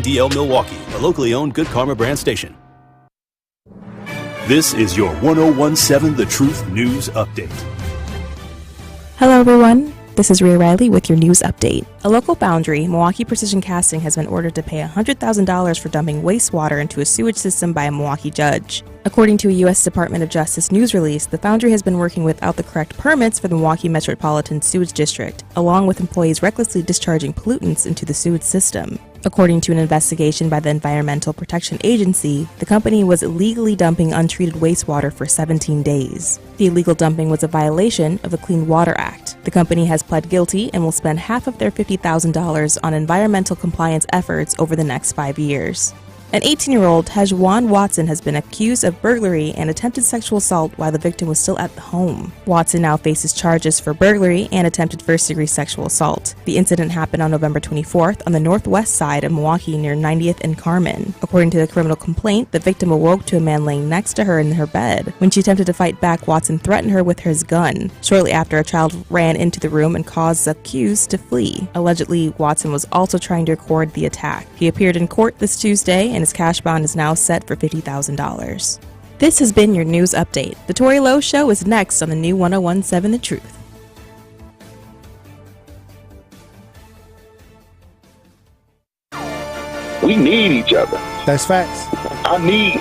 WKDL Milwaukee, a locally owned Good Karma brand station. This is your 1017 The Truth News Update. Hello, everyone. This is Rhea Riley with your news update. A local foundry, Milwaukee Precision Casting, has been ordered to pay $100,000 for dumping wastewater into a sewage system by a Milwaukee judge. According to a U.S. Department of Justice news release, the foundry has been working without the correct permits for the Milwaukee Metropolitan Sewage District, along with employees recklessly discharging pollutants into the sewage system. According to an investigation by the Environmental Protection Agency, the company was illegally dumping untreated wastewater for 17 days. The illegal dumping was a violation of the Clean Water Act. The company has pled guilty and will spend half of their $50,000 on environmental compliance efforts over the next 5 years. An 18-year-old, Hejwan Watson, has been accused of burglary and attempted sexual assault while the victim was still at the home. Watson now faces charges for burglary and attempted first-degree sexual assault. The incident happened on November 24th on the northwest side of Milwaukee near 90th and Carmen. According to the criminal complaint, the victim awoke to a man laying next to her in her bed. When she attempted to fight back, Watson threatened her with his gun. Shortly after, a child ran into the room and caused the accused to flee. Allegedly, Watson was also trying to record the attack. He appeared in court this Tuesday, and his cash bond is now set for $50,000. This has been your news update. The Tory Lowe Show is next on the new 1017 The Truth. We need each other. That's facts. I need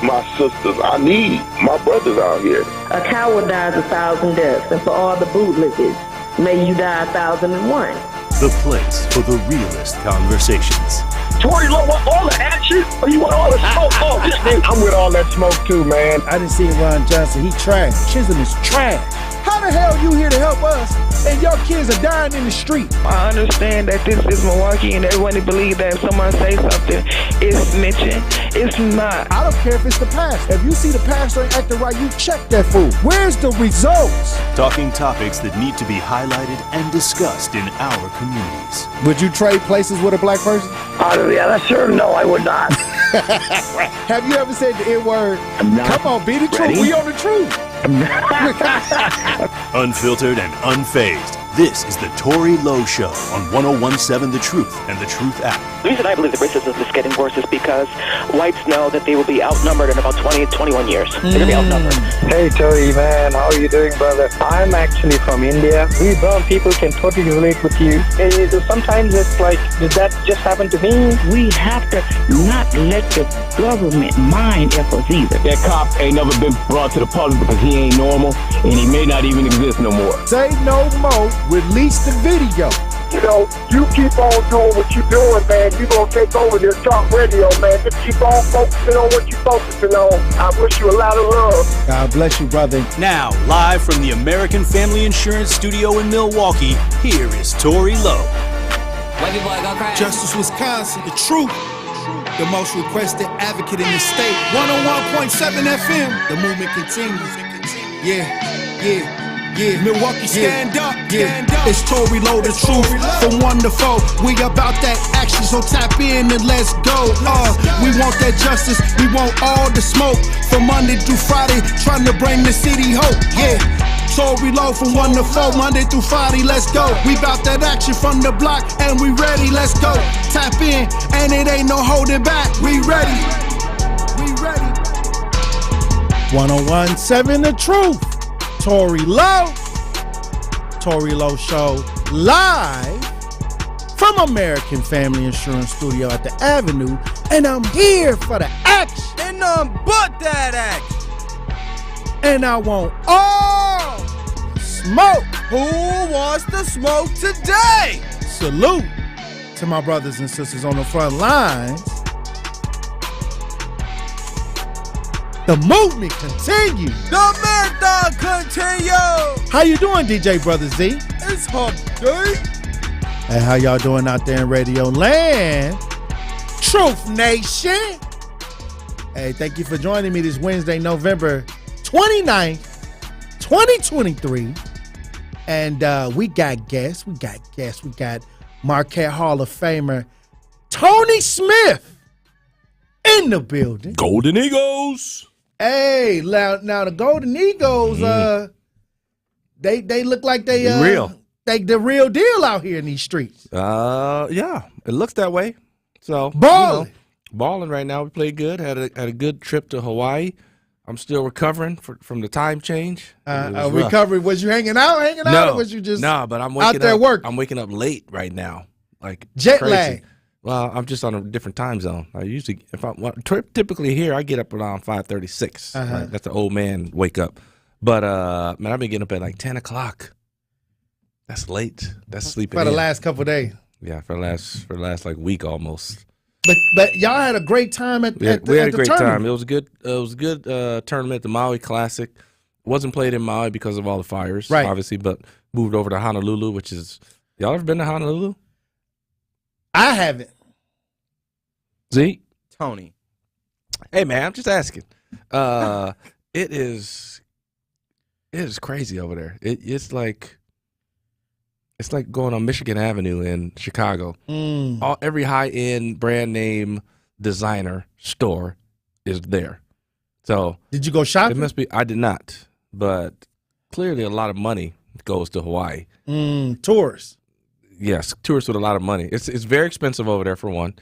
my sisters. I need my brothers out here. A coward dies 1,000 deaths, and for all the bootlickers, may you die 1,001. The place for the realest conversations. Tory, Lowe want all the action, or you want all the smoke? I'm with all that smoke too, man. I didn't see Ron Johnson. He trash. Chisholm is trash. How the hell you here to help us and your kids are dying in the street? I understand that this is Milwaukee and everyone believes that if someone say something, it's snitching. It's not. I don't care if it's the past. If you see the pastor ain't acting right, you check that fool. Where's the results? Talking topics that need to be highlighted and discussed in our communities. Would you trade places with a black person? Yeah, sure. No, I would not. Have you ever said the N-word? Come on, be the truth. We on the truth. Unfiltered and unfazed. This is the Tory Lowe Show on 1017 The Truth and The Truth app. The reason I believe the racism is getting worse is because whites know that they will be outnumbered in about 20 to 21 years. They're going to be outnumbered. Hey, Tory, man. How are you doing, brother? I'm actually from India. We brown people can totally relate with you. Sometimes it's like, did that just happen to me? We have to not let the government mind us either. That cop ain't never been brought to the public because he ain't normal, and he may not even exist no more. Say no more. Release the video. You know, you keep on doing what you're doing, man. You're going to take over this talk radio, man. Just keep on focusing on what you're focusing on. I wish you a lot of love. God bless you, brother. Now, live from the American Family Insurance Studio in Milwaukee, here is Tory Lowe. Justice Wisconsin, the truth. The most requested advocate in the state. 101.7 FM. The movement continues. Yeah. Milwaukee, stand up. It's Tory Lowe, the truth. From 1 to 4, we about that action, so tap in and let's go. We want that justice, we want all the smoke. From Monday through Friday, trying to bring the city hope. Yeah. Tory Lowe from 1 to 4, Monday through Friday, let's go. We bout that action from the block, and we ready, let's go. Tap in, and it ain't no holding back. We ready. 1017 The Truth. Tory Lowe. Tory Lowe Show live from American Family Insurance Studio at the Avenue, and I'm here for the action. And none but that action. And I want all smoke. Who wants the smoke today? Salute to my brothers and sisters on the front lines. The movement continues. The marathon continues. How you doing, DJ Brother Z? It's hump day. And how y'all doing out there in Radio Land? Truth Nation. Hey, thank you for joining me this Wednesday, November 29th, 2023. And we got guests. We got Marquette Hall of Famer Tony Smith in the building. Golden Eagles. Hey, now the Golden Eagles, they look like they real. They the real deal out here in these streets. Yeah, it looks that way. So balling, balling right now. We played good. Had a good trip to Hawaii. I'm still recovering from the time change. Recovery. Was you hanging out, or was you just but I'm out there working? I'm waking up late right now, like jet crazy. lag. Well, I'm just on a different time zone. I usually, typically here, I get up around 5:36. Right? That's the old man wake up. But man, I've been getting up at like 10 o'clock. That's late. That's sleeping for the in. last couple of days. Yeah, for the last like week almost. But y'all had a great time we had a great tournament. time. It was a good tournament. The Maui Classic wasn't played in Maui because of all the fires, right? Obviously, but moved over to Honolulu, which is y'all ever been to Honolulu? I haven't. Zeke? Tony. Hey man, I'm just asking. It is crazy over there. It's like going on Michigan Avenue in Chicago. Every high-end brand name designer store is there. So did you go shopping? It must be. I did not, but clearly a lot of money goes to Hawaii. Tourists. Yes, tourists with a lot of money. It's very expensive over there for one.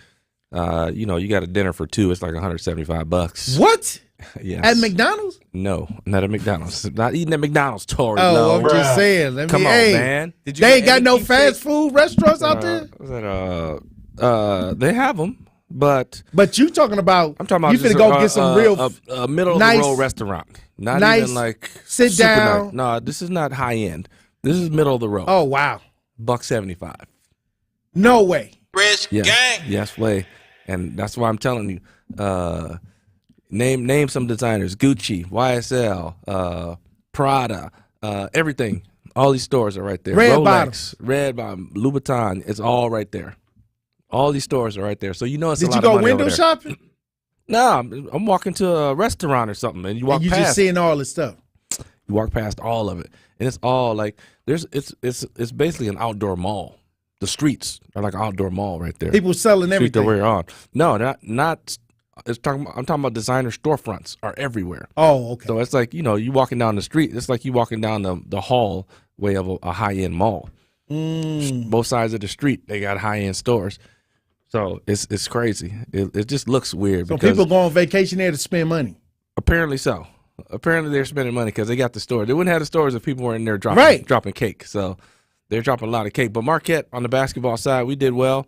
You got a dinner for two. It's like $175. What? Yes. At McDonald's? No, not at McDonald's. Not eating at McDonald's, Tory. Oh, no. I'm just saying. Come on, man. They ain't got no fast food restaurants out there? They have them, but you talking about? I'm talking about you finna go get some real a middle nice, of the road restaurant. Not nice, even like sit down. Nice. No, this is not high end. This is middle of the road. Oh wow, $1.75. No way. Rich gang. Yes way. And that's why I'm telling you. Name some designers: Gucci, YSL, Prada, everything. All these stores are right there. Rolex, Red Bottom, Louboutin. It's all right there. All these stores are right there. So it's a lot of money. Did you go window shopping? No, I'm walking to a restaurant or something, and you walk past. Just seeing all this stuff. You walk past all of it, and it's all like it's basically an outdoor mall. The streets are like an outdoor mall right there. People selling everything. That we're on. No, not. I'm talking about designer storefronts are everywhere. Oh, okay. So it's like you walking down the street. It's like you walking down the hallway of a high end mall. Both sides of the street, they got high end stores. So it's crazy. It just looks weird. So people go on vacation there to spend money. Apparently so. Apparently they're spending money because they got the store. They wouldn't have the stores if people weren't in there dropping cake. So they're dropping a lot of cake. But Marquette on the basketball side, we did well.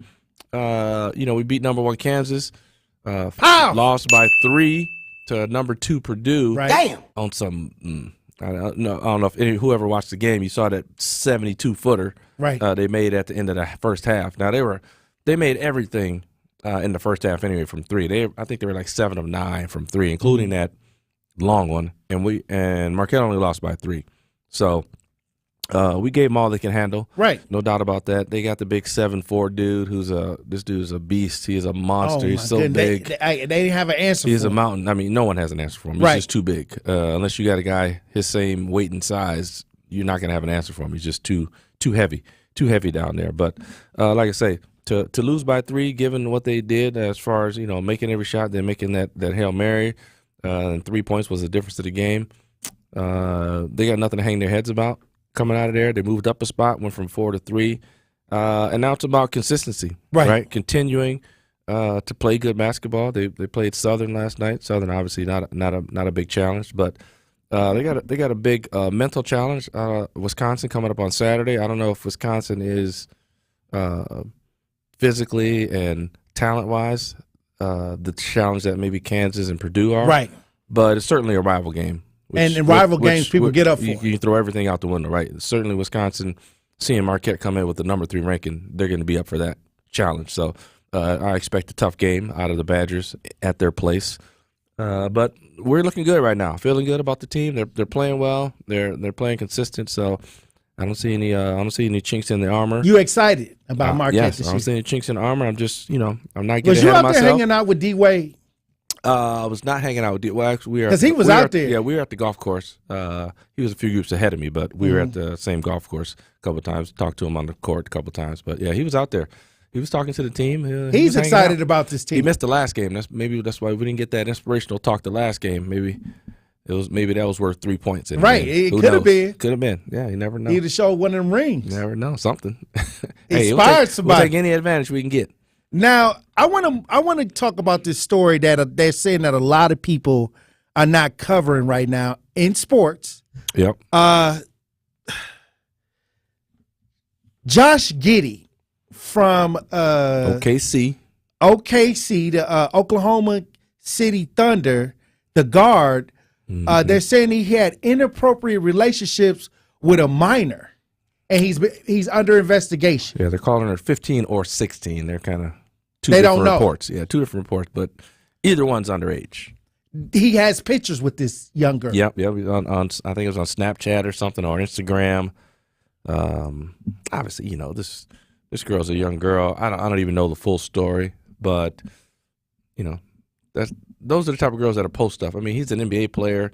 We beat number 1 Kansas. Lost by 3 to number 2 Purdue. Right. Damn. On some, I don't know if whoever watched the game, you saw that 72-footer. Right. They made at the end of the first half. Now they made everything in the first half anyway from 3. I think they were like 7 of 9 from 3, including that long one. And Marquette only lost by 3. So. We gave them all they can handle. Right. No doubt about that. They got the big 7'4" dude this dude's a beast. He is a monster. He's so big. They didn't have an answer for him. He's a mountain. I mean, no one has an answer for him. He's just too big. Unless you got a guy his same weight and size, you're not going to have an answer for him. He's just too heavy. Too heavy down there. But like I say, to lose by 3, given what they did as far as, making every shot, then making that Hail Mary, and 3 points was the difference of the game. They got nothing to hang their heads about. Coming out of there, they moved up a spot, went from 4 to 3, and now it's about consistency, right? Continuing to play good basketball. They played Southern last night. Southern obviously not a big challenge, but they got a big mental challenge. Wisconsin coming up on Saturday. I don't know if Wisconsin is physically and talent wise the challenge that maybe Kansas and Purdue are, right? But it's certainly a rival game. And in rival games, people get up for it. You throw everything out the window, right? Certainly Wisconsin, seeing Marquette come in with the number 3 ranking, they're going to be up for that challenge. So I expect a tough game out of the Badgers at their place. But we're looking good right now. Feeling good about the team. They're playing well. They're playing consistent. So I don't see any chinks in the armor. You excited about Marquette? Yes, this I don't see year? any chinks in the armor. I'm just I'm not getting ahead of myself. Was you out there hanging out with D-Wade? I was not hanging out with D. Well, actually, because he was out there. Yeah, we were at the golf course. He was a few groups ahead of me, but we were at the same golf course a couple of times. Talked to him on the court a couple of times, but yeah, he was out there. He was talking to the team. He's excited about this team. He missed the last game. That's why we didn't get that inspirational talk the last game. Maybe that was worth 3 points. Right, it could have been. Could have been. Yeah, you never know. He'd have showed one of them rings. You never know something. Hey, inspired somebody. We'll take any advantage we can get. Now, I want to talk about this story that they're saying that a lot of people are not covering right now in sports. Yep. Josh Giddey from OKC, the Oklahoma City Thunder, the guard. They're saying he had inappropriate relationships with a minor, and he's under investigation. Yeah, they're calling her 15 or 16. They're kind of two They different don't know. reports. Yeah, two different reports, but either one's underage. He has pictures with this young girl. Yep. On I think it was on Snapchat or something, or Instagram. Obviously, this girl's a young girl. I don't even know the full story, but those are the type of girls that post stuff. I mean, he's an NBA player.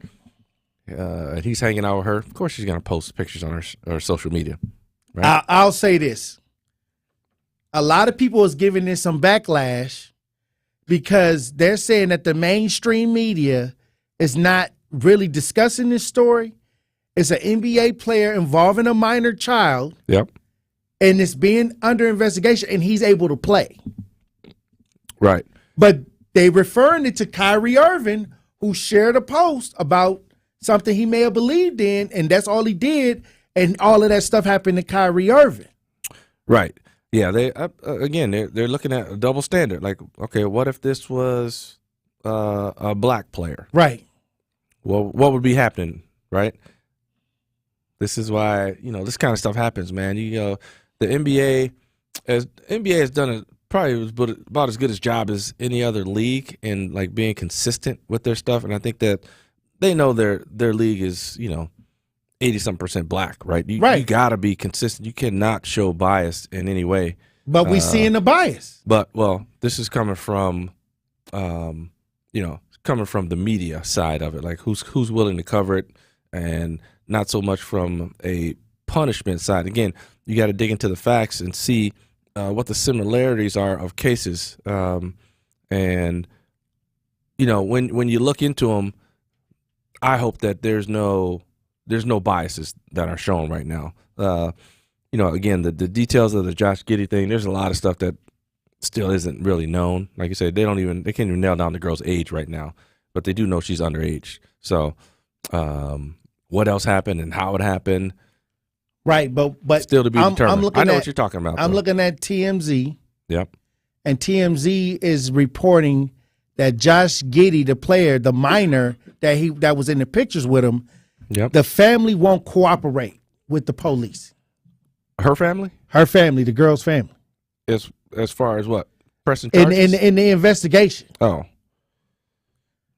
He's hanging out with her. Of course, she's gonna post pictures on her social media. Right? I'll say this: a lot of people is giving this some backlash because they're saying that the mainstream media is not really discussing this story. It's an NBA player involving a minor child. Yep. And it's being under investigation, and he's able to play. Right. But they referring it to Kyrie Irving, who shared a post about something he may have believed in, and that's all he did, and all of that stuff happened to Kyrie Irving. Right. Yeah. They they're looking at a double standard. Like, okay, what if this was a black player? Right. Well, what would be happening? Right. This is why this kind of stuff happens, man. The NBA has done probably about as good a job as any other league in like being consistent with their stuff, and I think that they know their league is 80-something% black, right? You got to be consistent. You cannot show bias in any way. But we seeing the bias. But this is coming from, coming from the media side of it, like who's willing to cover it, and not so much from a punishment side. Again, you got to dig into the facts and see what the similarities are of cases. And when you look into them, I hope that there's no biases that are shown right now. Again, the details of the Josh Giddey thing, there's a lot of stuff that still isn't really known. Like you said, they can't even nail down the girl's age right now, but they do know she's underage. So, what else happened and how it happened? Right, but still to be determined. I know what you're talking about. I'm looking at TMZ. Yep. And TMZ is reporting that Josh Giddey, the player, the minor that was in the pictures with him, yep, the family won't cooperate with the police. Her family? Her family, the girl's family. As far as what? Pressing charges? In the investigation. Oh.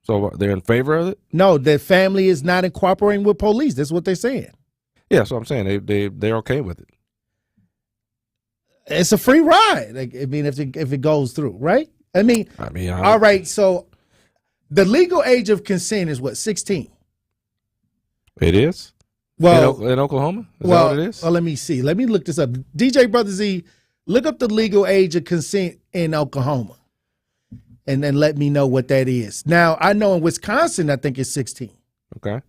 So they're in favor of it? No, the family is not in cooperating with police. That's what they're saying. Yeah, so I'm saying they're okay with it. It's a free ride. Like, I mean, if it goes through, right? I mean, all right. So the legal age of consent is what, 16? It is. Well, in Oklahoma, is that what it is? Well, let me see. Let me look this up. DJ Brother Z, look up the legal age of consent in Oklahoma, and then let me know what that is. Now, I know in Wisconsin, I think it's 16. Okay.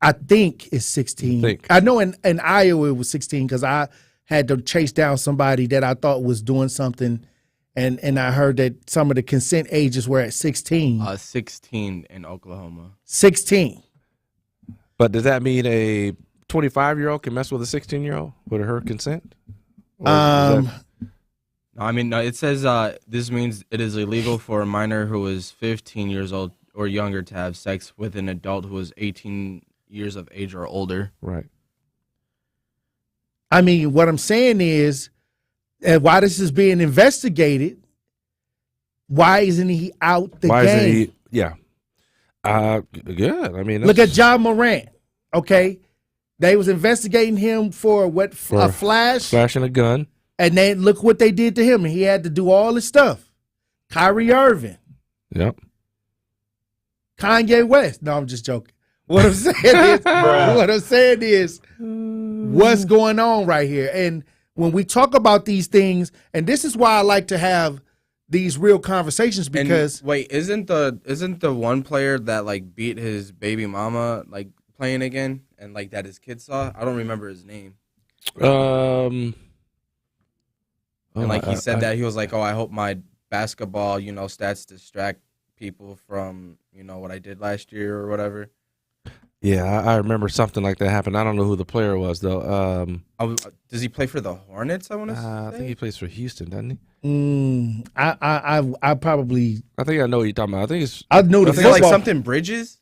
I think it's 16. I know in Iowa it was 16 because I had to chase down somebody that I thought was doing something, and I heard that some of the consent ages were at 16. 16 in Oklahoma. 16. But does that mean a 25-year-old can mess with a 16-year-old with her consent? No, it says this means it is illegal for a minor who is 15 years old or younger to have sex with an adult who is 18 years of age or older. Right. I mean, what I'm saying is, why this is being investigated, why isn't he out the game? Isn't he? Yeah. Good. I mean, look at John Morant. Okay, they was investigating him for what? A flashing a gun. And then look what they did to him. He had to do all this stuff. Kyrie Irving. Yep. Kanye West. No, I'm just joking. What I'm saying is, what's going on right here? And when we talk about these things, and this is why I like to have these real conversations, because isn't the one player that like beat his baby mama like playing again, and like that his kid saw? I don't remember his name. And like he said that he was like, "Oh, I hope my basketball, stats distract people from, what I did last year or whatever." Yeah, I remember something like that happened. I don't know who the player was though. Does he play for the Hornets? I want to say. I think he plays for Houston, doesn't he? I probably. I think I know what you're talking about. I think it's. I know the like something Bridges.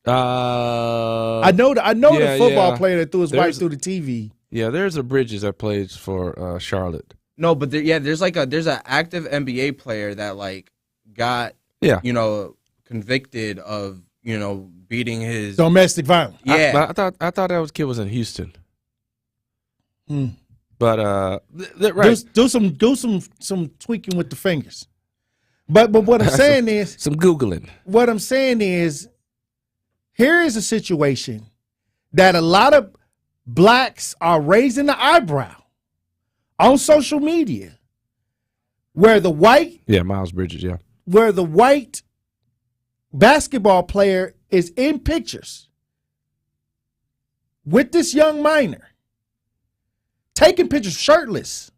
I know the football player that threw his wife through the TV. Yeah, there's a Bridges that plays for Charlotte. No, but there's an active NBA player that like got convicted of beating his domestic violence. Yeah, I thought that kid was in Houston. But right, do some tweaking with the fingers. But what I'm saying is some Googling. What I'm saying is, here is a situation that a lot of blacks are raising the eyebrow on social media, where the white Miles Bridges, where the white basketball player is in pictures with this young minor, taking pictures shirtless.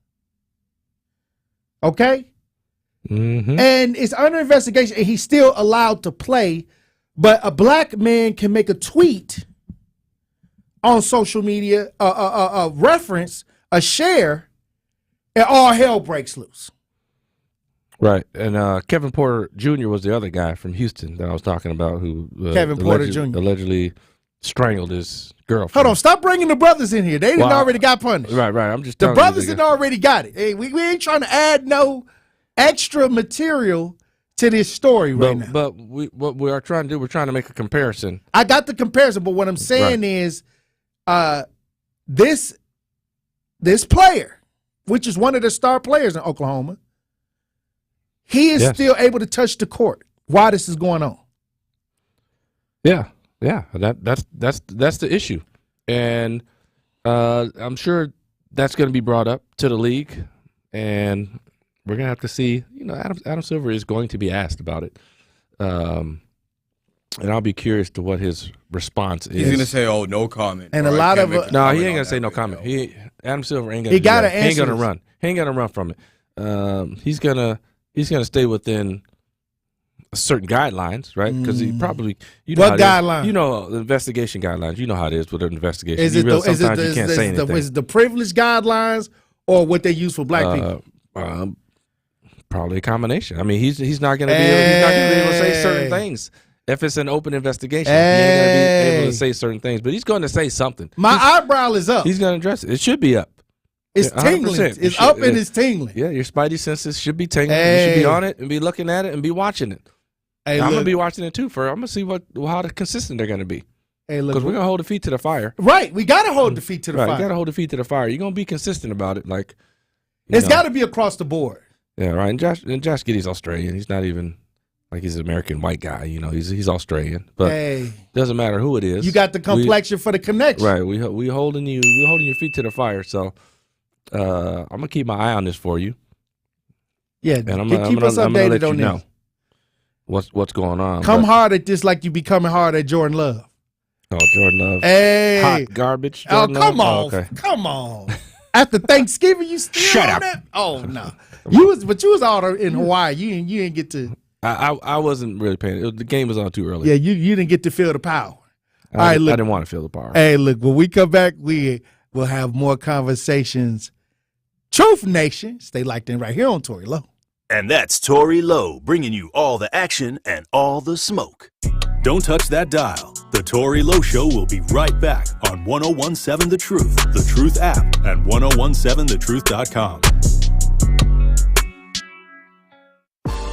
Okay? Mm-hmm. And it's under investigation, and he's still allowed to play, but a black man can make a tweet on social media, a reference, a share, and all hell breaks loose. Right, and Kevin Porter Jr. was the other guy from Houston that I was talking about, who Kevin Porter Jr. allegedly strangled his girlfriend. Hold on, stop bringing the brothers in here. They didn't already got punished. Right. I'm just the brothers didn't already got it. Hey, we ain't trying to add no extra material to this story now. But what we are trying to do, we're trying to make a comparison. I got the comparison, but what I'm saying is, this player, which is one of the star players in Oklahoma, he is still able to touch the court while this is going on. Yeah. That's the issue, and I'm sure that's going to be brought up to the league, and we're going to have to see. Adam Silver is going to be asked about it, and I'll be curious to what his response is. He's going to say, "Oh, no comment." And a lot of he ain't going to say no comment. Adam Silver ain't going to. He got to answer. He ain't going to run. He ain't going to run from it. He's gonna stay within certain guidelines, right? Because he probably what guidelines? The investigation guidelines. You know how it is with an investigation. Is it the privilege guidelines or what they use for black people? Probably a combination. I mean, he's not gonna be able to say certain things. If it's an open investigation, he ain't gonna be able to say certain things. But he's going to say something. My eyebrow is up. He's gonna address it. It should be up. It's tingling. It's up and it's tingling. Yeah, your spidey senses should be tingling. You should be on it and be looking at it and be watching it. I'm going to be watching it too. I'm going to see how consistent they're going to be. Hey, look, because we're going to hold the feet to the fire. Right. We got to hold the feet to the fire. You got to hold the feet to the fire. You're going to be consistent about it. Like, it's got to be across the board. Yeah, right. And Josh Giddey's Australian. He's not even like he's an American white guy. He's Australian. But it doesn't matter who it is. You got the complexion for the connection. Right. We holding your feet to the fire. So I'm going to keep my eye on this for you. Yeah, and keep us updated on this. What's going on? Come hard at this like you be coming hard at Jordan Love. Oh, Jordan Love. Hey. Hot garbage. Jordan come Love? on. Come on. After Thanksgiving, you still Shut on up. that? Oh, no. You was out in Hawaii. You didn't get to. I wasn't really paying. The game was on too early. Yeah, you didn't get to feel the power. I didn't want to feel the power. Hey, look, when we come back, we will have more conversations. Truth Nation. Stay locked in right here on Tory Lowe. And that's Tory Lowe, bringing you all the action and all the smoke. Don't touch that dial. The Tory Lowe Show will be right back on 1017 The Truth, The Truth app, and 1017thetruth.com.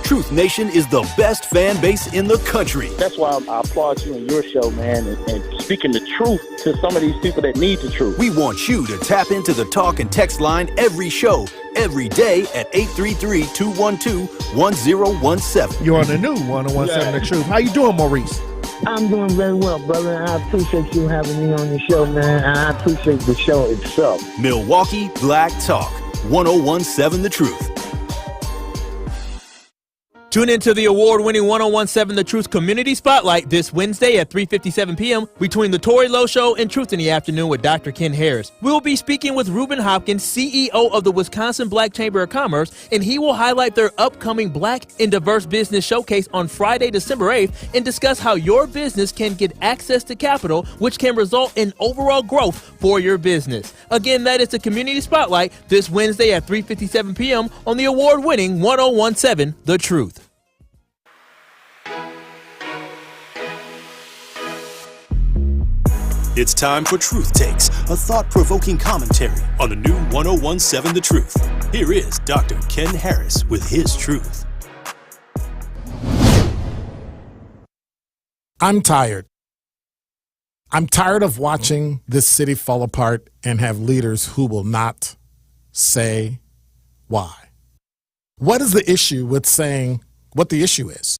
Truth Nation is the best fan base in the country. That's why I applaud you and your show, man, and speaking the truth to some of these people that need the truth. We want you to tap into the talk and text line every show, every day at 833-212-1017. You're on the new 1017 The Truth. How you doing, Maurice? I'm doing very well, brother. I appreciate you having me on your show, man. And I appreciate the show itself. Milwaukee Black Talk, 1017 The Truth. Tune into the award-winning 1017 The Truth Community Spotlight this Wednesday at 3:57 p.m. between the Tory Lowe Show and Truth in the Afternoon with Dr. Ken Harris. We will be speaking with Reuben Hopkins, CEO of the Wisconsin Black Chamber of Commerce, and he will highlight their upcoming Black and Diverse Business Showcase on Friday, December 8th, and discuss how your business can get access to capital, which can result in overall growth for your business. Again, that is the Community Spotlight this Wednesday at 3:57 p.m. on the award-winning 1017 The Truth. It's time for Truth Takes, a thought-provoking commentary on the new 1017 The Truth. Here is Dr. Ken Harris with his truth. I'm tired. I'm tired of watching this city fall apart and have leaders who will not say why. What is the issue with saying what the issue is?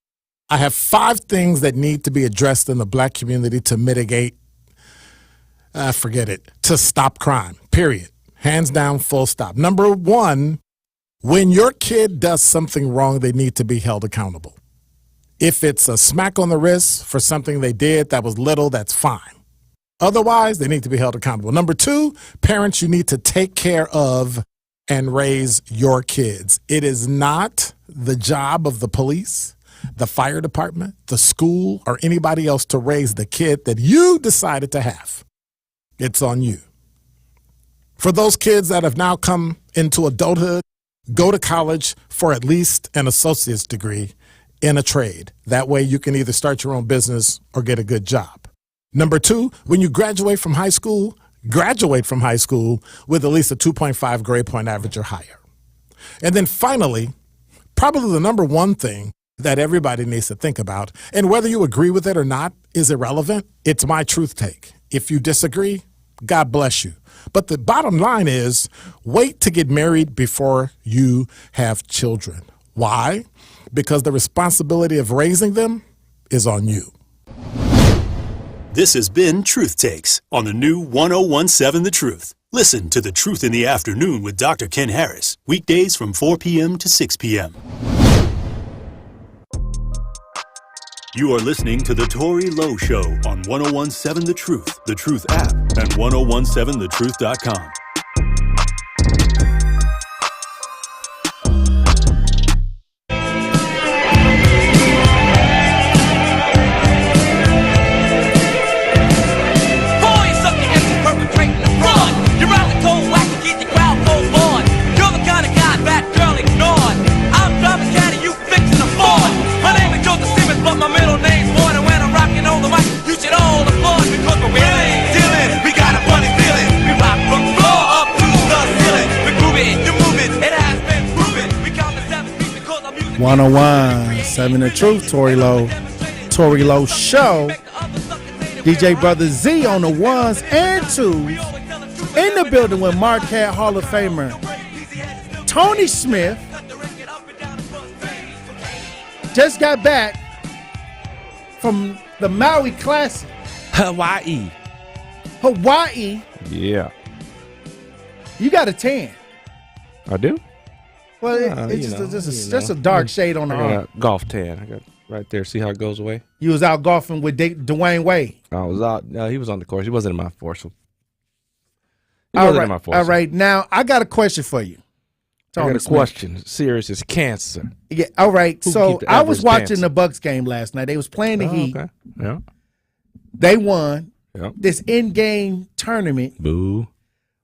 I have 5 things that need to be addressed in the black community to mitigate to stop crime, period. Hands down, full stop. Number 1, when your kid does something wrong, they need to be held accountable. If it's a smack on the wrist for something they did that was little, that's fine. Otherwise, they need to be held accountable. Number 2, parents, you need to take care of and raise your kids. It is not the job of the police, the fire department, the school, or anybody else to raise the kid that you decided to have. It's on you. For those kids that have now come into adulthood, go to college for at least an associate's degree in a trade. That way you can either start your own business or get a good job. Number 2, when you graduate from high school with at least a 2.5 grade point average or higher. And then finally, probably the number 1 thing that everybody needs to think about, and whether you agree with it or not is irrelevant, it's my truth take. If you disagree, God bless you. But the bottom line is, wait to get married before you have children. Why? Because the responsibility of raising them is on you. This has been Truth Takes on the new 1017 The Truth. Listen to The Truth in the Afternoon with Dr. Ken Harris, weekdays from 4 p.m. to 6 p.m. You are listening to The Tory Lowe Show on 1017 The Truth app, and 1017thetruth.com. One on one, 7 The Truth, Tory Lowe Show. DJ Brother Z on the ones and twos. In the building with Marquette Hall of Famer Tony Smith. Just got back from the Maui Classic. Hawaii. Yeah. You got a tan. I do? Well, it's just a dark shade on the arm. I got a golf tan. I got right there. See how it goes away? You was out golfing with Dwayne Wade. I was out. No, he was on the course. He wasn't in my force. All right. Now, I got a question for you. I got a question. Serious as cancer. Yeah. All right. So I was watching the Bucks game last night. They was playing the Heat. Okay. Yeah. They won. Yep. This in-game tournament. Boo.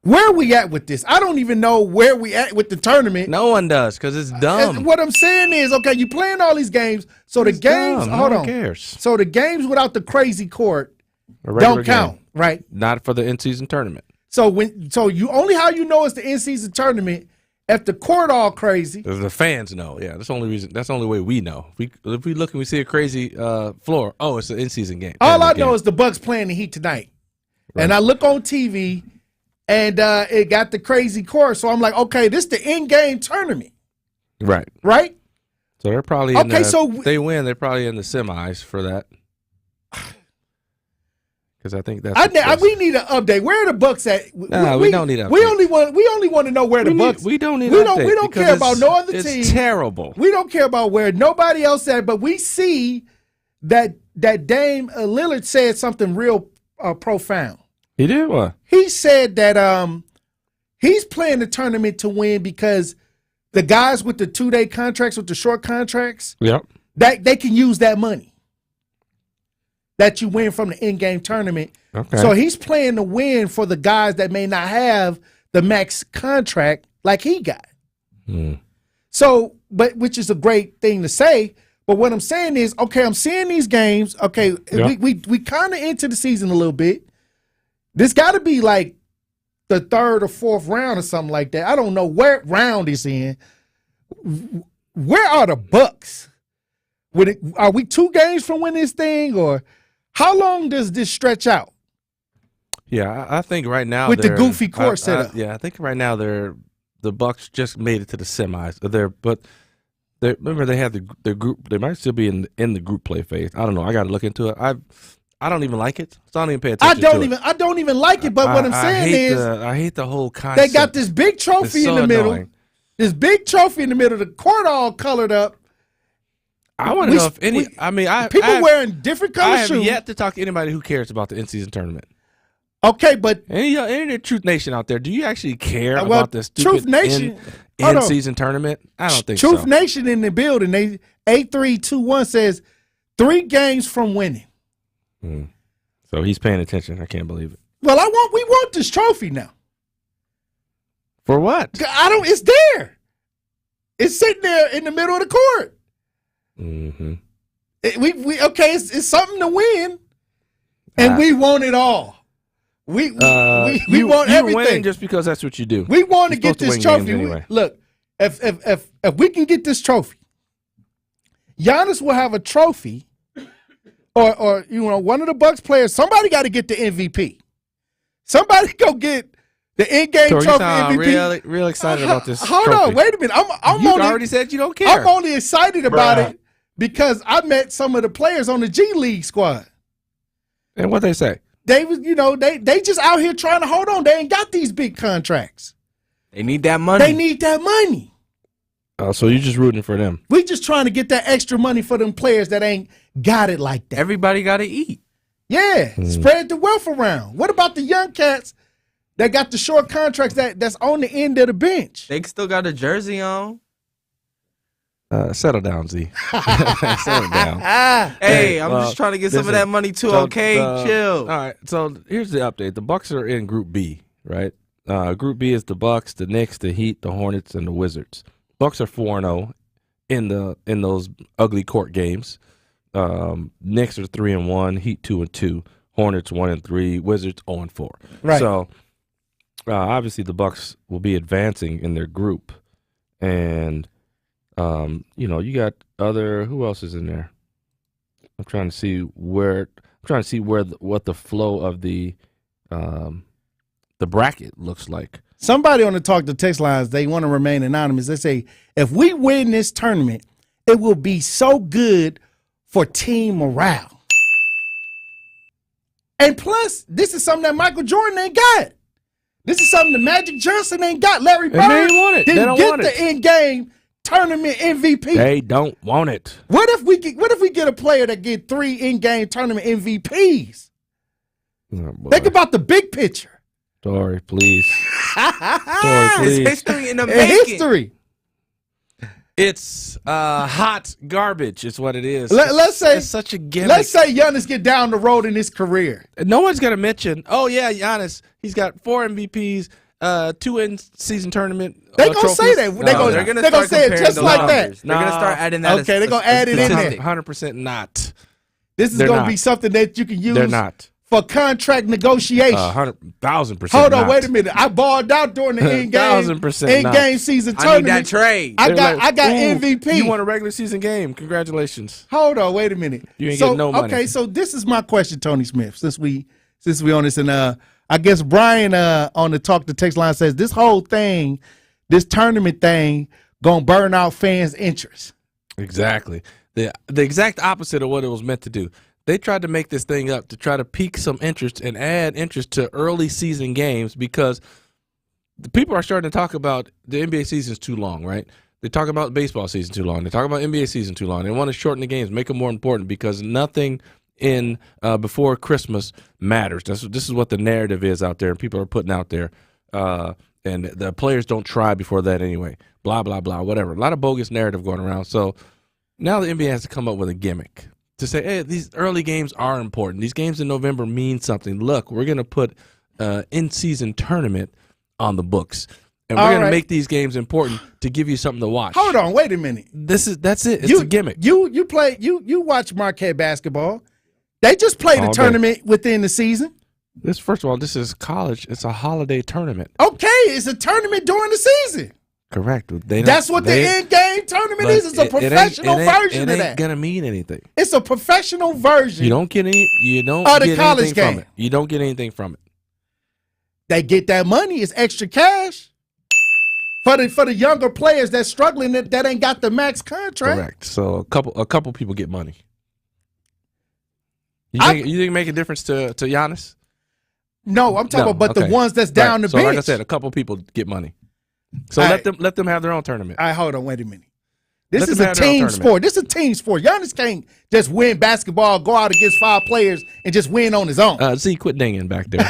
Where are we at with this? I don't even know where we at with the tournament. No one does, because it's dumb. What I'm saying is, okay, you playing all these games, so the games, dumb. hold no on. one cares. So the games without the crazy court don't count, right? Not for the in-season tournament. So you only how you know it's the in-season tournament if the court all crazy. The fans know, yeah. That's the only reason. That's the only way we know. If we look and we see a crazy floor, it's an in-season game. All I know is the Bucks playing the Heat tonight, right. And I look on TV. And it got the crazy course. So I'm like, okay, this is the in-game tournament. Right. Right? So they're probably if they win, they're probably in the semis for that. because I think that's. We need an update. Where are the Bucks at? No, we don't need an update. We only want to know where the Bucks. We don't need. We don't care about no other team. It's terrible. We don't care about where nobody else at. But we see that Dame Lillard said something real profound. He did what? He said that he's playing the tournament to win because the guys with the 2-day contracts, with the short contracts, that they can use that money that you win from the in-game tournament. Okay. So he's playing to win for the guys that may not have the max contract like he got. So, which is a great thing to say. But what I'm saying is, okay, I'm seeing these games. Okay, we kind of into the season a little bit. This got to be like the 3rd or 4th round or something like that. I don't know where round it's in. Where are the Bucks? Are we 2 games from winning this thing, or how long does this stretch out? Yeah, I think right now with the goofy court setup. I think right now the Bucks just made it to the semis. Remember they had the group. They might still be in the group play phase. I don't know. I got to look into it. I don't even like it, so I don't even pay attention to it. I don't even like it, but what I'm saying is I hate the whole concept. They got this big trophy in the middle. Annoying. This big trophy in the middle, the court all colored up. I want to know if any. People wearing different color shoes. I have yet to talk to anybody who cares about the in-season tournament. Okay, but any of the Truth Nation out there, do you actually care about this stupid Truth Nation in-season tournament? I don't think so. Truth Nation in the building. They 8321 says 3 games from winning. So he's paying attention. I can't believe it. Well, we want this trophy now. For what? It's there. It's sitting there in the middle of the court. Mm-hmm. It's something to win, and we want it all. We want everything. Win just because that's what you do. We want to get this trophy. Anyway. Look, if we can get this trophy, Giannis will have a trophy, or one of the Bucks players. Somebody got to get the MVP. Somebody go get the in-game trophy MVP. Real excited about this. Hold on, wait a minute. You already said you don't care. I'm only excited about it because I met some of the players on the G League squad. And what they say? They was, they just out here trying to hold on. They ain't got these big contracts. They need that money. So you're just rooting for them. We just trying to get that extra money for them players that ain't got it like that. Everybody got to eat. Yeah, spread the wealth around. What about the young cats that got the short contracts that's on the end of the bench? They still got a jersey on. Settle down, Z. Settle down. Hey, I'm just trying to get some of that money too. Chill. All right. So here's the update. The Bucks are in Group B, right? Group B is the Bucks, the Knicks, the Heat, the Hornets, and the Wizards. Bucks are 4-0 in those ugly court games. Knicks are 3-1, Heat 2-2, Hornets 1-3, Wizards 0-4. Right. So obviously the Bucks will be advancing in their group, and you got who else is in there? I'm trying to see what the flow of the bracket looks like. Somebody on the Talk to Text lines, they want to remain anonymous. They say, if we win this tournament, it will be so good for team morale. And plus, this is something that Michael Jordan ain't got. This is something that Magic Johnson ain't got. Larry Bird didn't get the in-game tournament MVP. They don't want it. What if we get a player that get 3 in-game tournament MVPs? Oh, think about the big picture. Tory, please. Tory, please. It's history in the making. History. It's hot garbage is what it is. Let's say it's such a gimmick. Let's say Giannis get down the road in his career. No one's going to mention, Giannis, he's got 4 MVPs, 2 in-season tournament They're going to say that. They're going to say it just like that. They're going to start adding that. Okay, they're going to add it in there. 100% not. This is going to be something that you can use. They're not. For contract negotiation. 100,000%. Hold on, wait a minute. I balled out during the in-game season tournament. I need that trade. I got MVP. You won a regular season game. Congratulations. Hold on, wait a minute. You ain't getting no money. Okay, so this is my question, Tony Smith. Since we on this, and I guess Brian on the Talk to Text line says this whole thing, this tournament thing, gonna burn out fans' interest. Exactly. The exact opposite of what it was meant to do. They tried to make this thing up to try to pique some interest and add interest to early season games because the people are starting to talk about the NBA season's too long, right? They talk about baseball season too long. They talk about NBA season too long. They want to shorten the games, make them more important because nothing in before Christmas matters. This is what the narrative is out there, and people are putting out there. And the players don't try before that anyway. Blah, blah, blah, whatever. A lot of bogus narrative going around. So now the NBA has to come up with a gimmick to say, hey, these early games are important. These games in November mean something. Look, we're going to put in-season tournament on the books. And we're going to make these games important to give you something to watch. Hold on, wait a minute. That's it. It's a gimmick. You watch Marquette basketball. They just played a tournament within the season. First of all, this is college. It's a holiday tournament. Okay, it's a tournament during the season. Correct. That's what the end-game tournament is. It's a professional version of that. It ain't going to mean anything. It's a professional version. You don't get anything from it. You don't get anything from it. They get that money. It's extra cash. For the younger players that's struggling that ain't got the max contract. Correct. So a couple people get money. You think it make a difference to Giannis? No, I'm talking about the ones that's down the bench. So like I said, a couple people get money. So let them have their own tournament. All right, hold on, wait a minute. This is a team sport. This is a team sport. Giannis can't just win basketball, go out against 5 players, and just win on his own. Quit dinging back there.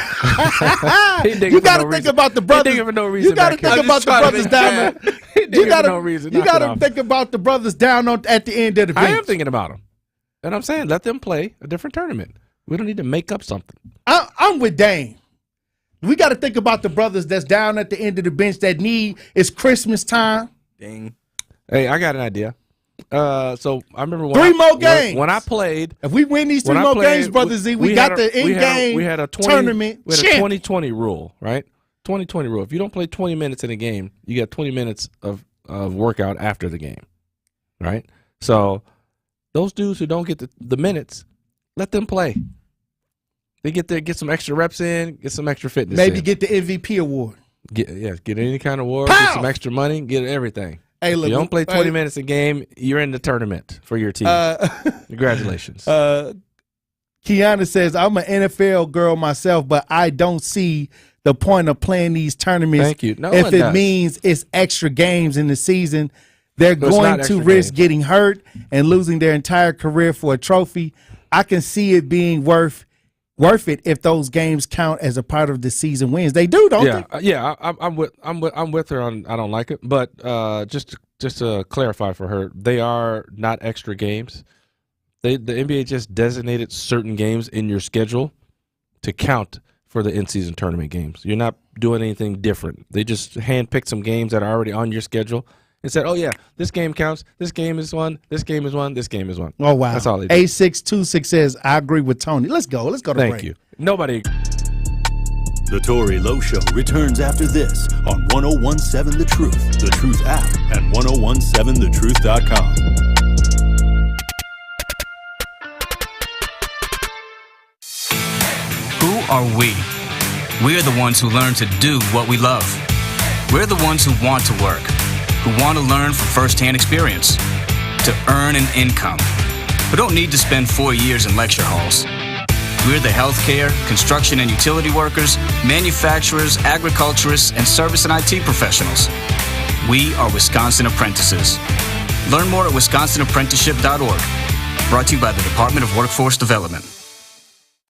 You got to think about the brothers. For no reason. You got to think about the brothers down there. You got to think about the brothers down at the end of the bench. I am thinking about them. And I'm saying let them play a different tournament. We don't need to make up something. I'm with Dane. We got to think about the brothers that's down at the end of the bench that need it's Christmas time. Dang. Hey, I got an idea. So I remember when I played. If we win these 3 more games, Brother Z, we got the in-game tournament. We had a 20-20 rule, right? 20-20 rule. If you don't play 20 minutes in a game, you get 20 minutes of workout after the game, right? So those dudes who don't get the minutes, let them play. They get some extra reps in, get some extra fitness. Maybe get the MVP award. Get any kind of award, get some extra money, get everything. Hey, look, if you don't play 20 minutes a game, you're in the tournament for your team. Congratulations. Kiana says, I'm an NFL girl myself, but I don't see the point of playing these tournaments. Thank you. No if it means it's extra games in the season. They're going to risk getting hurt and losing their entire career for a trophy. I can see it being worth it if those games count as a part of the season wins. They do, don't they? Yeah, I'm with her on I don't like it, but just to clarify for her, they are not extra games. The NBA just designated certain games in your schedule to count for the in-season tournament games. You're not doing anything different. They just handpicked some games that are already on your schedule and said, oh, yeah, this game counts. This game is one. This game is one. This game is one. Oh, wow. That's all they do. A626 says, I agree with Tony. Let's go. Let's go to break. Thank you. Nobody. The Tory Lowe Show returns after this on 1017 The Truth, The Truth app, and 1017thetruth.com. Who are we? We are the ones who learn to do what we love. We're the ones who want to work, who want to learn from firsthand experience, to earn an income, who don't need to spend 4 years in lecture halls. We're the healthcare, construction and utility workers, manufacturers, agriculturists, and service and IT professionals. We are Wisconsin Apprentices. Learn more at wisconsinapprenticeship.org. Brought to you by the Department of Workforce Development.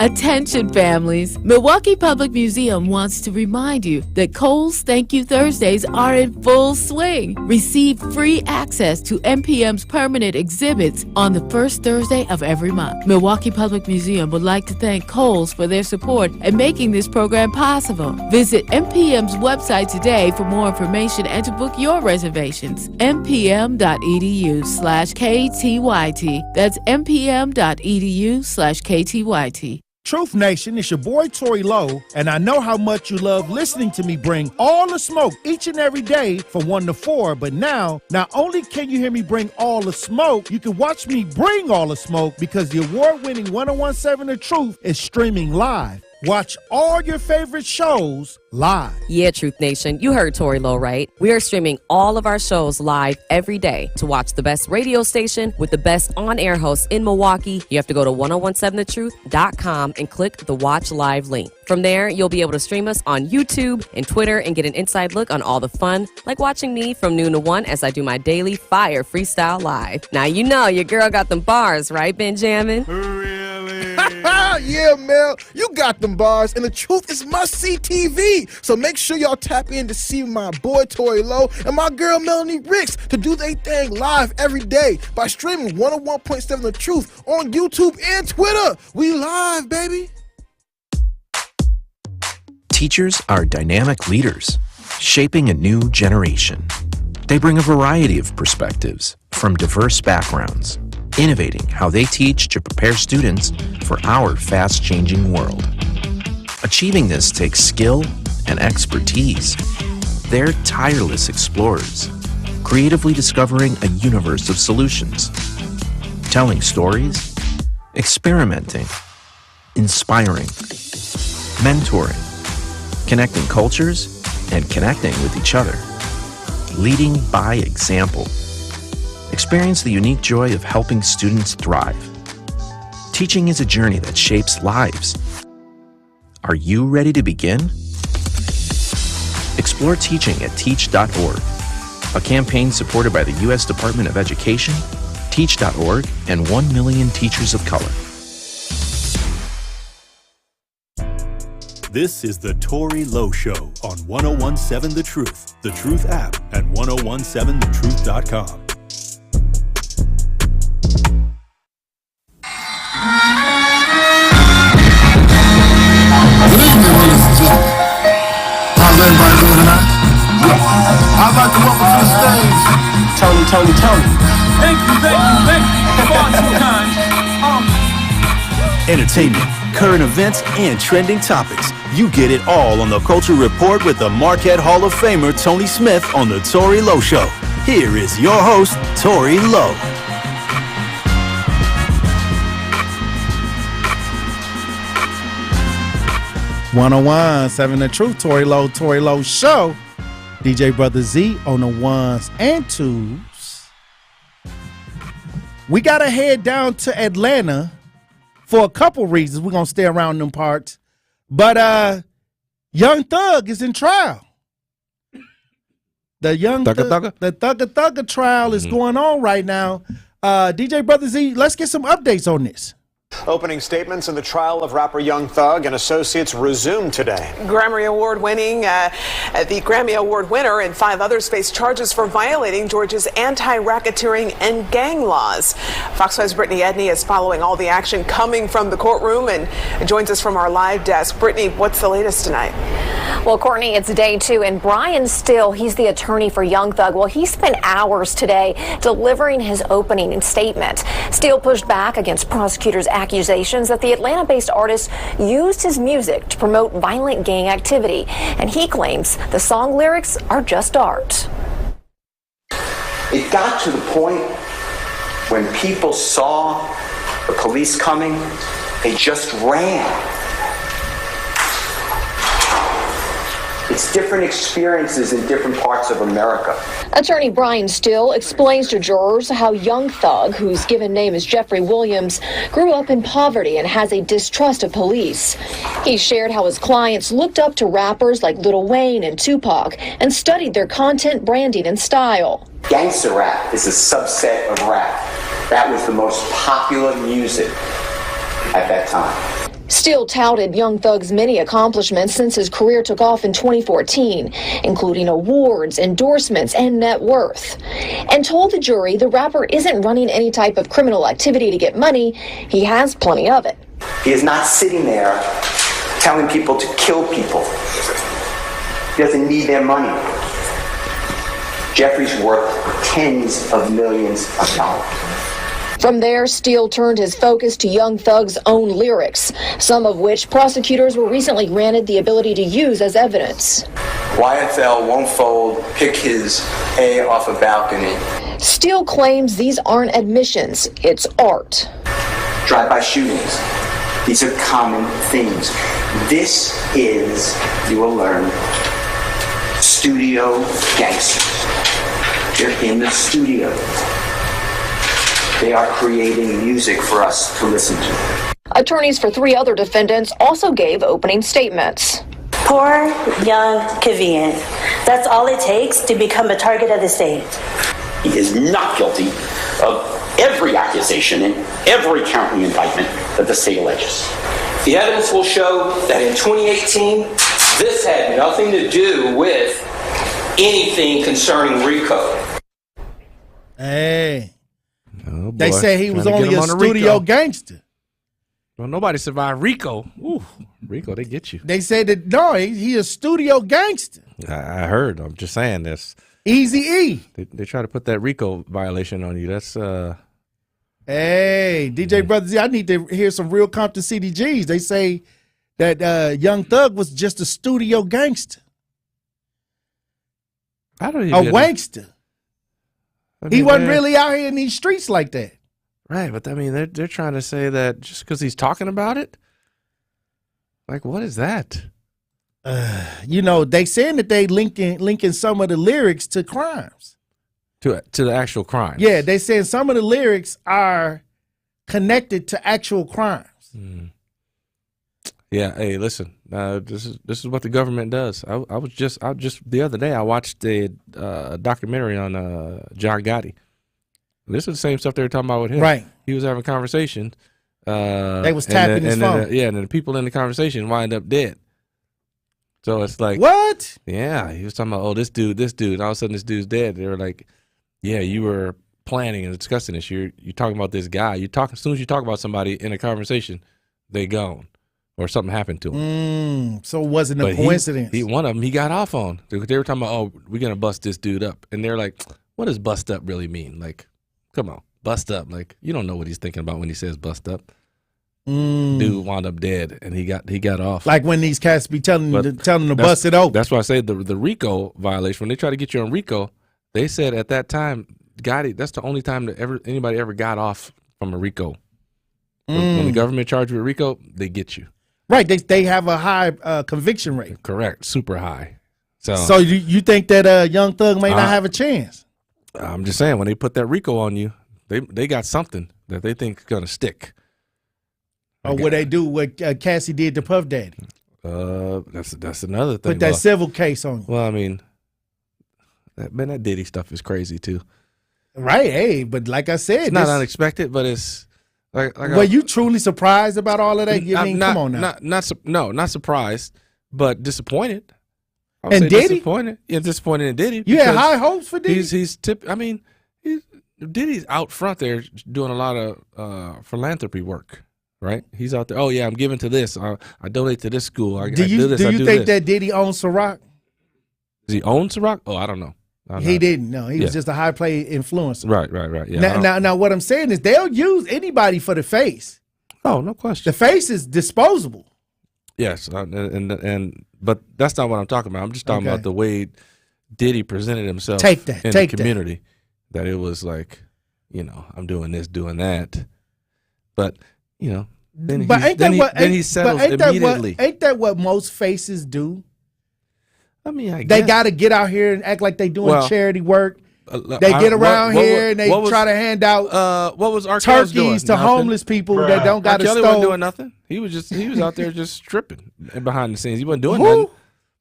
Attention families, Milwaukee Public Museum wants to remind you that Kohl's Thank You Thursdays are in full swing. Receive free access to MPM's permanent exhibits on the first Thursday of every month. Milwaukee Public Museum would like to thank Kohl's for their support in making this program possible. Visit MPM's website today for more information and to book your reservations. mpm.edu/KTYT. That's mpm.edu/KTYT. Truth Nation, it's your boy Tory Lowe, and I know how much you love listening to me bring all the smoke each and every day from 1 to 4, but now, not only can you hear me bring all the smoke, you can watch me bring all the smoke because the award-winning 1017 The Truth is streaming live Watch all your favorite shows live. Yeah, Truth Nation, you heard Tory Lowe, right? We are streaming all of our shows live every day. To watch the best radio station with the best on-air hosts in Milwaukee, you have to go to 1017thetruth.com and click the Watch Live link. From there, you'll be able to stream us on YouTube and Twitter and get an inside look on all the fun, like watching me from noon to 1 as I do my daily fire freestyle live. Now you know your girl got them bars, right, Benjamin? Yeah, Mel, you got them bars, and the truth is must-see TV. So make sure y'all tap in to see my boy Tory Lowe and my girl Melanie Ricks to do their thing live every day by streaming 101.7 The Truth on YouTube and Twitter. We live, baby. Teachers are dynamic leaders, shaping a new generation. They bring a variety of perspectives from diverse backgrounds, innovating how they teach to prepare students for our fast-changing world. Achieving this takes skill and expertise. They're tireless explorers, creatively discovering a universe of solutions, telling stories, experimenting, inspiring, mentoring, connecting cultures, and connecting with each other, leading by example. Experience the unique joy of helping students thrive. Teaching is a journey that shapes lives. Are you ready to begin? Explore teaching at teach.org, a campaign supported by the U.S. Department of Education, Teach.org, and 1 million teachers of color. This is the Tory Lowe Show on 1017 The Truth app, and 1017thetruth.com. Good evening, ladies and gentlemen. How's everybody doing tonight? I'd like to welcome to the stage Tony. Thank you. Far too kind. Entertainment, current events, and trending topics. You get it all on the Culture Report with the Marquette Hall of Famer Tony Smith on the Tory Lowe Show. Here is your host, Tory Lowe. 101.7 The Truth, Tory Lowe Show. DJ Brother Z on the ones and twos. We got to head down to Atlanta for a couple reasons. We're going to stay around them parts. But Young Thug is in trial. The Thugger trial is going on right now. DJ Brother Z, let's get some updates on this. Opening statements in the trial of rapper Young Thug and associates resumed today. The Grammy Award winner and 5 others face charges for violating Georgia's anti-racketeering and gang laws. Fox 5's Brittany Edney is following all the action coming from the courtroom and joins us from our live desk. Brittany, what's the latest tonight? Well, Courtney, it's day 2, and Brian Still, he's the attorney for Young Thug. Well, he spent hours today delivering his opening statement. Still pushed back against prosecutors' accusations that the Atlanta-based artist used his music to promote violent gang activity, and he claims the song lyrics are just art. It got to the point when people saw the police coming, they just ran. It's different experiences in different parts of America. Attorney Brian Still explains to jurors how Young Thug, whose given name is Jeffrey Williams, grew up in poverty and has a distrust of police. He shared how his clients looked up to rappers like Lil Wayne and Tupac and studied their content, branding, and style. Gangster rap is a subset of rap. That was the most popular music at that time. Still touted Young Thug's many accomplishments since his career took off in 2014, including awards, endorsements, and net worth, and told the jury the rapper isn't running any type of criminal activity to get money. He has plenty of it. He is not sitting there telling people to kill people. He doesn't need their money. Jeffrey's worth tens of millions of dollars. From there, Steele turned his focus to Young Thug's own lyrics, some of which prosecutors were recently granted the ability to use as evidence. YFL won't fold, pick his A off a balcony. Steele claims these aren't admissions, it's art. Drive-by shootings. These are common themes. This is, you will learn, studio gangsters. They're in the studio. They are creating music for us to listen to. Attorneys for 3 other defendants also gave opening statements. Poor young Kavian. That's all it takes to become a target of the state. He is not guilty of every accusation and every count in the indictment that the state alleges. The evidence will show that in 2018, this had nothing to do with anything concerning RICO. Hey. Oh, boy. They say he was Trying to only get a him on studio RICO. gangster. Well, nobody survived RICO. Ooh, RICO, they get you. They said that, no, he a studio gangster. I heard. I'm just saying this. Easy-E. They try to put that RICO violation on you. That's Hey, DJ Brother Z, I need to hear some real Compton CDGs. They say that Young Thug was just a studio gangster. I don't A even wankster. I He mean, wasn't they're- really out here in these streets like that. Right, but I mean, they're trying to say that just because he's talking about it. Like, what is that? You know, they saying that they linking some of the lyrics to crimes. To the actual crime. Yeah, they saying some of the lyrics are connected to actual crimes. Yeah. Hey, listen. This is what the government does. I was just the other day I watched a documentary on John Gotti. This is the same stuff they were talking about with him. Right. He was having conversations. They was tapping his phone. And then the people in the conversation wind up dead. So it's like, what? Yeah, he was talking about, this dude. And all of a sudden, this dude's dead. They were like, yeah, you were planning and discussing this. You're talking about this guy. As soon as you talk about somebody in a conversation, they gone or something happened to him. So it wasn't a coincidence. One of them, he got off on. They were talking about, we're gonna bust this dude up, and they're like, what does bust up really mean? Like, come on, bust up. Like, you don't know what he's thinking about when he says bust up. Dude wound up dead, and he got off. Like when these cats be telling them to bust it open. That's why I say the RICO violation. When they try to get you on RICO, they said at that time, Gotti, that's the only time that anybody ever got off from a RICO. When the government charged with RICO, they get you. Right, they have a high conviction rate. Correct, super high. So you think that Young Thug may not have a chance? I'm just saying, when they put that RICO on you, they got something that they think is gonna stick. Or what they do what Cassie did to Puff Daddy? That's another thing. Put that civil case on you. Well, I mean, that Diddy stuff is crazy too. Right, hey, but like I said, it's not unexpected, but it's like were you truly surprised about all of that? I mean, come on now. Not surprised, but disappointed. And Diddy? Disappointed. Yeah, disappointed in Diddy. You had high hopes for Diddy? Diddy's out front there doing a lot of philanthropy work, right? He's out there. Oh yeah, I'm giving to this. I donate to this school. Do you think that Diddy owns Ciroc? Does he own Ciroc? Oh, I don't know. He didn't. No, he was just a high play influencer. Right. Yeah. Now, what I'm saying is they'll use anybody for the face. Oh, no question. The face is disposable. Yes, but that's not what I'm talking about. I'm just talking about the way Diddy presented himself in the community. That it was like, I'm doing this, doing that, but then he settles immediately. Ain't that what most faces do? I mean, they got to get out here and act like they doing charity work. They get around here and they try to hand out what was R. Kelly turkeys doing? to homeless people that don't got a Kelly stove. wasn't doing nothing. He was out there just stripping behind the scenes. He wasn't doing nothing.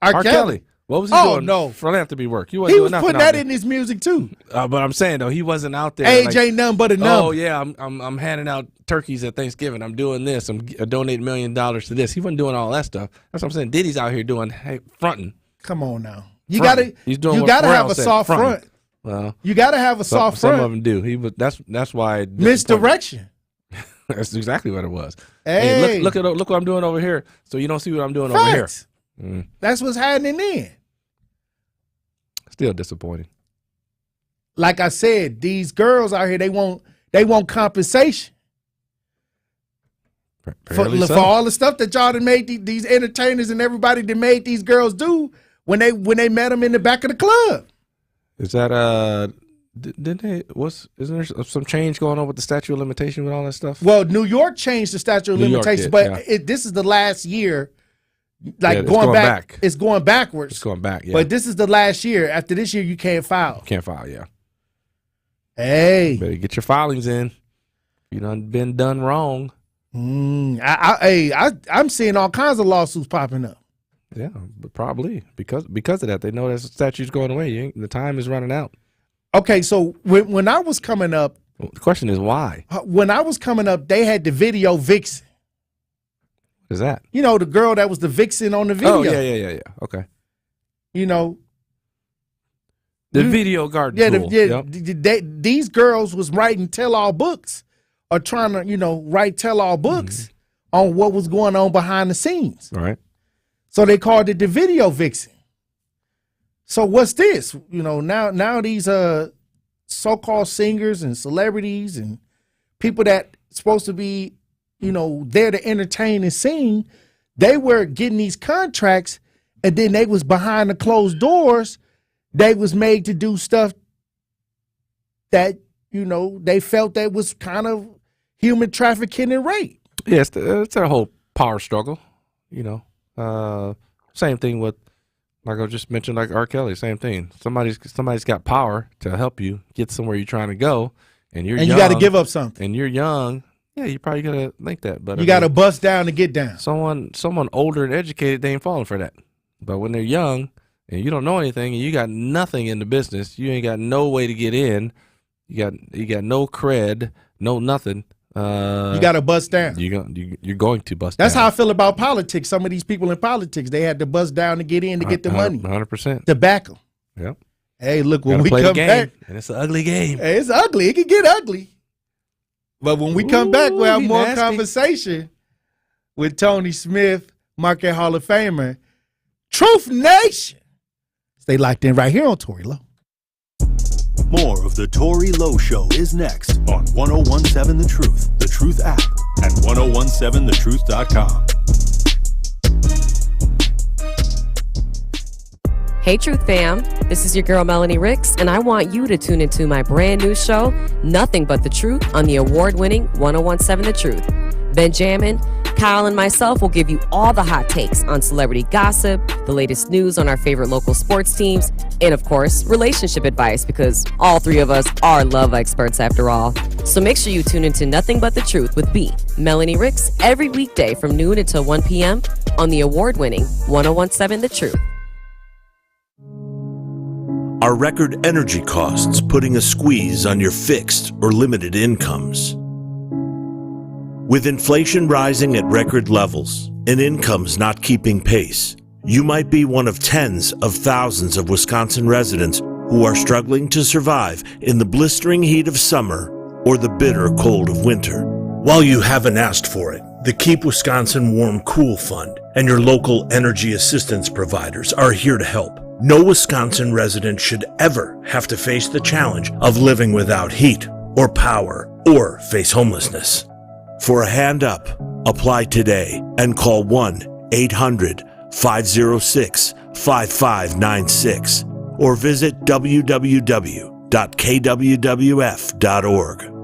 R. Kelly. What was he doing? No, philanthropy work. He was doing nothing. putting that in his music too. But I'm saying though, he wasn't out there. Age ain't nothing but a number. Oh yeah, I'm handing out turkeys at Thanksgiving. I'm doing this. I'm donating $1 million to this. He wasn't doing all that stuff. That's what I'm saying. Diddy's out here doing fronting. Come on now. You gotta have a soft front. Well, you gotta have a soft front. Some of them do. That's why misdirection. That's exactly what it was. Hey, look what I'm doing over here. So you don't see what I'm doing over here. That's what's happening then. Still disappointing. Like I said, these girls out here, they want compensation for all the stuff that y'all done made these entertainers and everybody that made these girls do when they met them in the back of the club. Is that isn't there some change going on with the statute of limitation with all that stuff? Well, New York changed the statute of limitations, but this is the last year Like going back. It's going backwards. It's going back, yeah. But this is the last year. After this year, you can't file. Can't file, yeah. Hey. Better get your filings in. You done been done wrong. I'm seeing all kinds of lawsuits popping up. Yeah, but probably because of that. They know that statute's going away. The time is running out. Okay, so when I was coming up. The question is why? When I was coming up, they had the video vixen. What is that? You know, the girl that was the vixen on the video. Oh, yeah. Okay. You know. The video garden. These girls was writing tell-all books or trying to, write tell-all books on what was going on behind the scenes. Right. So they called it the video vixen. So what's this? Now these so-called singers and celebrities and people that supposed to be, there to entertain and sing, they were getting these contracts, and then they was behind the closed doors. They was made to do stuff that, they felt that was kind of human trafficking and rape. Yeah, it's a whole power struggle, Same thing with, like I just mentioned, like R. Kelly, same thing. Somebody's got power to help you get somewhere you're trying to go, and you're young, you got to give up something. And you're young. Yeah, you're probably gonna think that, but you got to bust down to get down. Someone older and educated, they ain't falling for that. But when they're young and you don't know anything and you got nothing in the business, you ain't got no way to get in. You got no cred, no nothing. You got to bust down. You're going to bust. That's down. how I feel about politics. Some of these people in politics, they had to bust down to get in to get the money. 100%. To back them. Yep. Hey, look, when we come back, and it's an ugly game. Hey, it's ugly. It can get ugly. But when we come back, we'll have more conversation with Tony Smith, Marquette Hall of Famer, Truth Nation. Stay locked in right here on Tory Lowe. More of the Tory Lowe Show is next on 1017 The Truth app, and 1017thetruth.com. Hey, Truth fam. This is your girl, Melanie Ricks, and I want you to tune into my brand new show, Nothing But the Truth, on the award-winning 1017 The Truth. Benjamin, Kyle, and myself will give you all the hot takes on celebrity gossip, the latest news on our favorite local sports teams, and, of course, relationship advice, because all three of us are love experts after all. So make sure you tune into Nothing But the Truth with B, Melanie Ricks, every weekday from noon until 1 p.m. on the award-winning 1017 The Truth. Are record energy costs putting a squeeze on your fixed or limited incomes? With inflation rising at record levels and incomes not keeping pace, you might be one of tens of thousands of Wisconsin residents who are struggling to survive in the blistering heat of summer or the bitter cold of winter. While you haven't asked for it, the Keep Wisconsin Warm Cool Fund and your local energy assistance providers are here to help. No Wisconsin resident should ever have to face the challenge of living without heat or power or face homelessness. For a hand up, apply today and call 1-800-506-5596 or visit www.kwwf.org.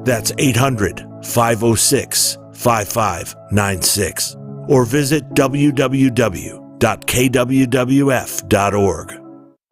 That's 800-506-5596 or visit www.kwwf.org.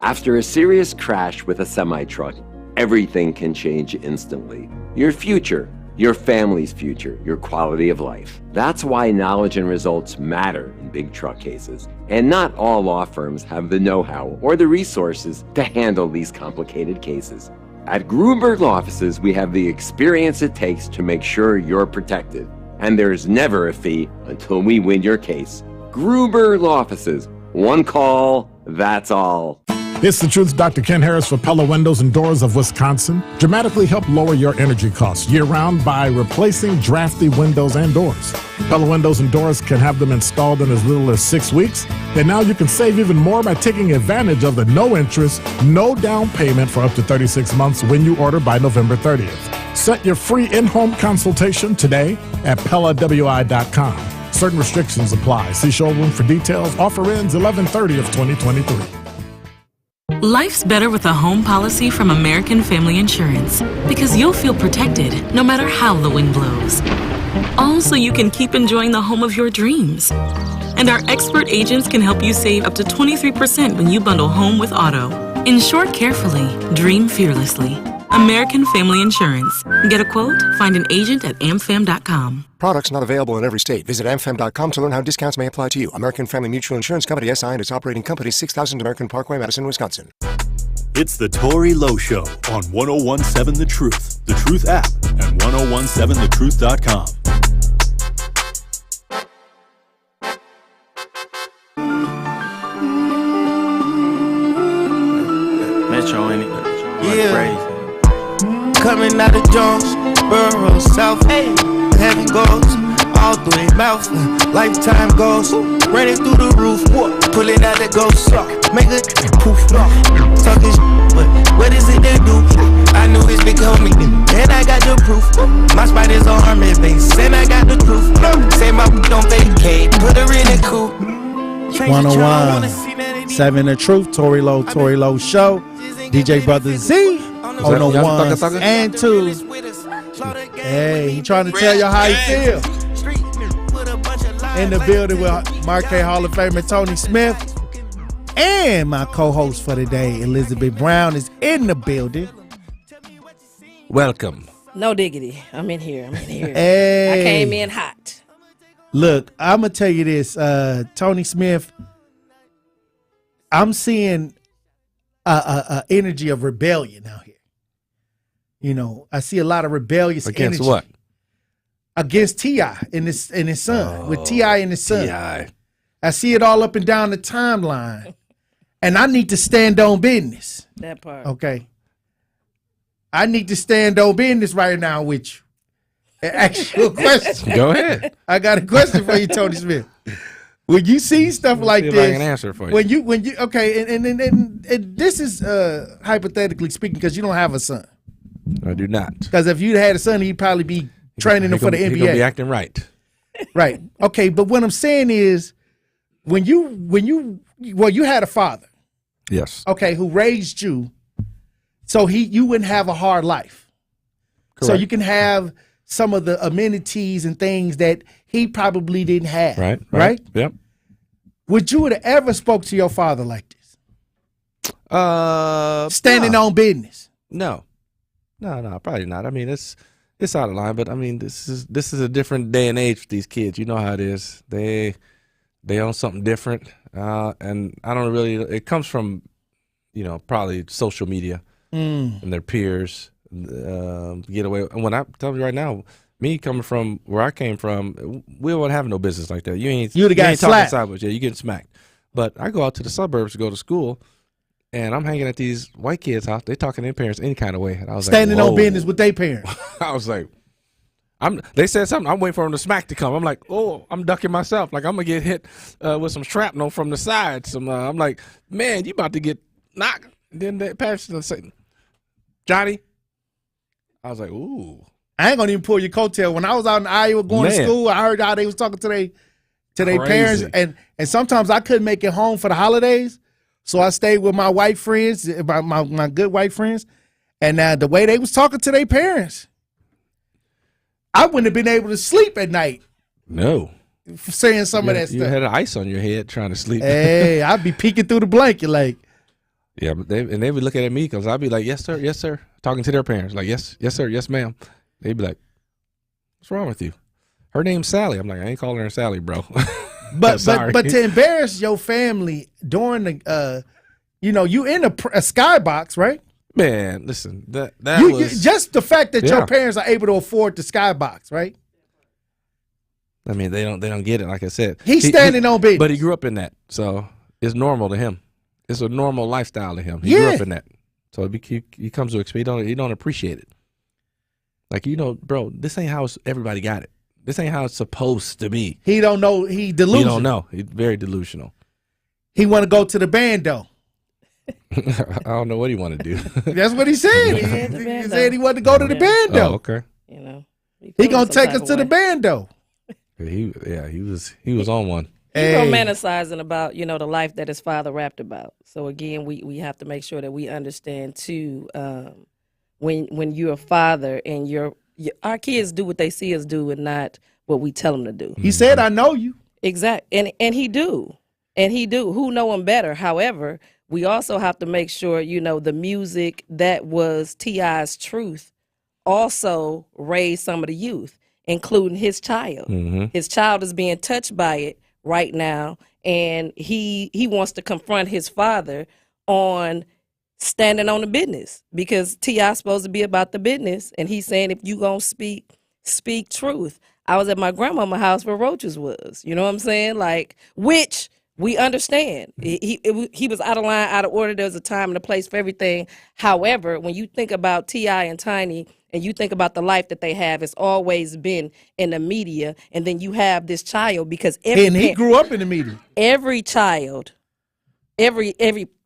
After a serious crash with a semi-truck, everything can change instantly. Your future, your family's future, your quality of life. That's why knowledge and results matter in big truck cases. And not all law firms have the know-how or the resources to handle these complicated cases. At Gruberg Law Offices, we have the experience it takes to make sure you're protected. And there's never a fee until we win your case. Gruberg Law Offices. One call, that's all. It's the Truth's Dr. Ken Harris for Pella Windows and Doors of Wisconsin. Dramatically help lower your energy costs year-round by replacing drafty windows and doors. Pella Windows and Doors can have them installed in as little as 6 weeks. And now you can save even more by taking advantage of the no-interest, no-down payment for up to 36 months when you order by November 30th. Set your free in-home consultation today at PellaWI.com. Certain restrictions apply. See showroom for details. Offer ends 11/30 of 2023. Life's better with a home policy from American Family Insurance because you'll feel protected no matter how the wind blows. All so you can keep enjoying the home of your dreams. And our expert agents can help you save up to 23% when you bundle home with auto. Insure carefully, dream fearlessly. American Family Insurance. Get a quote? Find an agent at amfam.com. Products not available in every state. Visit amfam.com to learn how discounts may apply to you. American Family Mutual Insurance Company, SI, and its operating company, 6000 American Parkway, Madison, Wisconsin. It's the Tory Lowe Show on 1017 The Truth, The Truth app, and 1017thetruth.com. Metro, ain't it? Yeah. Coming out of Jones, Borough South, heaven goes all through their mouth. Lifetime goes running through the roof, pulling out the ghost, make a poof, talking but what is it they do? I knew it's becoming, and I got the proof. My spot is on me, they and I got the proof. Say my don't vacate, put her in a coupe. 101.7 The Truth, Tory Lowe Show. DJ Brother Z on the ones and twos. Hey, he trying to tell you how he feel. In the building with Marquette Hall of Famer Tony Smith. And my co-host for today, Elizabeth Brown, is in the building. Welcome. No diggity. I'm in here. Hey. I came in hot. Look, I'm going to tell you this. Tony Smith, I'm seeing a energy of rebellion out here. You know, I see a lot of rebellious against energy. What? Against T.I. and his son. With T.I. and his son. T.I. I see it all up and down the timeline. And I need to stand on business. That part. Okay. I need to stand on business right now with you. And ask you a question. Go ahead. I got a question for you, Tony Smith. When you see stuff like this, I can answer for you. When you okay, and this is hypothetically speaking, because you don't have a son. I do not. Because if you had a son, he'd probably be training him for the NBA. He's gonna be acting right. Right. Okay, but what I'm saying is, when you had a father. Yes. Okay, who raised you, so you wouldn't have a hard life. Correct. So you can have some of the amenities and things that he probably didn't have. Right? Yep. Would you have ever spoke to your father like this? Standing on business. No, probably not. I mean, it's out of line, but I mean, this is a different day and age for these kids. You know how it is. They own something different, and I don't really. It comes from, probably social media and their peers. Get away. And when I tell you right now, me coming from where I came from, we won't have no business like that. You the guy talking sideways. Yeah, you getting smacked. But I go out to the suburbs to go to school, and I'm hanging at these white kids' house. They talking to their parents any kind of way. And I was standing like, on business with their parents. I was like, they said something. I'm waiting for them to smack to come. I'm like, I'm ducking myself. Like I'm gonna get hit with some shrapnel from the side. I'm like, man, you about to get knocked. And then the parents say, Johnny. I was like, ooh. I ain't gonna even pull your coattail. When I was out in Iowa going to school, I heard how they was talking to their parents, and sometimes I couldn't make it home for the holidays, so I stayed with my white friends, my good white friends, and the way they was talking to their parents, I wouldn't have been able to sleep at night. No. Saying some of that stuff. You had ice on your head trying to sleep. Hey, I'd be peeking through the blanket like. Yeah, but they would look at me because I'd be like, yes, sir, talking to their parents. Like, yes, sir, yes, ma'am. They'd be like, what's wrong with you? Her name's Sally. I'm like, I ain't calling her Sally, bro. but to embarrass your family during the, you in a skybox, right? Man, listen, that was just the fact that your parents are able to afford the skybox, right? I mean, they don't get it. Like I said, he's standing on business, but he grew up in that, so it's normal to him. It's a normal lifestyle to him. He grew up in that. So he comes to experience. He don't appreciate it. Like, bro, this ain't how everybody got it. This ain't how it's supposed to be. He don't know. He delusional. He don't know. He's very delusional. He want to go to the band, though. I don't know what he want to do. That's what he said. He said he wanted to go to the band, though. Oh, okay. He going to take us to the band, though. He was on one. He's romanticizing about, the life that his father rapped about. So again, we have to make sure that we understand too, when you're a father and our kids do what they see us do and not what we tell them to do. He said, I know you. Exactly. And he do. And he do. Who know him better? However, we also have to make sure, the music that was T.I.'s truth also raised some of the youth, including his child. Mm-hmm. His child is being touched by it right now, and he wants to confront his father on standing on the business, because T.I. supposed to be about the business, and he's saying, if you gonna speak truth. I was at my grandmama's house where Roaches was. You know what I'm saying? Like, which we understand. He was out of line, out of order. There's a time and a place for everything. However, when you think about T.I. and Tiny, and you think about the life that they have, it's always been in the media. And then you have this child, because he grew up in the media. Every child, every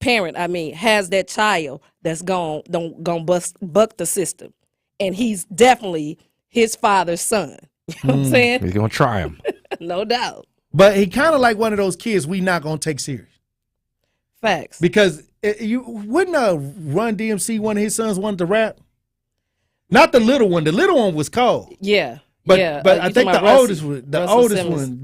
parent, has that child that's gonna buck the system, and he's definitely his father's son. You know what I'm saying? He's gonna try him, no doubt. But he kind of like one of those kids we not gonna take serious. Facts. Because you wouldn't Run DMC, one of his sons, wanted to rap. Not the little one. The little one was cold. Yeah. But yeah. I think the oldest one,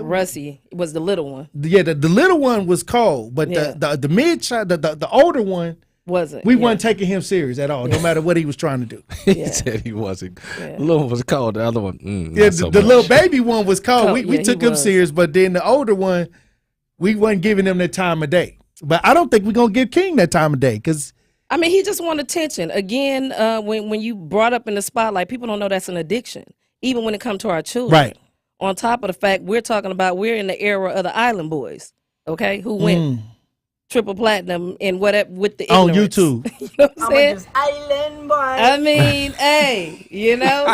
Russie was the little one. Yeah, the little one was cold, but the mid child, the older one wasn't. We weren't taking him serious at all, no matter what he was trying to do. He said he wasn't. The little one was cold. The other one, the little baby one was cold. We took him serious, but then the older one, we wasn't giving him that time of day. But I don't think we're gonna give King that time of day, because he just want attention. Again, when you brought up in the spotlight, people don't know that's an addiction. Even when it comes to our children. Right. On top of the fact we're talking about, we're in the era of the Island Boys, okay, who went triple platinum and whatever with the ignorance. On YouTube. You know what I'm saying? Island Boys. Hey,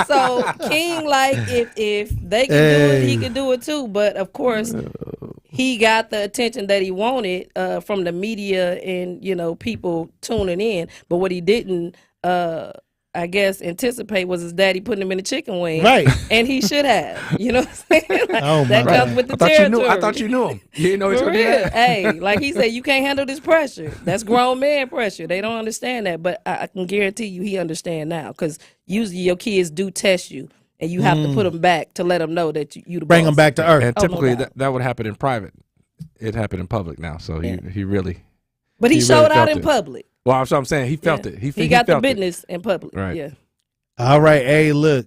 so King, like, if they can do it, he can do it too. But of course, he got the attention that he wanted from the media and, people tuning in. But what he didn't, I guess, anticipate was his daddy putting him in a chicken wing. Right. And he should have. You know what I'm saying? Like, that comes with the territory. I thought you knew him. You didn't know he was going to do that? Hey, like he said, you can't handle this pressure. That's grown man pressure. They don't understand that. But I can guarantee you he understand now, because usually your kids do test you, and you have to put them back to let them know that you the bring boss. them back to earth. And typically that would happen in private. It happened in public now, so he really. But he showed really out in it. public. Well, that's what I'm saying. He felt it. He got the business in public. Right. Yeah. All right. Hey, look.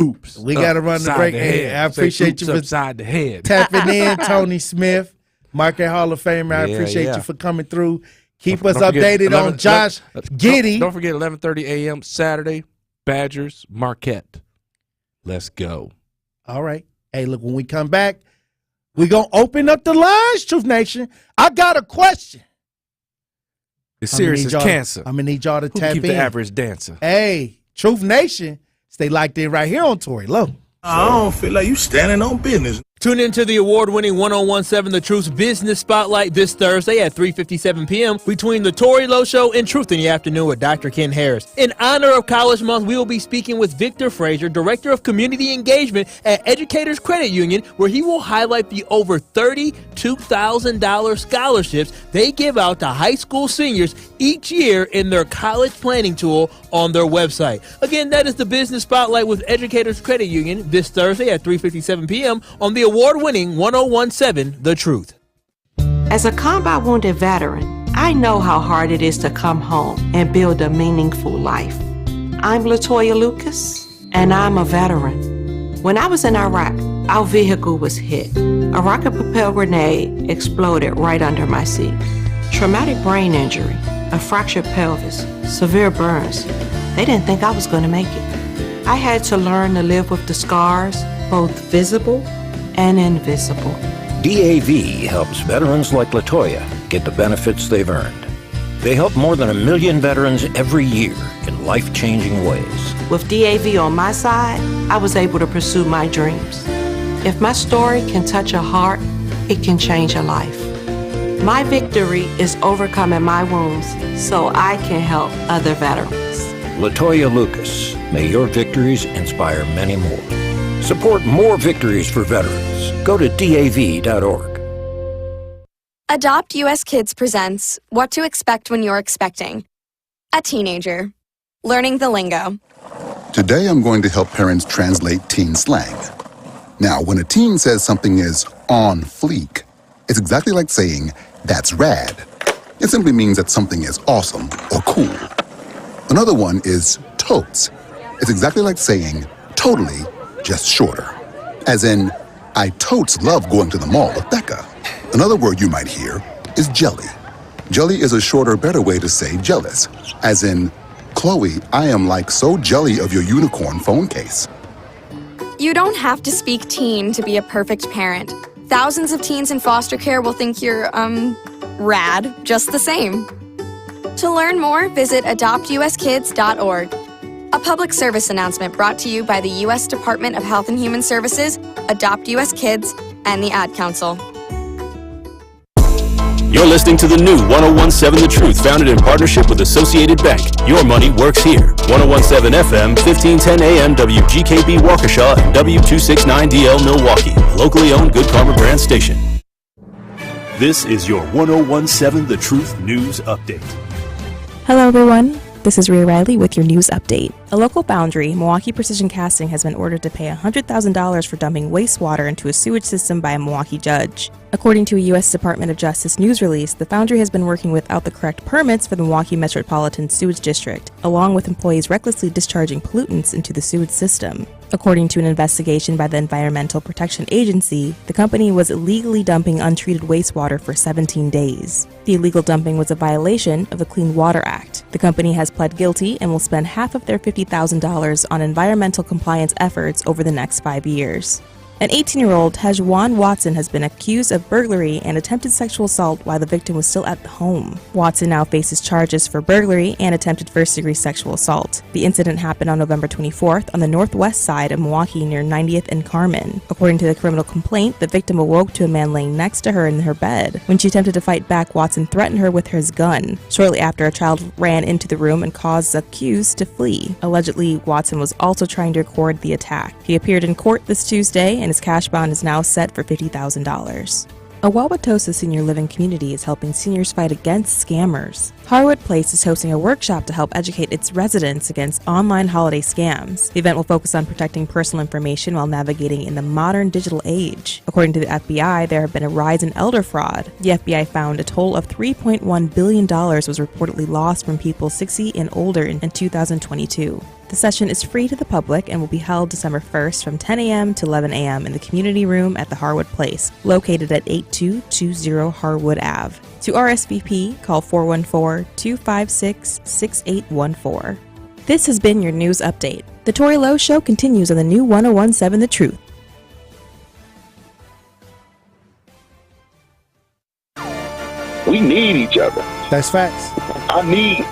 Oops. We got to run the break. Hey, I appreciate you for upside the head. tapping in, Tony Smith, Marquette Hall of Famer. I appreciate you for coming through. Keep us updated on Josh Giddey. Don't forget 11:30 a.m. Saturday, Badgers, Marquette. Let's go. All right. Hey, look, when we come back, we're going to open up the lines, Truth Nation. I got a question. It's serious as cancer. I'm going to need y'all to tap keep in. the average dancer. Hey, Truth Nation, stay locked in right here on Tory Lowe. I don't feel like you standing on business. Tune into the award-winning 1017 The Truth's Business Spotlight this Thursday at 3:57 p.m. between The Tory Lowe Show and Truth in the Afternoon with Dr. Ken Harris. In honor of College Month, we will be speaking with Victor Frazier, Director of Community Engagement at Educators Credit Union, where he will highlight the over $32,000 scholarships they give out to high school seniors each year in their college planning tool on their website. Again, that is the Business Spotlight with Educators Credit Union this Thursday at 3:57 p.m. on the award-winning 1017 The Truth. As a combat wounded veteran, I know how hard it is to come home and build a meaningful life. I'm LaToya Lucas, and I'm a veteran. When I was in Iraq, our vehicle was hit. A rocket-propelled grenade exploded right under my seat. Traumatic brain injury, a fractured pelvis, severe burns. They didn't think I was going to make it. I had to learn to live with the scars, both visible and invisible. DAV helps veterans like LaToya get the benefits they've earned. They help more than 1 million veterans every year in life-changing ways. With DAV on my side, I was able to pursue my dreams. If my story can touch a heart, it can change a life. My victory is overcoming my wounds so I can help other veterans. LaToya Lucas, may your victories inspire many more. Support more victories for veterans. Go to DAV.org. Adopt US Kids presents What to Expect When You're Expecting. A teenager. Learning the lingo. Today I'm going to help parents translate teen slang. Now, when a teen says something is on fleek, it's exactly like saying, that's rad. It simply means that something is awesome or cool. Another one is totes. It's exactly like saying, totally, just shorter. As in, I totes love going to the mall with Becca. Another word you might hear is jelly. Jelly is a shorter, better way to say jealous. As in, Chloe, I am like so jelly of your unicorn phone case. You don't have to speak teen to be a perfect parent. Thousands of teens in foster care will think you're, rad, just the same. To learn more, visit adoptuskids.org. A public service announcement brought to you by the U.S. Department of Health and Human Services, Adopt U.S. Kids, and the Ad Council. You're listening to the new 1017 The Truth, founded in partnership with Associated Bank. Your money works here. 1017 FM, 1510 AM, WGKB Waukesha, and W269DL Milwaukee. Locally owned Good Karma brand station. This is your 1017 The Truth News Update. Hello, everyone. This is Rhea Riley with your news update. A local foundry, Milwaukee Precision Casting, has been ordered to pay $100,000 for dumping wastewater into a sewage system by a Milwaukee judge. According to a U.S. Department of Justice news release, the foundry has been working without the correct permits for the Milwaukee Metropolitan Sewage District, along with employees recklessly discharging pollutants into the sewage system. According to an investigation by the Environmental Protection Agency, the company was illegally dumping untreated wastewater for 17 days. The illegal dumping was a violation of the Clean Water Act. The company has pled guilty and will spend half of their $50,000 on environmental compliance efforts over the next 5 years. An 18-year-old, Tajwan Watson, has been accused of burglary and attempted sexual assault while the victim was still at the home. Watson now faces charges for burglary and attempted first-degree sexual assault. The incident happened on November 24th on the northwest side of Milwaukee near 90th and Carmen. According to the criminal complaint, the victim awoke to a man laying next to her in her bed. When she attempted to fight back, Watson threatened her with his gun. Shortly after, a child ran into the room and caused the accused to flee. Allegedly, Watson was also trying to record the attack. He appeared in court this Tuesday, and his cash bond is now set for $50,000. A Wauwatosa senior living community is helping seniors fight against scammers. Harwood Place is hosting a workshop to help educate its residents against online holiday scams. The event will focus on protecting personal information while navigating in the modern digital age. According to the FBI, there have been a rise in elder fraud. The FBI found a total of $3.1 billion was reportedly lost from people 60 and older in 2022. The session is free to the public and will be held December 1st from 10 a.m. to 11 a.m. in the community room at the Harwood Place, located at 8220 Harwood Ave. To RSVP, call 414-256-6814. This has been your news update. The Tory Lowe Show continues on the new 1017 The Truth. We need each other. That's facts. I need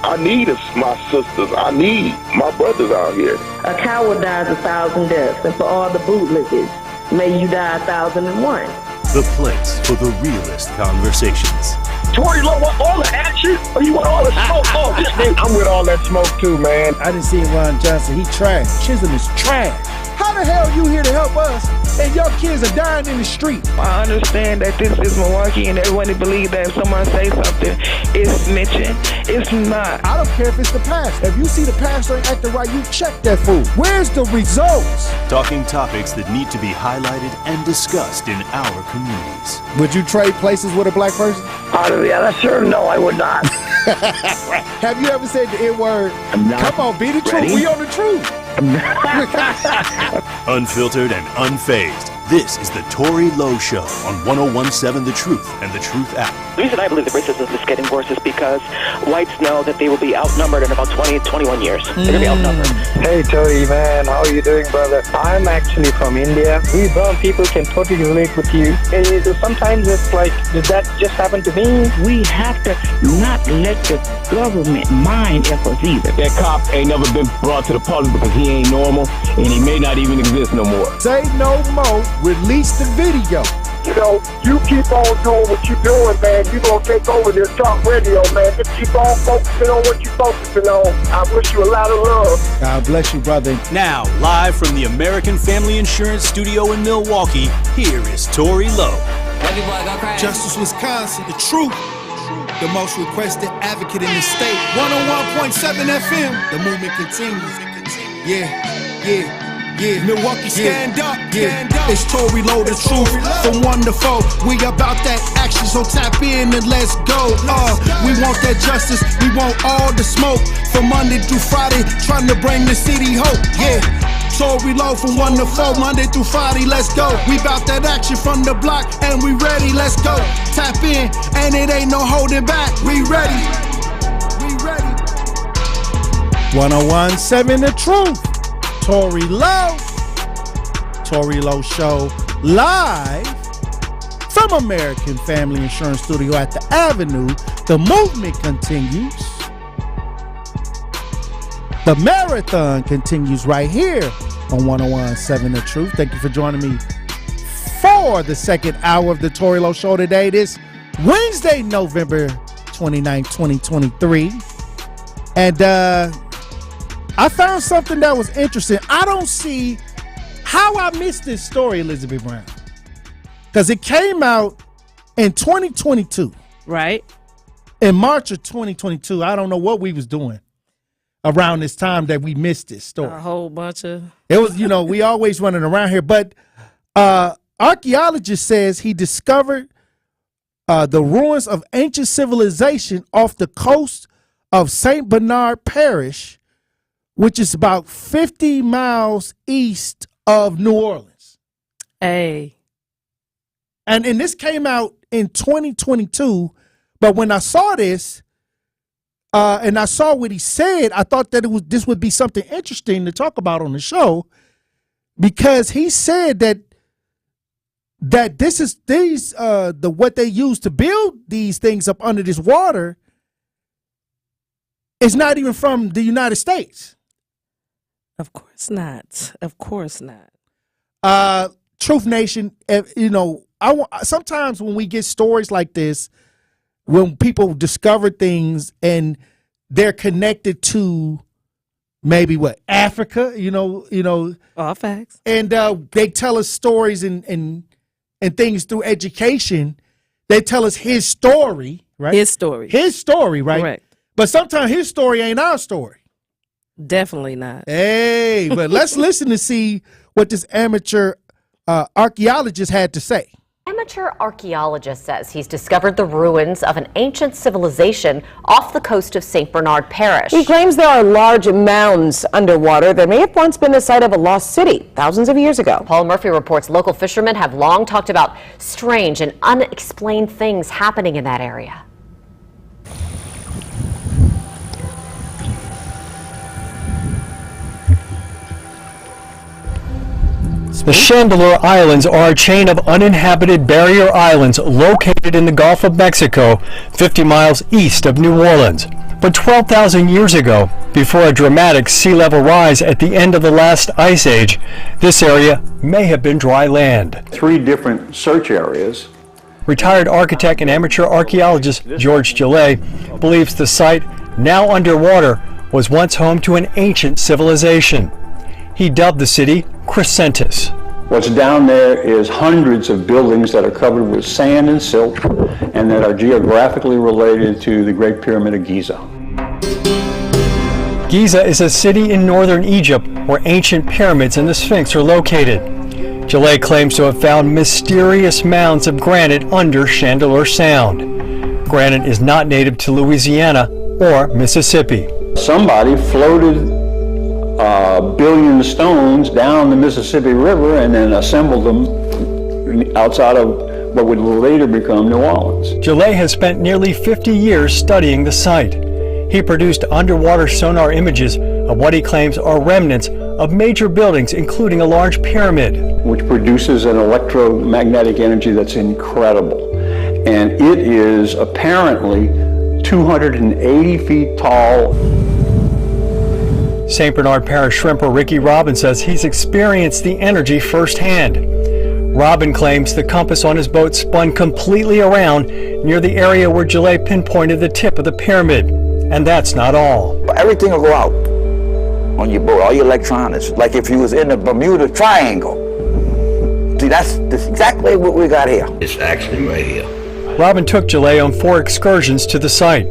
my sisters. I need my brothers out here. A coward dies 1,000 deaths, and for all the bootlickers, may you die 1,001. The place for the realest conversations. Tory Lowe want all the action, or you want all the smoke? Oh, I'm with all that smoke too, man. I didn't see Ron Johnson. He trash. Chisholm is trash. How the hell you here to help us and your kids are dying in the street? I understand that this is Milwaukee and everyone believes that if someone say something, it's snitching. It's not. I don't care if it's the pastor. If you see the pastor ain't acting right, you check that fool. Where's the results? Talking topics that need to be highlighted and discussed in our communities. Would you trade places with a black person? Yeah, sure. No, I would not. Have you ever said the N-word? Come on, be the truth. We on the truth. Unfiltered and unfazed. This is the Tory Lowe Show on 1017 The Truth and the Truth app. The reason I believe the racism is getting worse is because whites know that they will be outnumbered in about 20, 21 years. They're going to be outnumbered. Hey, Tory, man. How are you doing, brother? I'm actually from India. We brown people can totally relate with you. Sometimes it's like, did that just happen to me? We have to not let the government mind us either. That cop ain't never been brought to the public because he ain't normal, and he may not even exist no more. Say no more. Release the video. You know, you keep on doing what you're doing, man. You're going to take over this talk radio, man. Just keep on focusing on what you're focusing on. I wish you a lot of love. God bless you, brother. Now, live from the American Family Insurance Studio in Milwaukee, here is Tory Lowe. Justice, Wisconsin, the truth. The most requested advocate in the state. 101.7 FM. The movement continues. Yeah. Yeah, Milwaukee, stand up. It's Tory Lowe, the truth. From 1 to 4, we about that action, so tap in and let's go. We want that justice, we want all the smoke. From Monday through Friday, trying to bring the city hope. Yeah. Tory Lowe from 1 to 4, Monday through Friday, let's go. We bout that action from the block, and we ready, let's go. Tap in, and it ain't no holding back, we ready. We ready. 1017 The Truth. Tory Lowe. Tory Lowe Show live from American Family Insurance Studio at the Avenue. The movement continues. The marathon continues right here on 1017 The Truth. Thank you for joining me for the second hour of the Tory Lowe Show today. This Wednesday, November 29, 2023. And I found something that was interesting. I don't see how I missed this story, Elizabeth Brown. Because it came out in 2022. Right. In March of 2022. I don't know what we was doing around this time that we missed this story. A whole bunch of... It was, we always running around here. But archaeologist says he discovered the ruins of ancient civilization off the coast of St. Bernard Parish, which is about 50 miles east of New Orleans. Hey. And this came out in 2022. But when I saw this, and I saw what he said, I thought that this would be something interesting to talk about on the show, because he said that this is what they use to build these things up under this water is not even from the United States. Of course not. Of course not. Truth Nation, sometimes when we get stories like this, when people discover things and they're connected to maybe Africa, all facts, and they tell us stories and things through education. They tell us his story, right? His story, right? Correct. But sometimes his story ain't our story. Definitely not. Hey, but let's listen to see what this amateur archaeologist had to say. Amateur archaeologist says he's discovered the ruins of an ancient civilization off the coast of St. Bernard Parish. He claims there are large mounds underwater that may have once been the site of a lost city thousands of years ago. Paul Murphy reports local fishermen have long talked about strange and unexplained things happening in that area. The Chandeleur Islands are a chain of uninhabited barrier islands located in the Gulf of Mexico, 50 miles east of New Orleans. But 12,000 years ago, before a dramatic sea level rise at the end of the last ice age, this area may have been dry land. 3 different search areas. Retired architect and amateur archaeologist George Gillet believes the site, now underwater, was once home to an ancient civilization. He dubbed the city Crescentus. What's down there is hundreds of buildings that are covered with sand and silt and that are geographically related to the Great Pyramid of Giza. Giza is a city in northern Egypt where ancient pyramids and the Sphinx are located. Gillet claims to have found mysterious mounds of granite under Chandeleur Sound. Granite is not native to Louisiana or Mississippi. Somebody floated a billion stones down the Mississippi River and then assembled them outside of what would later become New Orleans. Gillet has spent nearly 50 years studying the site. He produced underwater sonar images of what he claims are remnants of major buildings, including a large pyramid. Which produces an electromagnetic energy that's incredible. And it is apparently 280 feet tall. St. Bernard Parish shrimper Ricky Robin says he's experienced the energy firsthand. Robin claims the compass on his boat spun completely around near the area where Gillet pinpointed the tip of the pyramid. And that's not all. Everything will go out on your boat, all your electronics, like if you was in the Bermuda Triangle. See, that's exactly what we got here. It's actually right here. Robin took Gillet on 4 excursions to the site.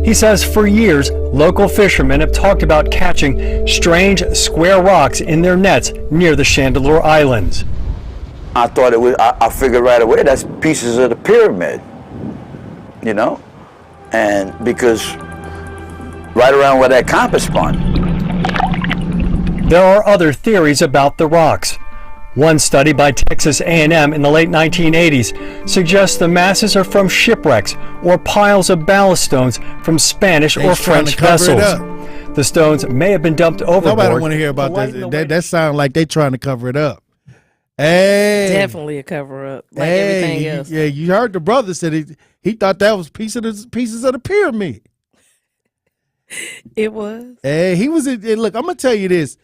He says for years, local fishermen have talked about catching strange square rocks in their nets near the Chandeleur Islands. I thought it was, I figured right away that's pieces of the pyramid, you know? And because right around where that compass spun. There are other theories about the rocks. One study by Texas A&M in the late 1980s suggests the masses are from shipwrecks or piles of ballast stones from Spanish or French vessels. The stones may have been dumped overboard. Nobody want to hear about that. That sounds like they trying to cover it up. Hey, definitely a cover up, like everything else. Yeah, you heard the brother said he thought that was pieces of the pyramid. It was. Hey, he was. Look, I'm gonna tell you this.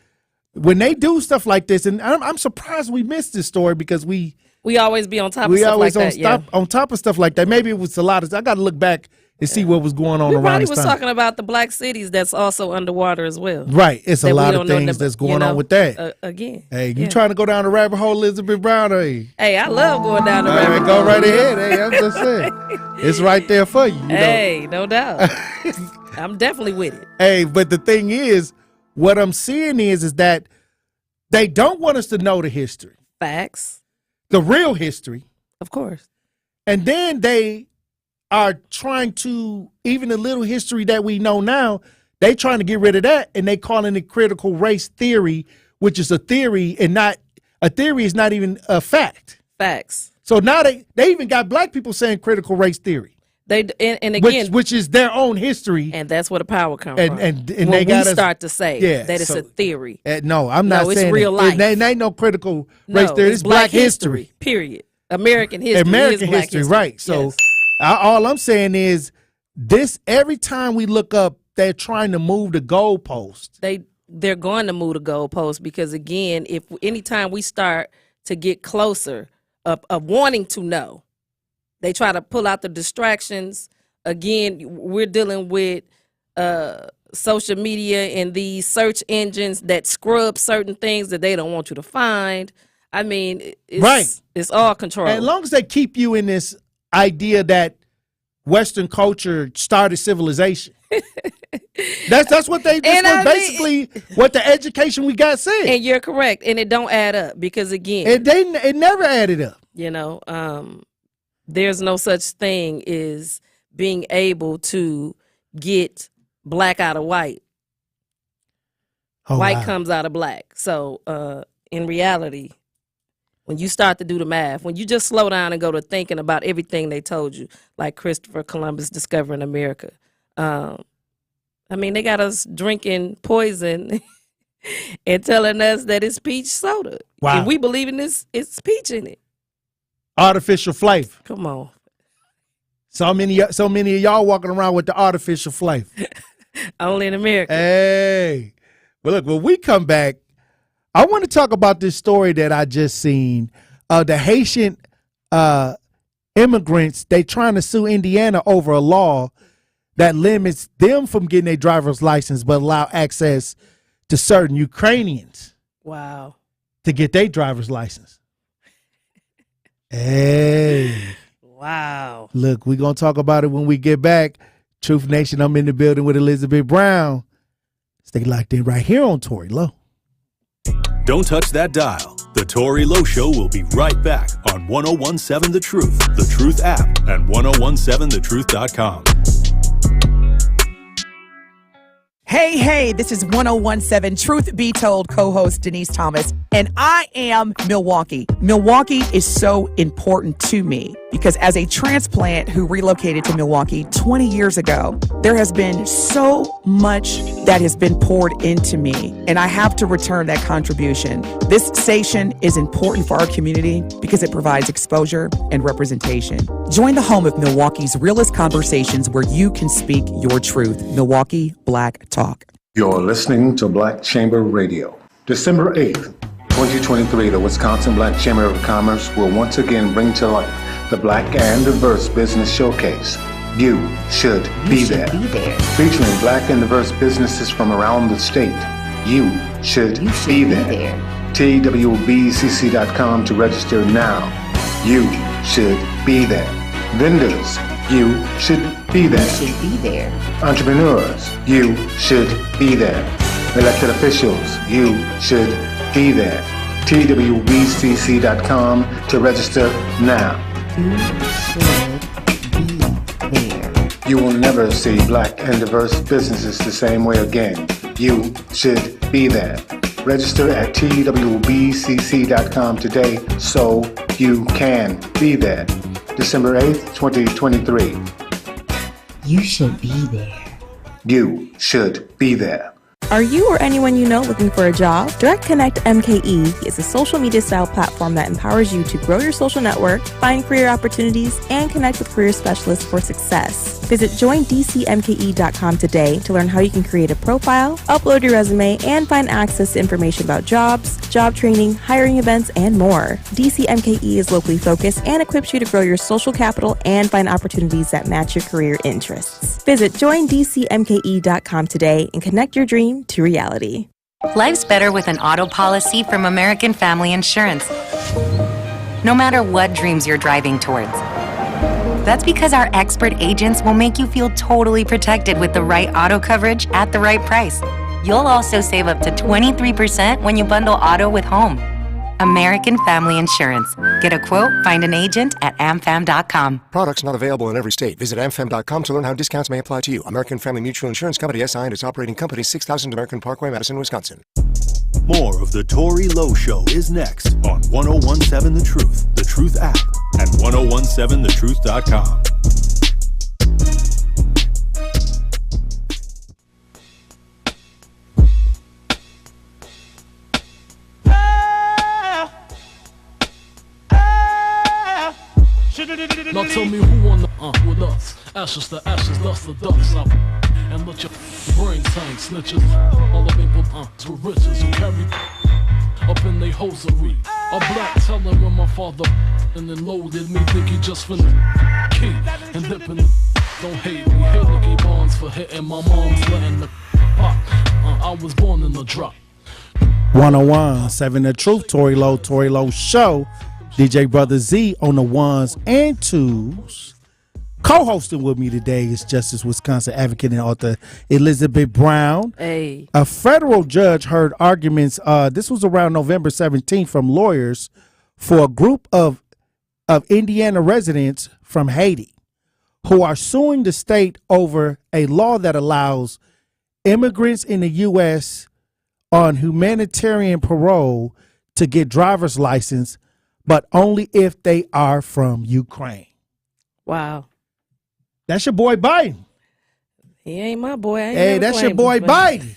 When they do stuff like this, and I'm surprised we missed this story because we always be on top of stuff like that. On top of stuff like that. Maybe it was a lot of. I got to look back and see what was going on around this time. was talking about the black cities that's also underwater as well. Right, it's a lot of things that's going on with that. Again, hey, you trying to go down the rabbit hole, Elizabeth Brown? Hey, I love going down the rabbit hole. Go right ahead. Hey, I'm just saying, it's right there for you. Hey, no doubt. I'm definitely with it. Hey, but the thing is, what I'm seeing is that they don't want us to know the history. Facts. The real history. Of course. And then they are trying to, even the little history that we know now, they trying to get rid of that, and they calling it critical race theory, which is a theory and not, a theory is not even a fact. Facts. So now they even got black people saying critical race theory. And again, which is their own history, and that's where the power comes from. And when they got start to say that it's a theory. No, I'm not saying it's real life. It ain't no critical race theory. It's black history. Period. American history. American history, right? So all I'm saying is this. Every time we look up, they're trying to move the goalpost. They're going to move the goalpost because again, if anytime we start to get closer of wanting to know. They try to pull out the distractions. Again, we're dealing with social media and these search engines that scrub certain things that they don't want you to find. I mean, it's all control. As long as they keep you in this idea that Western culture started civilization. That's what they basically what the education we got said. And you're correct. And it don't add up because again, it never added up. You know, there's no such thing as being able to get black out of white. White comes out of black. So in reality, when you start to do the math, when you just slow down and go to thinking about everything they told you, like Christopher Columbus discovering America. I mean, they got us drinking poison and telling us that it's peach soda. Wow. And we believe in this, it's peach in it. Artificial flavor. Come on. So many of y'all walking around with the artificial flavor. Only in America. Hey. Well, look, when we come back, I want to talk about this story that I just seen. The Haitian immigrants, they trying to sue Indiana over a law that limits them from getting a driver's license but allow access to certain Ukrainians. Wow. To get their driver's license. Hey. Wow. Look, we're going to talk about it when we get back. Truth Nation, I'm in the building with Elizabeth Brown. Stay locked in right here on Tory Lowe. Don't touch that dial. The Tory Lowe Show will be right back on 1017 The Truth, The Truth app, and 1017thetruth.com. Hey, this is 1017 Truth Be Told co-host Denise Thomas, and I am Milwaukee. Milwaukee is so important to me because as a transplant who relocated to Milwaukee 20 years ago, there has been so much that has been poured into me, and I have to return that contribution. This station is important for our community because it provides exposure and representation. Join the home of Milwaukee's realest conversations where you can speak your truth. Milwaukee Black Talk. You're listening to Black Chamber Radio. December 8th, 2023, the Wisconsin Black Chamber of Commerce will once again bring to life the Black and Diverse Business Showcase. You should be there. Featuring black and diverse businesses from around the state. You should be there. TWBCC.com to register now. You should be there. Vendors, You should be there. Should be there. Entrepreneurs, you should be there. Elected officials, you should be there. TWBCC.com to register now. You should be there. You will never see black and diverse businesses the same way again. You should be there. Register at TWBCC.com today so you can be there. December 8th, 2023. You should be there. You should be there. Are you or anyone you know looking for a job? Direct Connect MKE is a social media style platform that empowers you to grow your social network, find career opportunities, and connect with career specialists for success. Visit joindcmke.com today to learn how you can create a profile, upload your resume, and find access to information about jobs, job training, hiring events, and more. DCMKE is locally focused and equips you to grow your social capital and find opportunities that match your career interests. Visit joindcmke.com today and connect your dream to reality. Life's better with an auto policy from American Family Insurance. No matter what dreams you're driving towards. That's because our expert agents will make you feel totally protected with the right auto coverage at the right price. You'll also save up to 23% when you bundle auto with home. American Family Insurance. Get a quote, find an agent at amfam.com. Products not available in every state. Visit amfam.com to learn how discounts may apply to you. American Family Mutual Insurance Company, SI, and its operating company, 6000 American Parkway, Madison, Wisconsin. More of The Tory Lowe Show is next on 1017 The Truth, The Truth app, and 1017thetruth.com. Now tell me who on the with us. Ashes to ashes, dust to dust up. And let your brain tank snitches. All the people with riches who carry up in they hosiery. A black telling when my father and then loaded me, think he just finna key and dipping. Don't hate me, hate Nicky Barnes for hitting my mom's letting the pop. I was born in the drop. 1017 The Truth, Tory Lowe Show. DJ Brother Z on the ones and twos. Co-hosting with me today is Justice Wisconsin advocate and author Elizabeth Brown. Hey. A federal judge heard arguments, this was around November 17th, from lawyers for a group of Indiana residents from Haiti who are suing the state over a law that allows immigrants in the U.S. on humanitarian parole to get driver's license, but only if they are from Ukraine. Wow. That's your boy Biden. He ain't my boy. I ain't Hey, that's your boy Biden.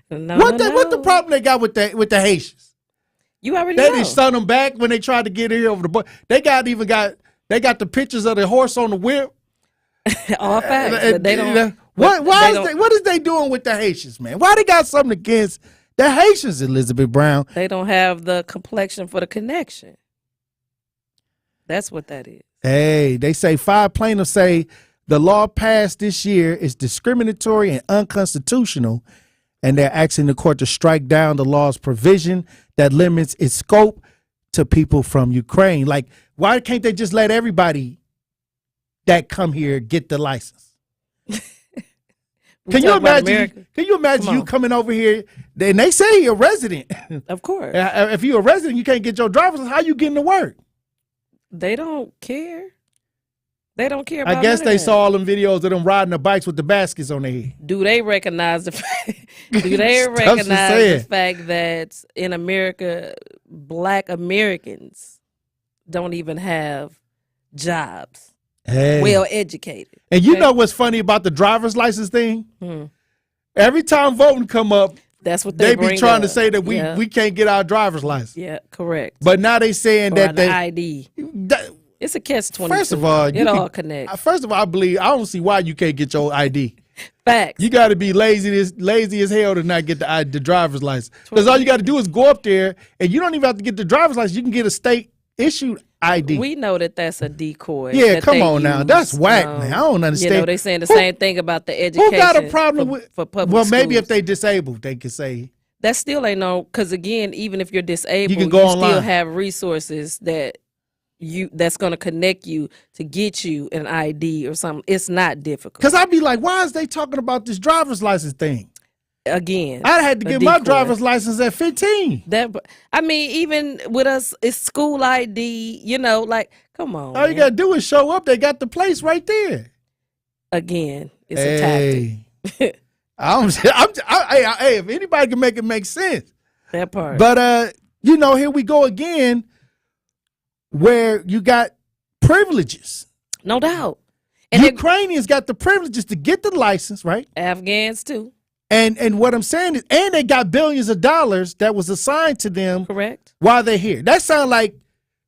What the problem they got with the Haitians? You already They know. didn't send them back when they tried to get here over the border. They got the pictures of the horse on the whip. All facts. But they don't. What is they doing with the Haitians, man? Why they got something against the Haitians, Elizabeth Brown? They don't have the complexion for the connection. That's what that is. Hey, they say 5 plaintiffs say the law passed this year is discriminatory and unconstitutional, and they're asking the court to strike down the law's provision that limits its scope to people from Ukraine. Like, why can't they just let everybody that come here get the license? Can you imagine you coming over here and they say you're a resident? Of course. If you're a resident, you can't get your driver's license. How you getting to work? They don't care. They don't care about I guess none of they that. saw all them videos of them riding the bikes with the baskets on their head. Do they recognize the fact that in America, Black Americans don't even have jobs? Hey. Well educated. And you know what's funny about the driver's license thing? Every time voting come up, that's what they they be trying to up. say that Yeah. we can't get our driver's license. Yeah, correct. But now they saying Or that an they ID. It's a catch-22. First of all, it all connects. First of all, I don't see why you can't get your ID. Facts. You got to be lazy as hell to not get the driver's license. Because all you got to do is go up there, and you don't even have to get the driver's license. You can get a state issued ID. We know that that's a decoy. Yeah, that come they on now. use, That's whack, man. I don't understand. You know, they saying the same thing about the education. Who got a problem for public Well, maybe schools. if they disabled, they could say. That still ain't no, because again, even if you're disabled, You can go still online. have resources that that's going to connect you to get you an ID or something. It's not difficult. Because I'd be like, why is they talking about this driver's license thing? Again, I had to get my driver's license at 15. I mean, even with us, it's school ID, like, come on. All you got to do is show up. They got the place right there. Again, it's a tactic. Hey, if anybody can make it make sense. That part. But, here we go again, where you got privileges. No doubt. And Ukrainians got the privileges to get the license, right? Afghans, too. And what I'm saying is, and they got billions of dollars that was assigned to them. Correct. While they're here. That sounds like,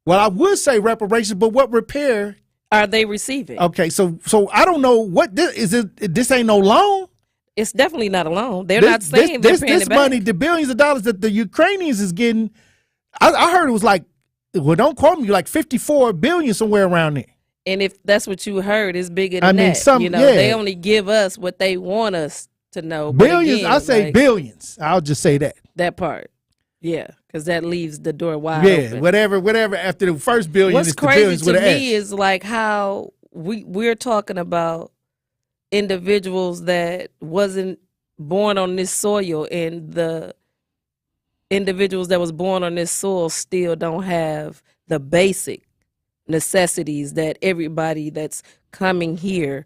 well, I would say reparations, but what repair are they receiving? Okay, so I don't know what this is. This ain't no loan. It's definitely not a loan. They're not saying they're paying this it back. money, the billions of dollars that the Ukrainians is getting. I heard it was like, well, don't quote me, like 54 billion somewhere around there. And if that's what you heard, it's bigger than that. They only give us what they want us to know. Billions, again, I say billions. I'll just say that. That part. Yeah, because that leaves the door wide open. Whatever after the first billion. What's it's crazy the billions to with an me S. is like how we're talking about individuals that wasn't born on this soil, and the individuals that was born on this soil still don't have the basic necessities that everybody that's coming here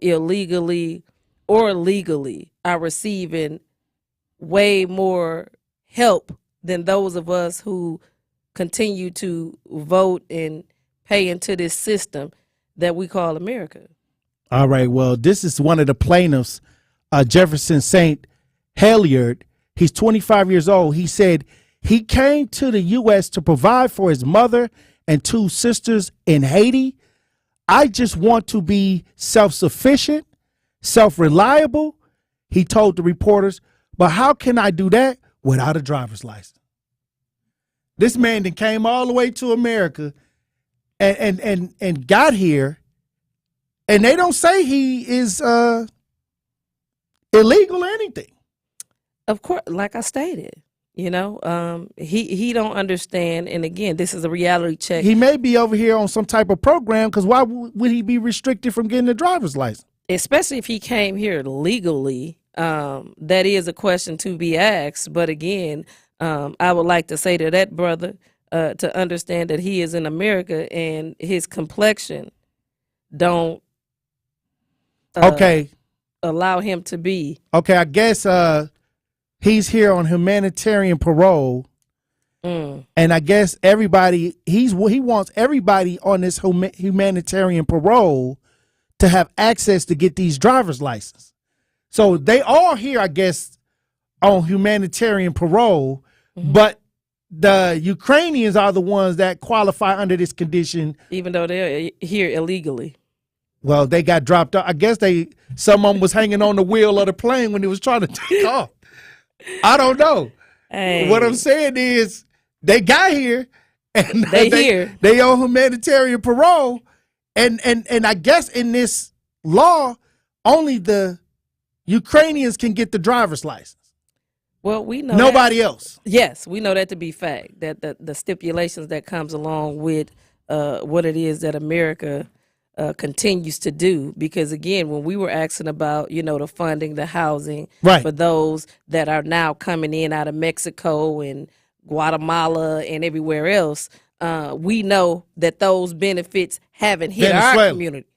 illegally or legally are receiving way more help than those of us who continue to vote and pay into this system that we call America. All right, well, this is one of the plaintiffs, Jefferson St. Heliard. He's 25 years old. He said he came to the U.S. to provide for his mother and two sisters in Haiti. I just want to be self-sufficient, self-reliable, he told the reporters. But how can I do that without a driver's license? This man then came all the way to America and got here, and they don't say he is illegal or anything. Of course, like I stated, he don't understand. And again, this is a reality check. He may be over here on some type of program, because why would he be restricted from getting a driver's license? Especially if he came here legally. That is a question to be asked. But again, I would like to say to that brother to understand that he is in America and his complexion don't allow him to be. Okay, I guess he's here on humanitarian parole. And I guess everybody, he wants everybody on this humanitarian parole to have access to get these driver's license. So they are here, I guess, on humanitarian parole, but the Ukrainians are the ones that qualify under this condition. Even though they're here illegally. Well, they got dropped off. I guess some of them was hanging on the wheel of the plane when it was trying to take off. I don't know. Hey. What I'm saying is they got here and they on humanitarian parole. And I guess in this law, only the Ukrainians can get the driver's license. Well, we know nobody else. Yes, we know that to be fact. That the stipulations that comes along with what it is that America continues to do. Because again, when we were asking about the funding, the housing for those that are now coming in out of Mexico and Guatemala and everywhere else, we know that those benefits haven't hit our community.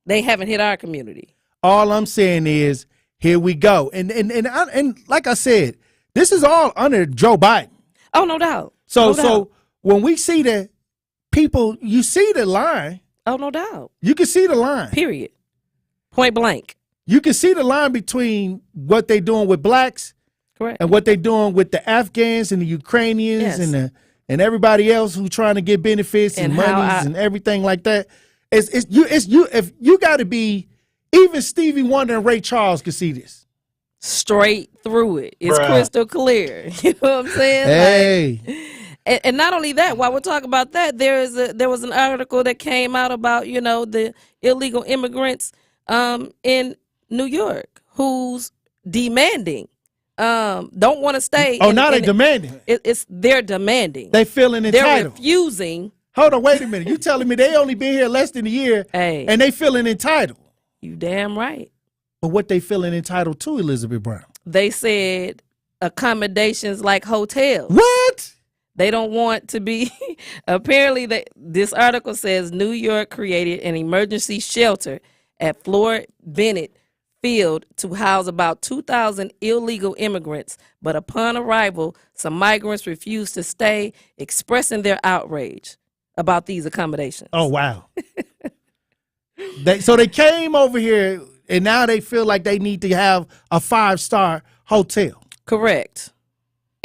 They haven't hit our community. All I'm saying is, here we go. And like I said, this is all under Joe Biden. Oh, no doubt. So when we see the people, you see the line. Oh, no doubt. You can see the line. Period. Point blank. You can see the line between what they're doing with blacks, correct, and what they're doing with the Afghans and the Ukrainians and everybody else who's trying to get benefits and monies and everything like that. If you got to be. Even Stevie Wonder and Ray Charles could see this. Straight through it. It's crystal clear. You know what I'm saying? Hey. And not only that, while we're talking about that, there was an article that came out about, the illegal immigrants in New York who's demanding don't want to stay. Oh, now they demanding. They're demanding. They feeling entitled. They're refusing. Hold on, wait a minute. You telling me they only been here less than a year and they feeling entitled? You damn right. But what they feeling entitled to, Elizabeth Brown? They said accommodations like hotels. What? They don't want to be. Apparently, this article says New York created an emergency shelter at Floyd Bennett Field to house about 2,000 illegal immigrants. But upon arrival, some migrants refused to stay, expressing their outrage about these accommodations. Oh, wow. So they came over here, and now they feel like they need to have a 5-star hotel. Correct.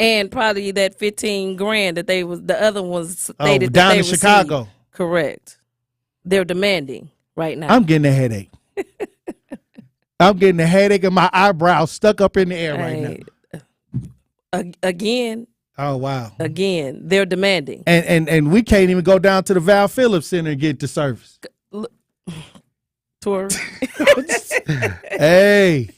And probably that $15,000 that the other ones stated down that they in Chicago. Received. Correct. They're demanding right now. I'm getting a headache. I'm getting a headache and my eyebrows stuck up in the air right now. Again. Oh, wow. Again, they're demanding. And we can't even go down to the Val Phillips Center and get the service. Tory. Hey.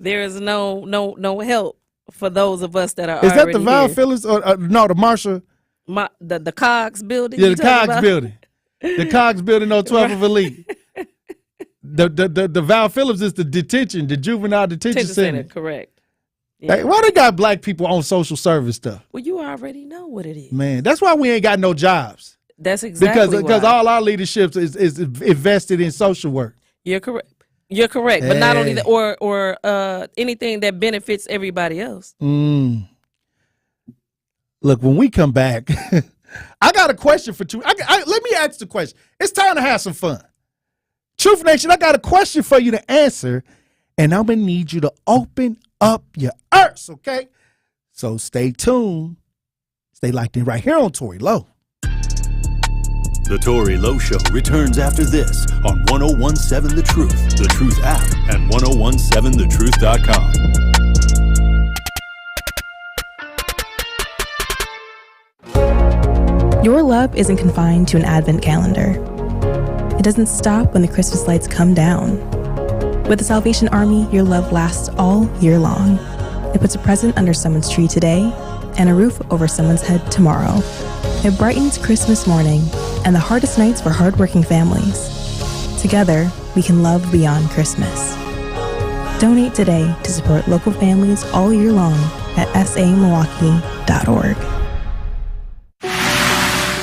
There is no help for those of us that are Is already that the Val here. Phillips or no, the Marshall? The Cogs building? Yeah, the Cogs building. The Cogs building on 12th of Elite. The Val Phillips is the juvenile detention center. Correct. Yeah. Hey, why they got black people on social service stuff? Well, you already know what it is. Man, that's why we ain't got no jobs. That's exactly because why. all our leadership is invested in social work. You're correct. You're correct, but not only that, or anything that benefits everybody else. Look, when we come back, I got a question for you. Let me ask the question. It's time to have some fun. Truth Nation, I got a question for you to answer, and I'm going to need you to open up your ears, okay? So stay tuned. Stay locked in right here on Tory Lowe. The Tory Lowe Show returns after this on 1017 The Truth, The Truth app, and 1017thetruth.com. Your love isn't confined to an advent calendar. It doesn't stop when the Christmas lights come down. With the Salvation Army, your love lasts all year long. It puts a present under someone's tree today and a roof over someone's head tomorrow. It brightens Christmas morning and the hardest nights for hardworking families. Together, we can love beyond Christmas. Donate today to support local families all year long at samilwaukee.org.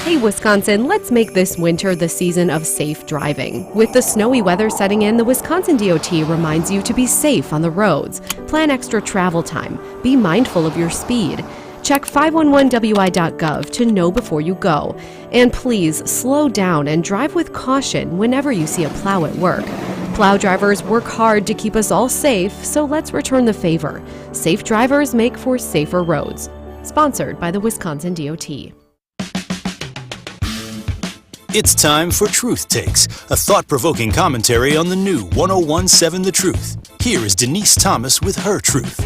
Hey Wisconsin, let's make this winter the season of safe driving. With the snowy weather setting in, the Wisconsin DOT reminds you to be safe on the roads. Plan extra travel time. Be mindful of your speed. Check 511wi.gov to know before you go. And please slow down and drive with caution whenever you see a plow at work. Plow drivers work hard to keep us all safe, so let's return the favor. Safe drivers make for safer roads. Sponsored by the Wisconsin DOT. It's time for Truth Takes, a thought-provoking commentary on the new 1017 The Truth. Here is Denise Thomas with her truth.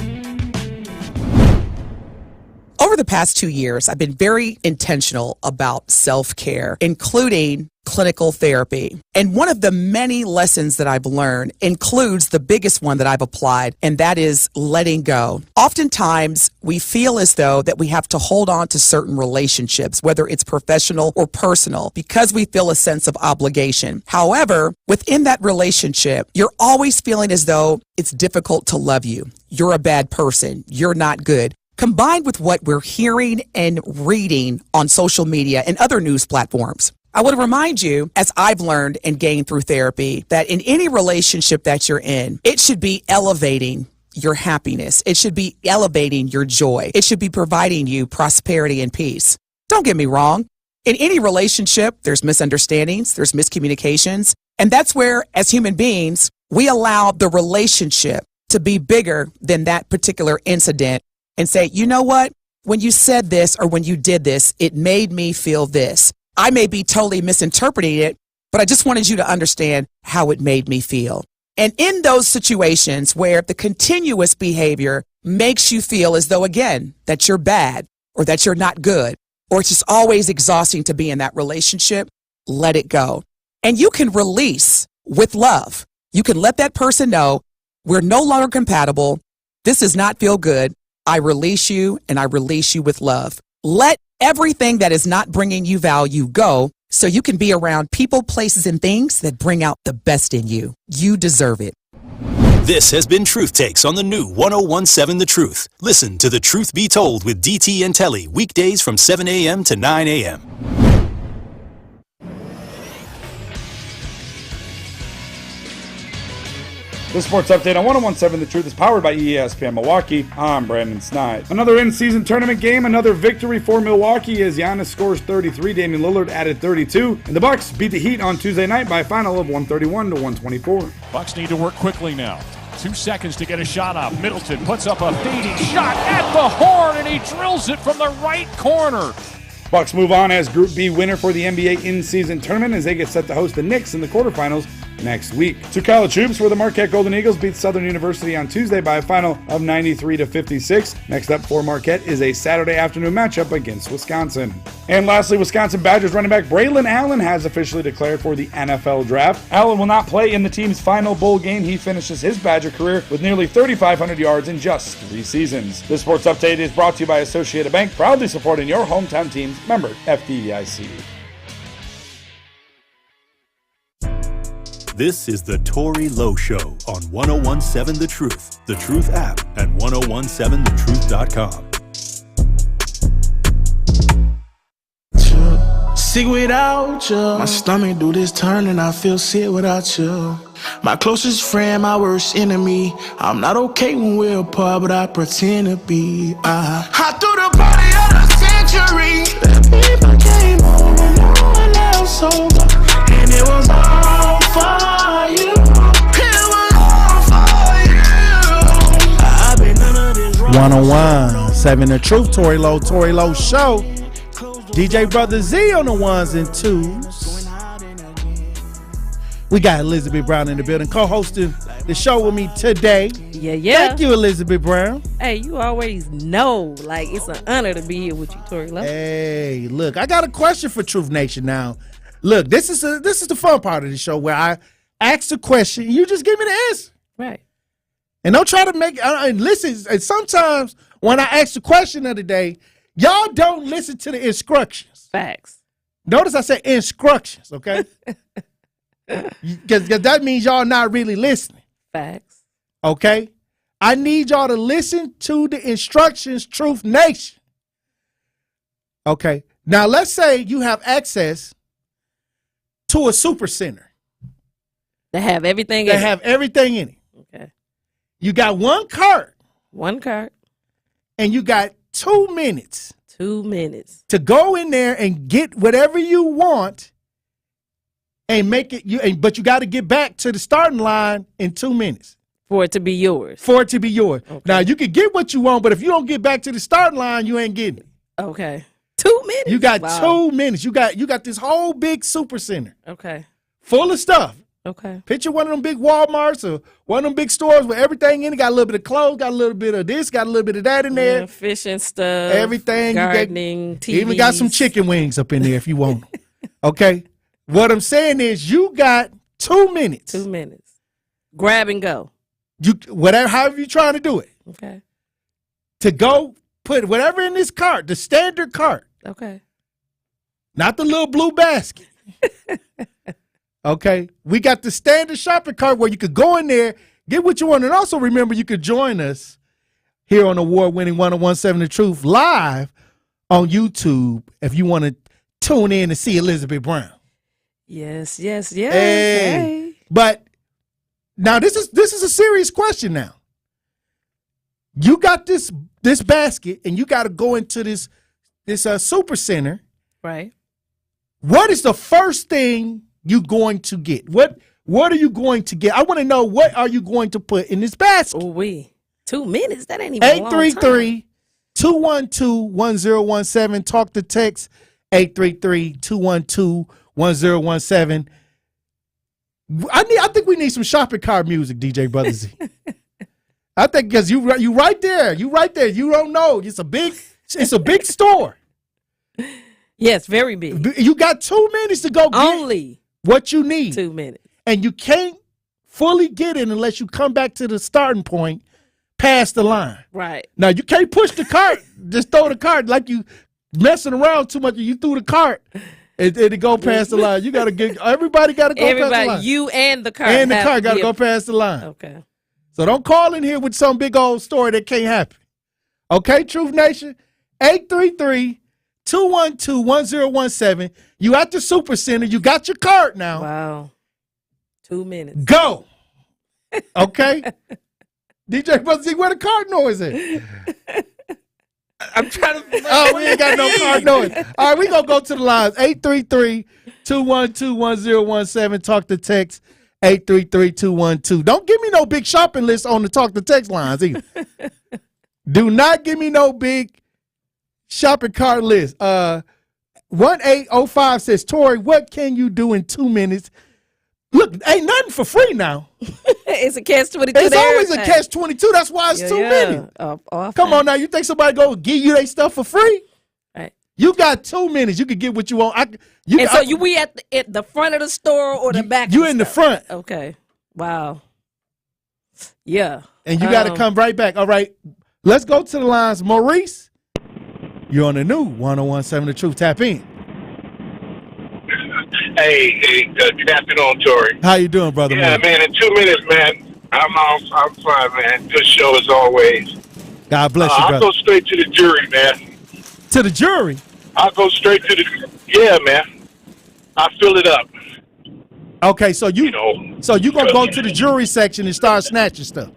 Over the past 2 years, I've been very intentional about self-care, including clinical therapy. And one of the many lessons that I've learned includes the biggest one that I've applied, and that is letting go. Oftentimes, we feel as though that we have to hold on to certain relationships, whether it's professional or personal, because we feel a sense of obligation. However, within that relationship, you're always feeling as though it's difficult to love you. You're a bad person. You're not good. Combined with what we're hearing and reading on social media and other news platforms. I want to remind you, as I've learned and gained through therapy, that in any relationship that you're in, it should be elevating your happiness. It should be elevating your joy. It should be providing you prosperity and peace. Don't get me wrong. In any relationship, there's misunderstandings, there's miscommunications, and that's where, as human beings, we allow the relationship to be bigger than that particular incident and say, you know what, when you said this or when you did this, it made me feel this. I may be totally misinterpreting it, but I just wanted you to understand how it made me feel. And in those situations where the continuous behavior makes you feel as though, again, that you're bad or that you're not good, or it's just always exhausting to be in that relationship, let it go. And you can release with love. You can let that person know we're no longer compatible. This does not feel good. I release you, and I release you with love. Let everything that is not bringing you value go so you can be around people, places, and things that bring out the best in you. You deserve it. This has been Truth Takes on the new 1017 The Truth. Listen to The Truth Be Told with DT and Telly weekdays from 7 a.m. to 9 a.m. This sports update on 1017 The Truth is powered by ESPN Milwaukee. I'm Brandon Snide. Another in-season tournament game, another victory for Milwaukee as Giannis scores 33, Damian Lillard added 32, and the Bucks beat the Heat on Tuesday night by a final of 131-124. Bucks need to work quickly now. 2 seconds to get a shot off. Middleton puts up a fading shot at the horn, and he drills it from the right corner. Bucks move on as Group B winner for the NBA in-season tournament as they get set to host the Knicks in the quarterfinals next week. To college hoops, where the Marquette Golden Eagles beat Southern University on Tuesday by a final of 93-56. Next up for Marquette is a Saturday afternoon matchup against Wisconsin. And lastly, Wisconsin Badgers running back Braylon Allen has officially declared for the NFL draft. Allen will not play in the team's final bowl game. He finishes his Badger career with nearly 3,500 yards in just 3 seasons. This sports update is brought to you by Associated Bank, proudly supporting your hometown teams. Member FDIC. This is the Tory Lowe Show on 1017 The Truth, The Truth app, and 1017thetruth.com. Sick without you. My stomach do this turn and I feel sick without you. My closest friend, my worst enemy. I'm not okay when we're apart, but I pretend to be. I threw the party of the century. That people came over, no one else over. And it was all for you. It was all for you. I've been under this 1017 The Truth, Tory Lowe Show. DJ Brother Z on the ones and twos. We got Elizabeth Brown in the building, co-hosting the show with me today. Yeah. Thank you, Elizabeth Brown. Hey, you always know, like, it's an honor to be here with you, Tory Lowe. Hey, look, I got a question for Truth Nation now. Look, this is the fun part of the show where I ask the question and you just give me the answer. Right. And don't try to make and listen. And sometimes when I ask the question of the day, y'all don't listen to the instructions. Facts. Notice I said instructions, okay? Because that means y'all not really listening. Facts. Okay? I need y'all to listen to the instructions, Truth Nation. Okay? Now, let's say you have access to a super center. They have everything They in it. have everything in it. Okay. You got one card. One card. And you got 2 minutes. 2 minutes. To go in there and get whatever you want and make it but you got to get back to the starting line in 2 minutes. For it to be yours. Okay. Now, you can get what you want, but if you don't get back to the starting line, you ain't getting it. Okay. 2 minutes? You got 2 minutes. You got this whole big super center. Okay. Full of stuff. Okay. Picture one of them big Walmarts or one of them big stores with everything in it. Got a little bit of clothes, got a little bit of this, got a little bit of that in there. Yeah, fishing stuff. Everything. Gardening, TVs. Even got some chicken wings up in there if you want them. Okay? What I'm saying is you got 2 minutes. 2 minutes. Grab and go. However you're trying to do it. Okay. To go put whatever in this cart, the standard cart. Okay. Not the little blue basket. Okay, we got the standard shopping cart where you could go in there, get what you want, and also remember you could join us here on award-winning 1017 The Truth live on YouTube if you want to tune in and see Elizabeth Brown. Yes. Hey. But now this is a serious question now. You got this basket and you got to go into this super center. Right. What is the first thing you going to get? What are you going to get? I want to know, what are you going to put in this basket? Oh, 2 minutes? That ain't even a long time. 833-212-1017. Talk to text 833-212-1017. I think we need some shopping cart music, DJ Brother Z. I think because you right there. You right there. You don't know. It's a big store. Yes, very big. You got 2 minutes to go get what you need. 2 minutes. And you can't fully get it unless you come back to the starting point past the line. Right. Now, you can't push the cart. Just throw the cart like you messing around too much. You threw the cart. It go past the line. You got to get, everybody got to go past the line. You and the cart. And the cart got to go past the line. Okay. So don't call in here with some big old story that can't happen. Okay, Truth Nation? 833-212-1017. You at the Super Center. You got your cart now. Wow. 2 minutes. Go. Okay? DJ Buzzy, where the cart noise at? I'm trying to. Oh, we ain't got no cart noise. All right, we going to go to the lines. 833-212-1017. Talk to text 833-212. Don't give me no big shopping list on the talk to text lines either. Do not give me no big shopping cart list. 1805 says, Tory, what can you do in 2 minutes? Look, ain't nothing for free now. It's a catch-22. It's always a catch-22. That's why it's 2 minutes. Come on now. You think somebody go give you their stuff for free? Right. You got 2 minutes. You can get what you want. We at the front of the store or the back? You in the front. Okay. Wow. Yeah. And you got to come right back. All right. Let's go to the lines. Maurice, you're on the new 101.7 The Truth. Tap in. Hey, good afternoon, Tory. How you doing, brother? Yeah, man, in 2 minutes, man. I'm fine, man. Good show as always. God bless you, brother. I'll go straight to the jury, man. To the jury? I'll go straight to the... Yeah, man. I fill it up. Okay, so you're going to go to the jury section and start snatching stuff.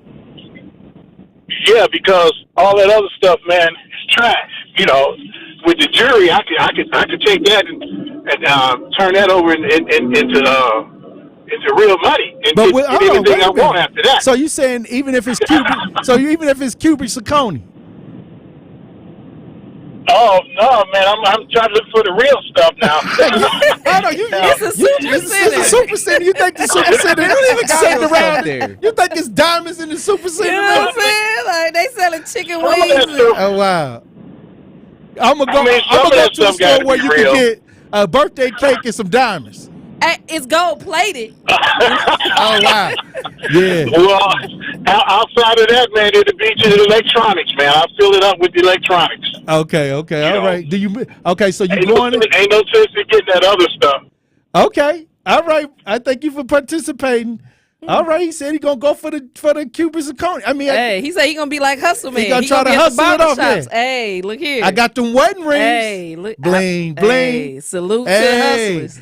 Yeah, because all that other stuff, man, is trash. With the jury, I could take that and turn that over into real money. And everything I want after that. So you saying even if it's cubic, cubic zirconia? Oh no, man! I'm trying to look for the real stuff now. It's a super center. It's a super center. You think the super center? They don't even sitting around there. You think it's diamonds in the super center? You know what I'm saying? Like they selling chicken wings. Oh wow! I'm gonna go to the store where you can get a birthday cake and some diamonds. It's gold plated. Oh wow! Yeah. Well, outside of that, man, it'll be just electronics, man. I'll fill it up with the electronics. Okay, all right. So you going? Ain't no sense in getting that other stuff. Okay, all right. I thank you for participating. All right, he said he's gonna go for the cubic zirconia. I mean, he said he's gonna be like Hustle Man. He gonna try to hustle it off there. Hey, look here. I got them wedding rings. Hey, look, bling. Hey, salute to hustlers.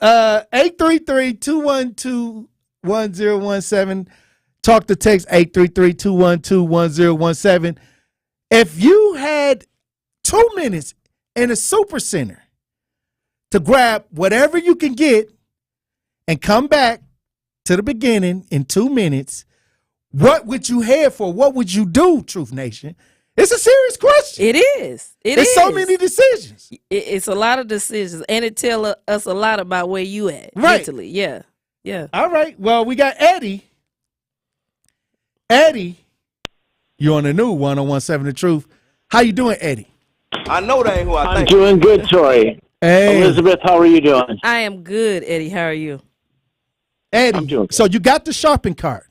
833-212-1017. Talk to text 833-212-1017. If you had 2 minutes in a super center to grab whatever you can get and come back to the beginning in 2 minutes, what would you head for? What would you do, Truth Nation? It's a serious question. It is. It's so many decisions. It's a lot of decisions, and it tells us a lot about where you at mentally. Yeah. All right. Well, we got Eddie. Eddie, you're on the new 101.7 The Truth. How you doing, Eddie? I know that ain't who I think. I'm doing good, Tory. Hey. Elizabeth, how are you doing? I am good, Eddie. How are you? Eddie, I'm doing good. So you got the shopping cart.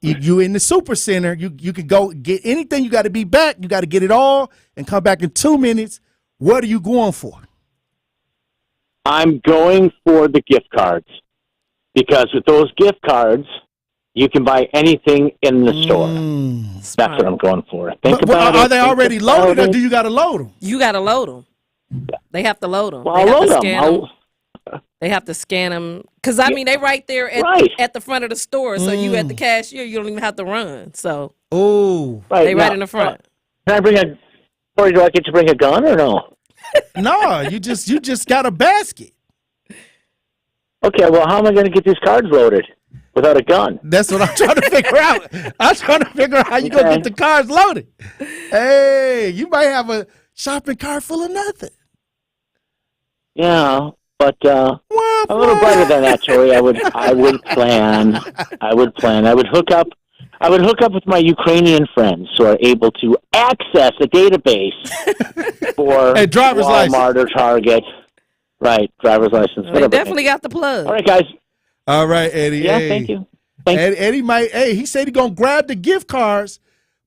You in the super center. You can go get anything. You got to be back. You got to get it all and come back in 2 minutes. What are you going for? I'm going for the gift cards because with those gift cards, you can buy anything in the store. That's what I'm going for. Are they already loaded, or do you got to load them? You got to load them. They have to load them. Well, I'll load them. They have to scan them because they right there at the front of the store. So you at the cashier, you don't even have to run. So they right in the front. Can I bring or do I get to bring a gun or no? No, you just got a basket. Okay, well, how am I going to get these cards loaded without a gun? That's what I'm trying to figure out. I'm trying to figure out how you gonna get the cards loaded. Hey, you might have a shopping cart full of nothing. Yeah. But a little brighter than that, Tory. I would plan. I would hook up with my Ukrainian friends who are able to access a database for driver's Walmart license or Target. Right, driver's license. They definitely got the plug. All right, guys. All right, Eddie. Yeah, hey. thank you. Eddie might. Hey, he said he gonna grab the gift cards,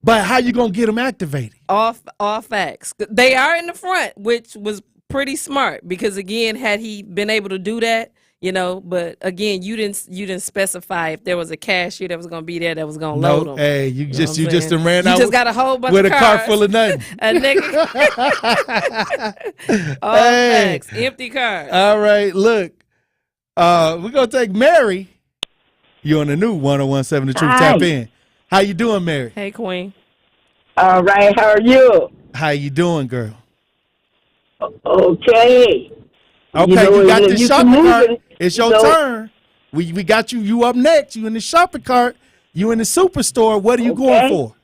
but how you gonna get them activated? All facts. They are in the front, which was pretty smart because again, had he been able to do that, but again, you didn't specify if there was a cashier that was gonna be there that was gonna load them. Hey, you just done ran you out. Just got a whole bunch with of a cars. car full of nothing. A nigga. All facts. Empty cars. All right, look. We're gonna take Mary. You on the new 101.7 The Truth. Hi. Tap in. How you doing, Mary? Hey, Queen. All right, how are you? How you doing, girl? Okay. Okay, you got the you shopping can cart. move it. It's your turn. We got you. You up next. You in the shopping cart. You in the superstore. What are you going for?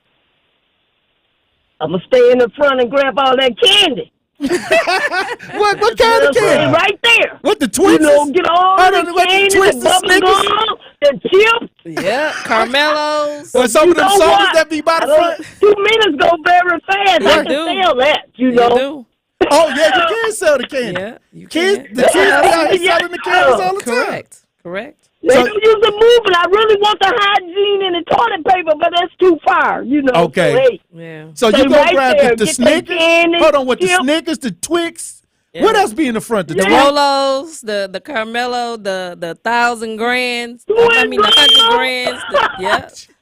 I'm gonna stay in the front and grab all that candy. What kind of candy? Right there. What, the Twix? Get all the candy, the bubble gum, the chips. Yeah, Carmelos. Or some of them songs that be by the front. 2 minutes go very fast. I can sell that, you know. Oh, yeah, you can sell the candy. Yeah, you kids, can. the kids be out here selling the candies all the time. Correct. They don't use the move, and I really want the hygiene and the toilet paper, but that's too far, Okay. So, hey, yeah. So you right grab there. the Get Snickers? that candy, Hold on, what, the chip. Snickers, the Twix? Yeah. What else be in the front? The Rolos, the Carmelo, the 1,000 grands. The 100 grands.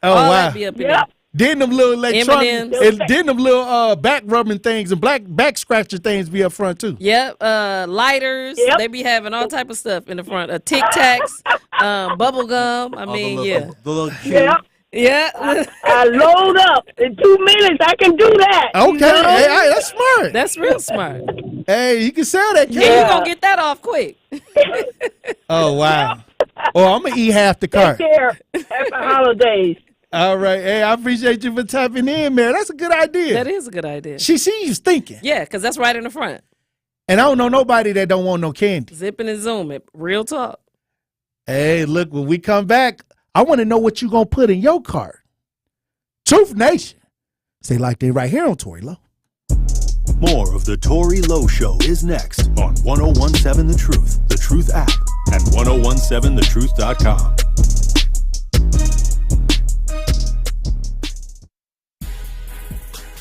Oh, all wow. that be up in there. Then them little electronic, M&Ms. and then them little back rubbing things and back scratcher things be up front too. Yep, lighters. They be having all type of stuff in the front. Tic Tacs, bubble gum. I mean, The little Yeah. I load up in 2 minutes. I can do that. Okay, hey, that's smart. That's real smart. Hey, you can sell that. Yeah, you gonna get that off quick. Oh wow. Oh, I'm gonna eat half the cart. Take care. Happy holidays. All right. Hey, I appreciate you for tapping in, man. That's a good idea. That is a good idea. She sees thinking. Yeah, because that's right in the front. And I don't know nobody that don't want no candy. Zipping and zooming. Real talk. Hey, look, when we come back, I want to know what you going to put in your cart. Truth Nation. Say like they right here on Tory Lowe. More of the Tory Lowe Show is next on 101.7 The Truth app, and 1017thetruth.com.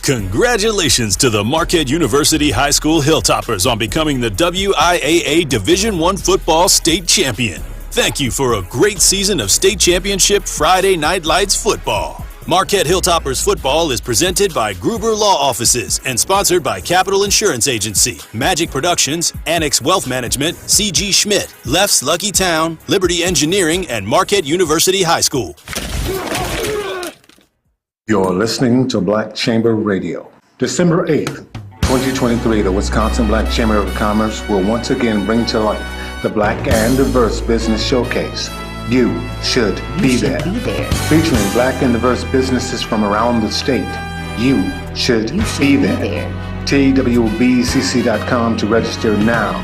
Congratulations to the Marquette University High School Hilltoppers on becoming the WIAA Division I football state champion. Thank you for a great season of state championship Friday Night Lights football. Marquette Hilltoppers football is presented by Gruber Law Offices and sponsored by Capital Insurance Agency, Magic Productions, Annex Wealth Management, C.G. Schmidt, Left's Lucky Town, Liberty Engineering, and Marquette University High School. You're listening to Black Chamber Radio. December 8th, 2023, the Wisconsin Black Chamber of Commerce will once again bring to life the Black and Diverse Business Showcase. You should be there. Featuring black and diverse businesses from around the state. You should be there. TWBCC.com to register now.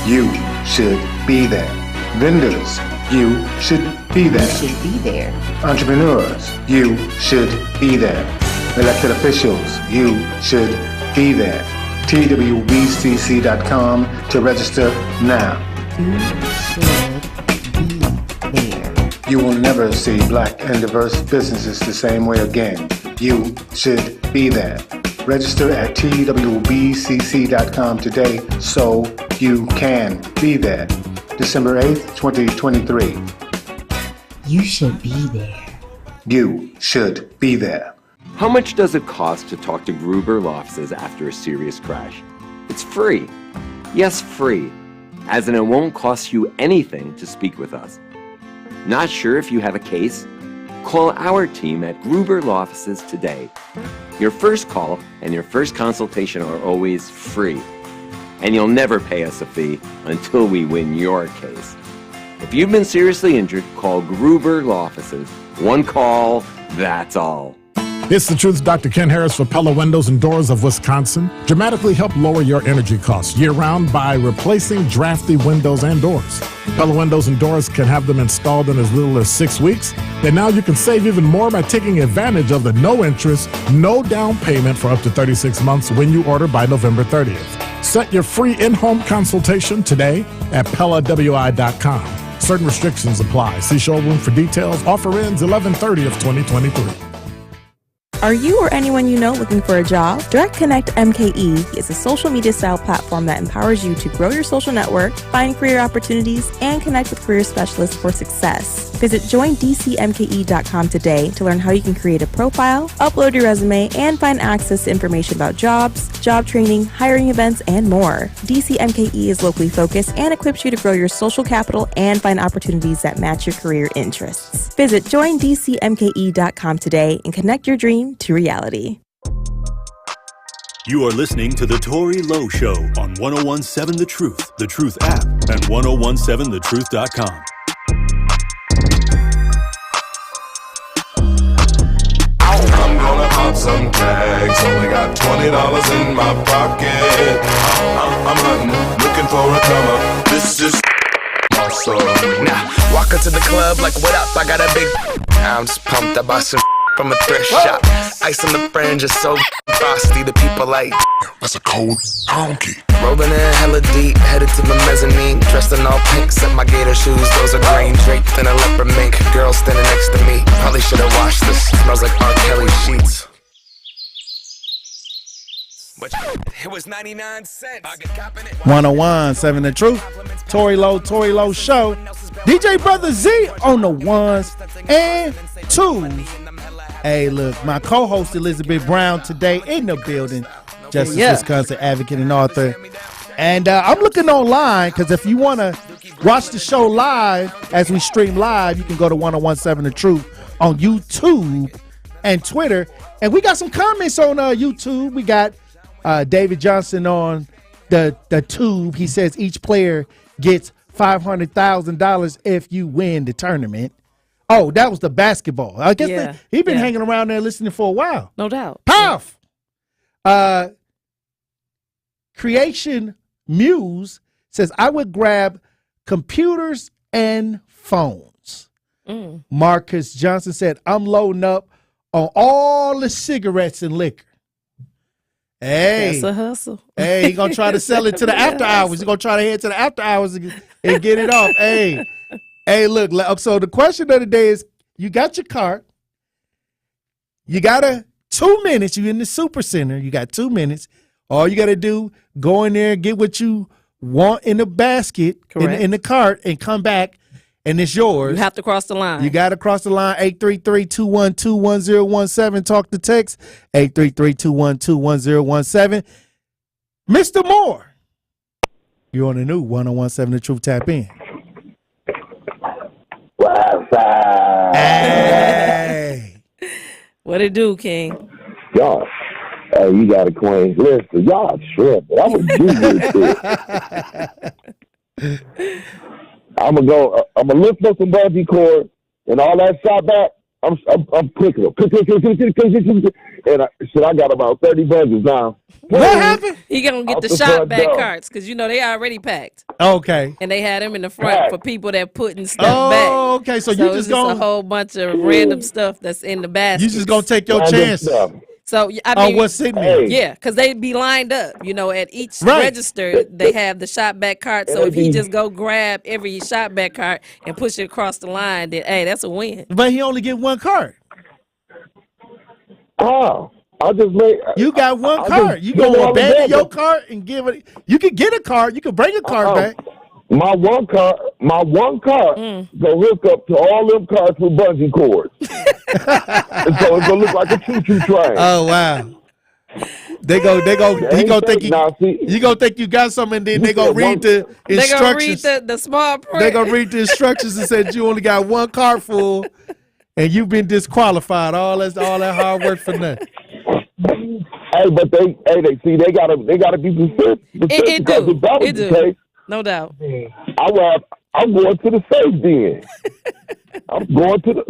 You should be there. Vendors, you should be there. Entrepreneurs, you should be there. Elected officials, you should be there. TWBCC.com to register now. You will never see black and diverse businesses the same way again. You should be there. Register at TWBCC.com today so you can be there. December 8th, 2023. You should be there. You should be there. How much does it cost to talk to Gruber Law Offices after a serious crash? It's free. Yes, free. As in it won't cost you anything to speak with us. Not sure if you have a case? Call our team at Gruber Law Offices today. Your first call and your first consultation are always free. And you'll never pay us a fee until we win your case. If you've been seriously injured, call Gruber Law Offices. One call, that's all. It's the Truth's Dr. Ken Harris for Pella Windows and Doors of Wisconsin. Dramatically help lower your energy costs year-round by replacing drafty windows and doors. Pella Windows and Doors can have them installed in as little as 6 weeks. And now you can save even more by taking advantage of the no interest, no down payment for up to 36 months when you order by November 30th. Set your free in-home consultation today at PellaWI.com. Certain restrictions apply. See showroom for details. Offer ends 11/30 of 2023. Are you or anyone you know looking for a job? Direct Connect MKE is a social media style platform that empowers you to grow your social network, find career opportunities, and connect with career specialists for success. Visit joindcmke.com today to learn how you can create a profile, upload your resume, and find access to information about jobs, job training, hiring events, and more. DCMKE is locally focused and equips you to grow your social capital and find opportunities that match your career interests. Visit joindcmke.com today and connect your dream to reality. You are listening to The Tory Lowe Show on 1017 The Truth app, and 1017thetruth.com. I'm gonna pop some tags. Only got $20 in my pocket. I'm hunting, looking for a comer. This is my song. Now, walk into the club like, what up? I got a big. I'm just pumped. I bought some from a thrift shop. Ice on the fringe is so frosty. The people like, that's a cold honky. Rolling in hella deep, headed to the mezzanine. Dressed in all pink, set my gator shoes. Those are green, draped in a leopard mink. Girl standing next to me. Probably should've washed this. Smells like R. Kelly sheets. But it was 99 cents. I get copping it. 1017 The Truth. Tory Lowe Show. DJ Brother Z on the ones and twos. Hey, look, my co-host Elizabeth Brown today in the building. Justice Wisconsin advocate and author. And I'm looking online because if you want to watch the show live as we stream live, you can go to 1017 The Truth on YouTube and Twitter. And we got some comments on YouTube. We got David Johnson on the tube. He says each player gets $500,000 if you win the tournament. Oh, that was the basketball. I guess he's been hanging around there listening for a while. No doubt. Puff. Creation Muse says, I would grab computers and phones. Marcus Johnson said, I'm loading up on all the cigarettes and liquor. Hey. That's a hustle. Hey, he's going to try to sell it to the after hours. He's going to try to head to the after hours and get it off. Hey, look, so the question of the day is, you got your cart. You got 2 minutes. You're in the super center. You got 2 minutes. All you got to do, go in there and get what you want in the basket, in the cart, and come back, and it's yours. You have to cross the line. You got to cross the line. 833-212-1017. Talk to text. 833-212-1017. Mr. Moore, you're on the new 1017 The Truth. Tap in. Hey. What it do, King? Y'all, you got a Queen's list. Y'all shrimp. I'm going to do this shit. I'm going to lift up some bungee cord and all that shot back. I'm clicking them. And I got about 30 bungees now. What happened? He going to get the shot back carts because, you know, they already packed. Okay. And they had them in the front for people that putting stuff back. Oh, okay. So you just a whole bunch of random stuff that's in the basket. You just going to take your chance. So, I mean, what's in there? Yeah, because they be lined up. You know, at each register, they have the shot back cart. So if he just go grab every shot back cart and push it across the line, then, hey, that's a win. But he only get one cart. Oh, I just made. You got one cart. You gonna abandon your cart and give it? You can get a cart. You can bring a cart back. My one cart go hook up to all them carts with bungee cords. And so it's gonna look like a choo-choo train. Oh wow. He gonna think you gonna think you got something, and then they gonna read the instructions. They gonna read the small print. They gonna read the instructions and said you only got one cart full, and you've been disqualified. All that hard work for nothing. Hey, but they gotta be specific. It do. The case, no doubt. I'm going to the safe then. I'm going to the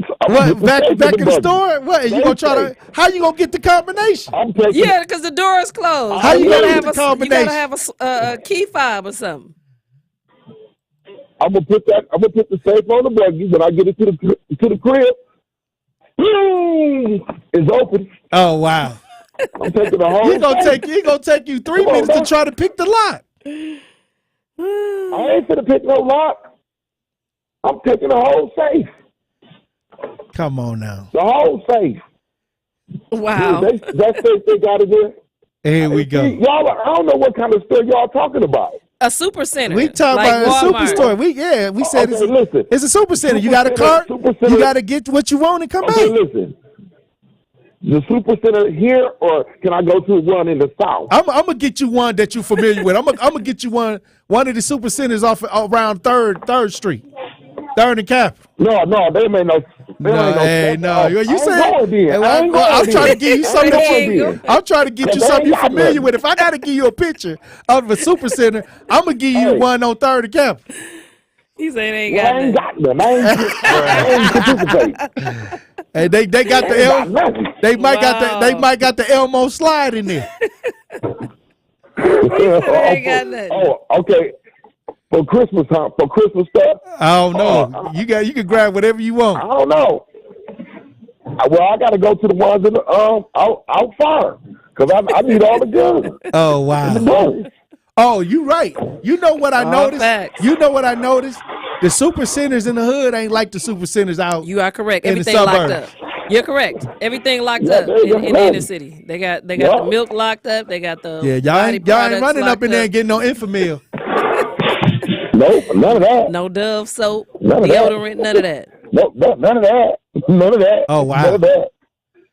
back in the store. What you gonna try to? How you gonna get the combination? Because the door is closed. How you gonna get the combination? You gotta have a key fob or something. I'm gonna put the safe on the buggy when I get it to the crib. It's open. Oh wow! I'm taking the whole. He gonna take you 3 minutes to try to pick the lock. I ain't finna pick no lock. I'm taking the whole safe. Come on now. The whole safe. Wow. Dude, that safe they got in there. Here we go. See, y'all, I don't know what kind of store y'all talking about. A super center. We talk like about Walmart. a superstore. We said listen. it's a super center. You got a cart. You got to get what you want and come back. Listen. The super center here, or can I go to one in the south? I'm gonna get you one that you're familiar with. I'm gonna get you one of the super centers off around Third Street, 3rd and Capitol. No, they may know. No. You said I'm trying to give you something. I'm trying to get you something you're familiar with. If I got to give you a picture of a super center, I'm gonna give you one on 3rd and Capitol. He said they ain't got them. I ain't participate. Hey, they got the Elmo. They might got the Elmo slide in there. Okay. For Christmas stuff. I don't know. You can grab whatever you want. I don't know. Well, I got to go to the ones in the out far because I need all the guns. Oh wow. Oh, you right. You know what I noticed? Facts. You know what I noticed? The super centers in the hood ain't like the super centers out. You are correct. In Everything the locked suburbs. up. You're correct. Everything locked up in the inner city. They got the milk locked up. They got the y'all ain't running up in there and getting no Infamil. Nope, none of that. No Dove soap, none deodorant, none of that. Nope, none of that. None of that. Oh wow. None of that.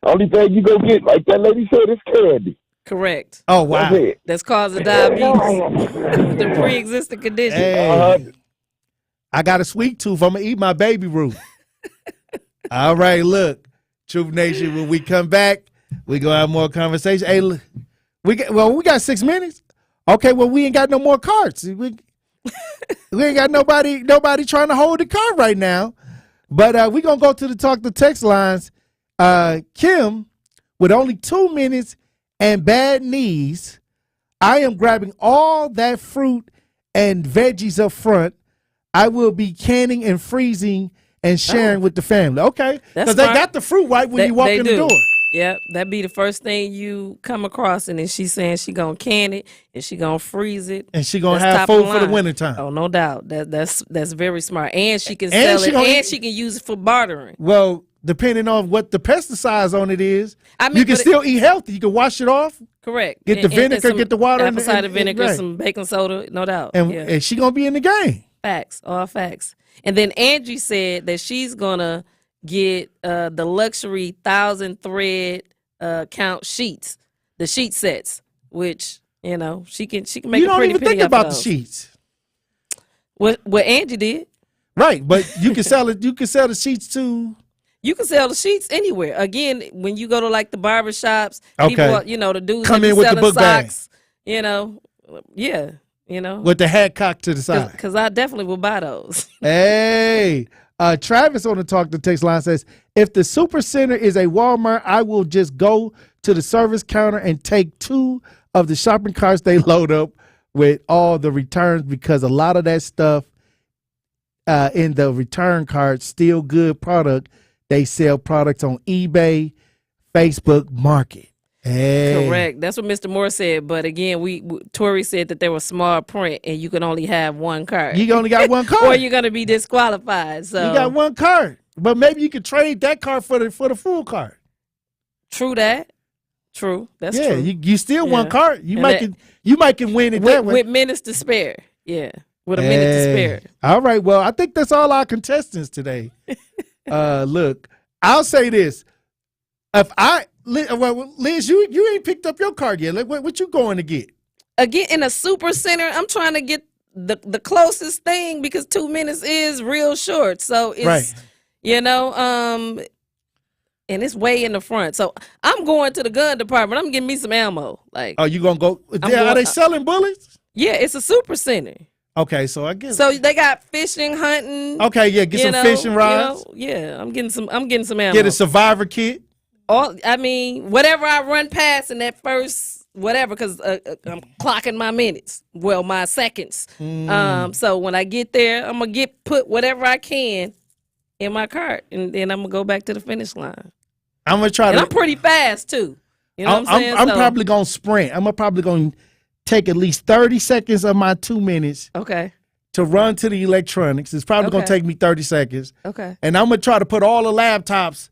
Only thing you go get, like that lady said, is candy. Correct. Oh wow. That's causing diabetes. The pre-existing condition. Hey, I got a sweet tooth. I'm gonna eat my baby Ruth. All right, look, Truth Nation. When we come back, we gonna have more conversation. Hey, look, we got 6 minutes. Okay, well we ain't got no more carts. We ain't got nobody trying to hold the cart right now. But we gonna go to the talk to text lines. Kim, with only 2 minutes and bad knees, I am grabbing all that fruit and veggies up front. I will be canning and freezing and sharing with the family. Okay, because they got the fruit right when you walk in the door. Yep, that'd be the first thing you come across, and then she's saying she gonna can it and she gonna freeze it, and she gonna have food for the wintertime. Oh, no doubt. That's very smart, and she can sell it, and she can use it for bartering. Well, depending on what the pesticides on it is, I mean, you can still eat healthy. You can wash it off. Correct. Get the vinegar, get the water, apple cider vinegar, right. some baking soda, no doubt. And she gonna be in the game. Facts, all facts. And then Angie said that she's gonna get the luxury 1,000 thread count sheets, the sheet sets, which she can make a pretty penny. You don't even think about those. the sheets. What Angie did, right? But you can sell it. You can sell the sheets too. You can sell the sheets anywhere. Again, when you go to like the barber shops, okay. people, the dudes come that in be with the selling book socks, bag. With the hat cocked to the side. Because I definitely will buy those. Hey, Travis on the talk to text line says, if the super center is a Walmart, I will just go to the service counter and take 2 of the shopping carts they load up with all the returns, because a lot of that stuff in the return carts, still good product. They sell products on eBay, Facebook Market. Hey. Correct. That's what Mr. Moore said. But again, Tory said that there was small print and you can only have one card. You only got one card. Or you're going to be disqualified. So you got one card. But maybe you could trade that card for the full card. True that. True. That's true. Yeah, you still one card. You might can win it that way. With minutes to spare. Yeah. With a minute to spare. All right. Well, I think that's all our contestants today. Look, I'll say this. Liz, you ain't picked up your card yet. What you going to get? Again, in a super center, I'm trying to get the closest thing because 2 minutes is real short. So it's, right. And it's way in the front. So I'm going to the gun department. I'm getting me some ammo. Like, you going to go? Are they selling bullets? Yeah, it's a super center. Okay, so I guess. So they got fishing, hunting. Okay, yeah, get some fishing rods. I'm getting some ammo. Get a survivor kit. Whatever I run past in that first whatever, because I'm clocking my minutes. Well, my seconds. So when I get there, I'm gonna put whatever I can in my cart, and then I'm gonna go back to the finish line. I'm gonna try I'm pretty fast too. You know what I'm saying? I'm probably gonna sprint. I'm probably gonna take at least 30 seconds of my 2 minutes. Okay. to run to the electronics. It's probably going to take me 30 seconds. Okay. And I'm going to try to put all the laptops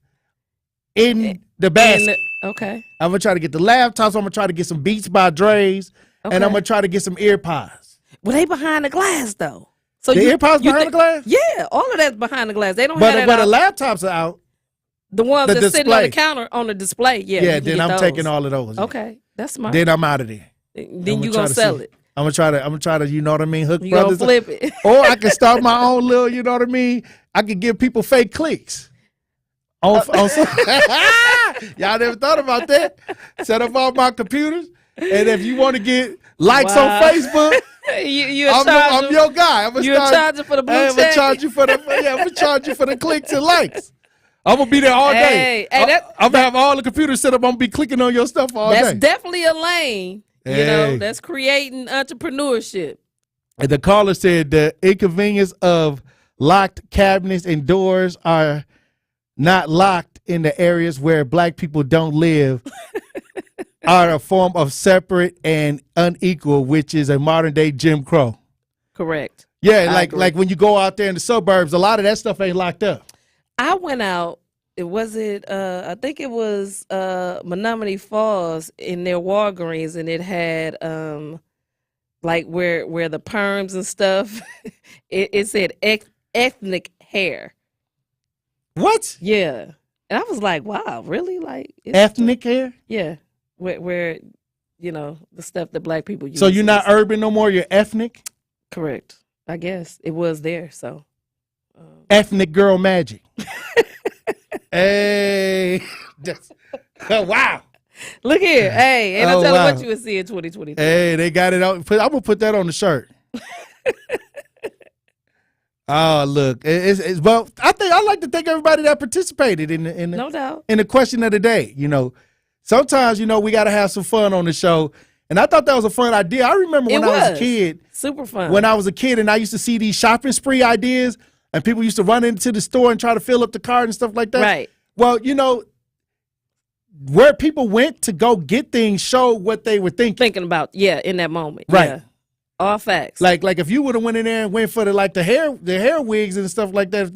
in the basket. Okay. I'm going to try to get the laptops. I'm going to try to get some Beats by Dre's. And I'm going to try to get some earpods. Well, they behind the glass, though. So the earpods behind the glass? Yeah, all of that's behind the glass. They don't have that But out. the laptops are out. The ones the that's sitting on the display. counter on the display. Yeah, you can then get I'm those. taking all of those. Okay, that's smart. Then I'm out of there. Then you gonna sell it. I'm gonna try to, you know what I mean, hook You gonna brothers. flip it. Or I can start my own little, you know what I mean? I can give people fake clicks. On y'all never thought about that? Set up all my computers, and if you want to get likes on Facebook, I'm your guy. I'm You're charging for the blue I'm gonna charge you for the I'm gonna charge you for the clicks and likes. I'm gonna be there all day. I'm gonna have all the computers set up. I'm gonna be clicking on your stuff all day. That's definitely a lane. Hey. You know, that's creating entrepreneurship. And the caller said the inconvenience of locked cabinets and doors are not locked in the areas where black people don't live are a form of separate and unequal, which is a modern day Jim Crow. Correct. Yeah, like when you go out there in the suburbs, a lot of that stuff ain't locked up. I went out. I think it was Menominee Falls in their Walgreens, and it had like where the perms and stuff. it said ethnic hair. What? Yeah, and I was like, wow, really? Like ethnic hair? Yeah, where you know the stuff that black people use. So you're not urban no more. You're ethnic. Correct. I guess it was there. So ethnic girl magic. Hey, wow! Look here, hey, and I tell them what you would see in 2023. Hey, they got it out. I'm gonna put that on the shirt. Oh, look, it's well. I like to thank everybody that participated in no doubt in the question of the day. You know, sometimes we got to have some fun on the show, and I thought that was a fun idea. I remember when I was a kid, super fun. When I was a kid, and I used to see these shopping spree ideas. And people used to run into the store and try to fill up the cart and stuff like that. Right. Well, where people went to go get things showed what they were thinking about. Yeah, in that moment. Right. Yeah. All facts. Like if you would have went in there and went for the hair wigs and stuff like that. If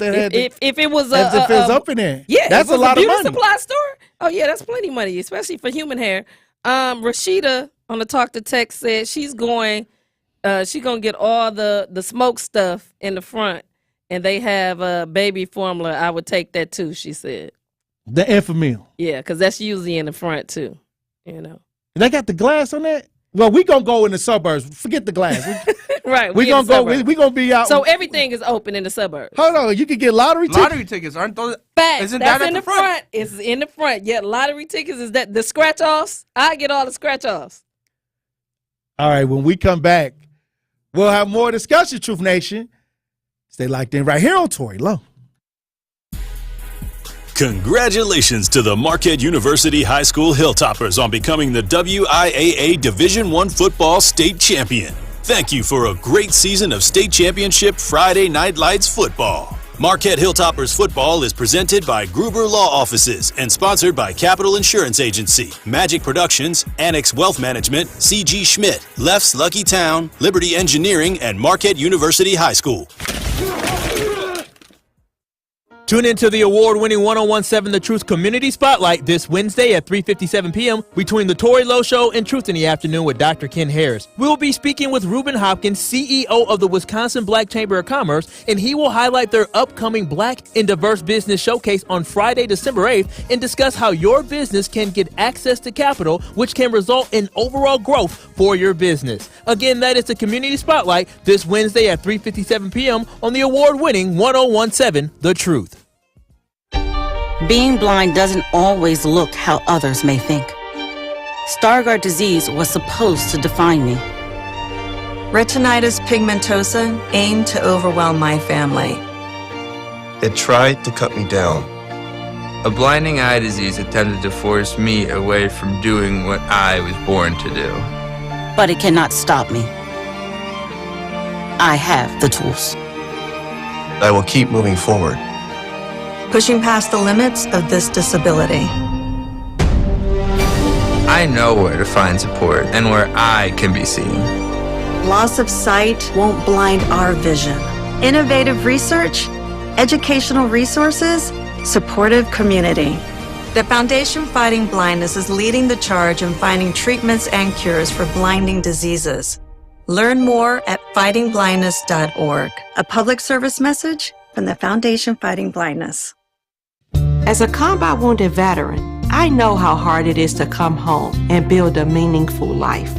it was if it was up in there. Yeah, that's if it was a lot of beauty money. supply store. Oh yeah, that's plenty of money, especially for human hair. Rashida on the Talk to Text said she's gonna get all the smoke stuff in the front. And they have baby formula. I would take that too, she said. The Enfamil. Yeah, because that's usually in the front too. They got the glass on that? Well, we gonna go in the suburbs. Forget the glass. Right. We gonna go. We gonna be out. So everything is open in the suburbs. Hold on, you can get lottery tickets. Lottery tickets aren't those? Facts. Isn't that's that in at the front? It's in the front. Yeah, lottery tickets is that the scratch offs. I get all the scratch offs. All right. When we come back, we'll have more discussion. Truth Nation. Stay locked in right here on Tory Lowe. Congratulations to the Marquette University High School Hilltoppers on becoming the WIAA Division I football state champion. Thank you for a great season of state championship Friday Night Lights football. Marquette Hilltoppers football is presented by Gruber Law Offices and sponsored by Capital Insurance Agency, Magic Productions, Annex Wealth Management, C.G. Schmidt, Left's Lucky Town, Liberty Engineering, and Marquette University High School. Tune into the award-winning 1017 The Truth Community Spotlight this Wednesday at 3:57 p.m. between The Tory Lowe Show and Truth in the Afternoon with Dr. Ken Harris. We'll be speaking with Reuben Hopkins, CEO of the Wisconsin Black Chamber of Commerce, and he will highlight their upcoming Black and Diverse Business Showcase on Friday, December 8th, and discuss how your business can get access to capital, which can result in overall growth for your business. Again, that is the Community Spotlight this Wednesday at 3:57 p.m. on the award-winning 1017 The Truth. Being blind doesn't always look how others may think. Stargardt disease was supposed to define me. Retinitis pigmentosa aimed to overwhelm my family. It tried to cut me down. A blinding eye disease attempted to force me away from doing what I was born to do. But it cannot stop me. I have the tools. I will keep moving forward. Pushing past the limits of this disability. I know where to find support and where I can be seen. Loss of sight won't blind our vision. Innovative research, educational resources, supportive community. The Foundation Fighting Blindness is leading the charge in finding treatments and cures for blinding diseases. Learn more at fightingblindness.org. A public service message from the Foundation Fighting Blindness. As a combat wounded veteran, I know how hard it is to come home and build a meaningful life.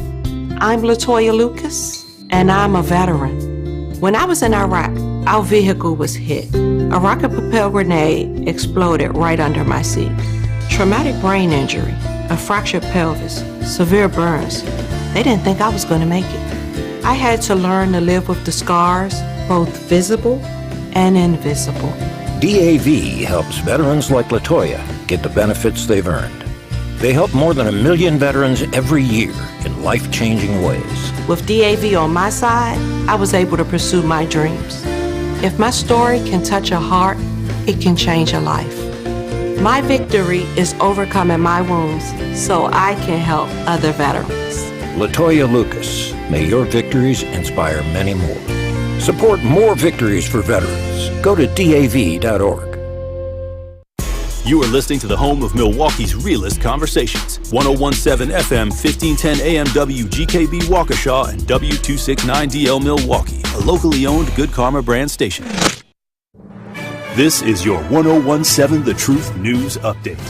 I'm LaToya Lucas, and I'm a veteran. When I was in Iraq, our vehicle was hit. A rocket-propelled grenade exploded right under my seat. Traumatic brain injury, a fractured pelvis, severe burns. They didn't think I was going to make it. I had to learn to live with the scars, both visible and invisible. DAV helps veterans like LaToya get the benefits they've earned. They help more than 1 million veterans every year in life-changing ways. With DAV on my side, I was able to pursue my dreams. If my story can touch a heart, it can change a life. My victory is overcoming my wounds so I can help other veterans. LaToya Lucas, may your victories inspire many more. Support more victories for veterans. Go to DAV.org. You are listening to the home of Milwaukee's realest conversations. 1017 FM, 1510 AM WGKB Waukesha and W269DL Milwaukee, a locally owned Good Karma brand station. This is your 1017 The Truth News Update.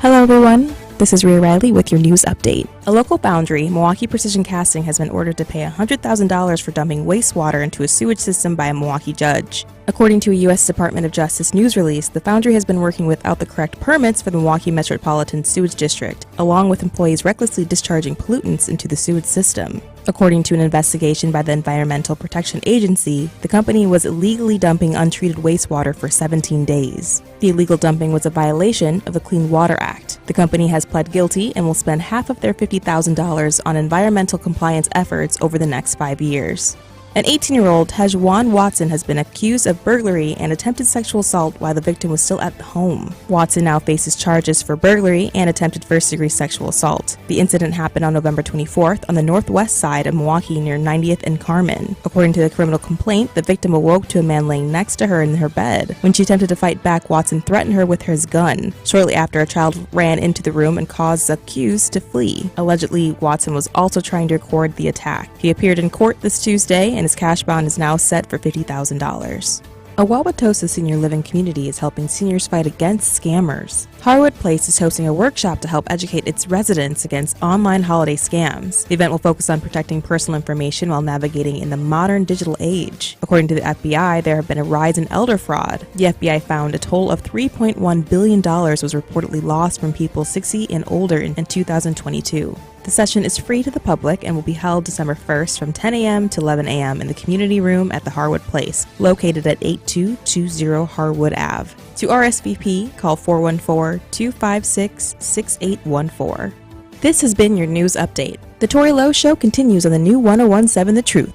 Hello, everyone. This is Rhea Riley with your news update. A local boundary, Milwaukee Precision Casting, has been ordered to pay $100,000 for dumping wastewater into a sewage system by a Milwaukee judge. According to a U.S. Department of Justice news release, the foundry has been working without the correct permits for the Milwaukee Metropolitan Sewage District, along with employees recklessly discharging pollutants into the sewage system. According to an investigation by the Environmental Protection Agency, the company was illegally dumping untreated wastewater for 17 days. The illegal dumping was a violation of the Clean Water Act. The company has pled guilty and will spend half of their $50,000 on environmental compliance efforts over the next 5 years. An 18-year-old, Hajwan Watson, has been accused of burglary and attempted sexual assault while the victim was still at the home. Watson now faces charges for burglary and attempted first-degree sexual assault. The incident happened on November 24th on the northwest side of Milwaukee near 90th and Carmen. According to the criminal complaint, the victim awoke to a man laying next to her in her bed. When she attempted to fight back, Watson threatened her with his gun. Shortly after, a child ran into the room and caused the accused to flee. Allegedly, Watson was also trying to record the attack. He appeared in court this Tuesday, and his cash bond is now set for $50,000. A Wauwatosa senior living community is helping seniors fight against scammers. Harwood Place is hosting a workshop to help educate its residents against online holiday scams. The event will focus on protecting personal information while navigating in the modern digital age. According to the FBI, there have been a rise in elder fraud. The FBI found a total of $3.1 billion was reportedly lost from people 60 and older in 2022. The session is free to the public and will be held December 1st from 10 a.m. to 11 a.m. in the community room at the Harwood Place, located at 8220 Harwood Ave. To RSVP, call 414-256-6814. This has been your news update. The Tory Lowe Show continues on the new 1017 The Truth.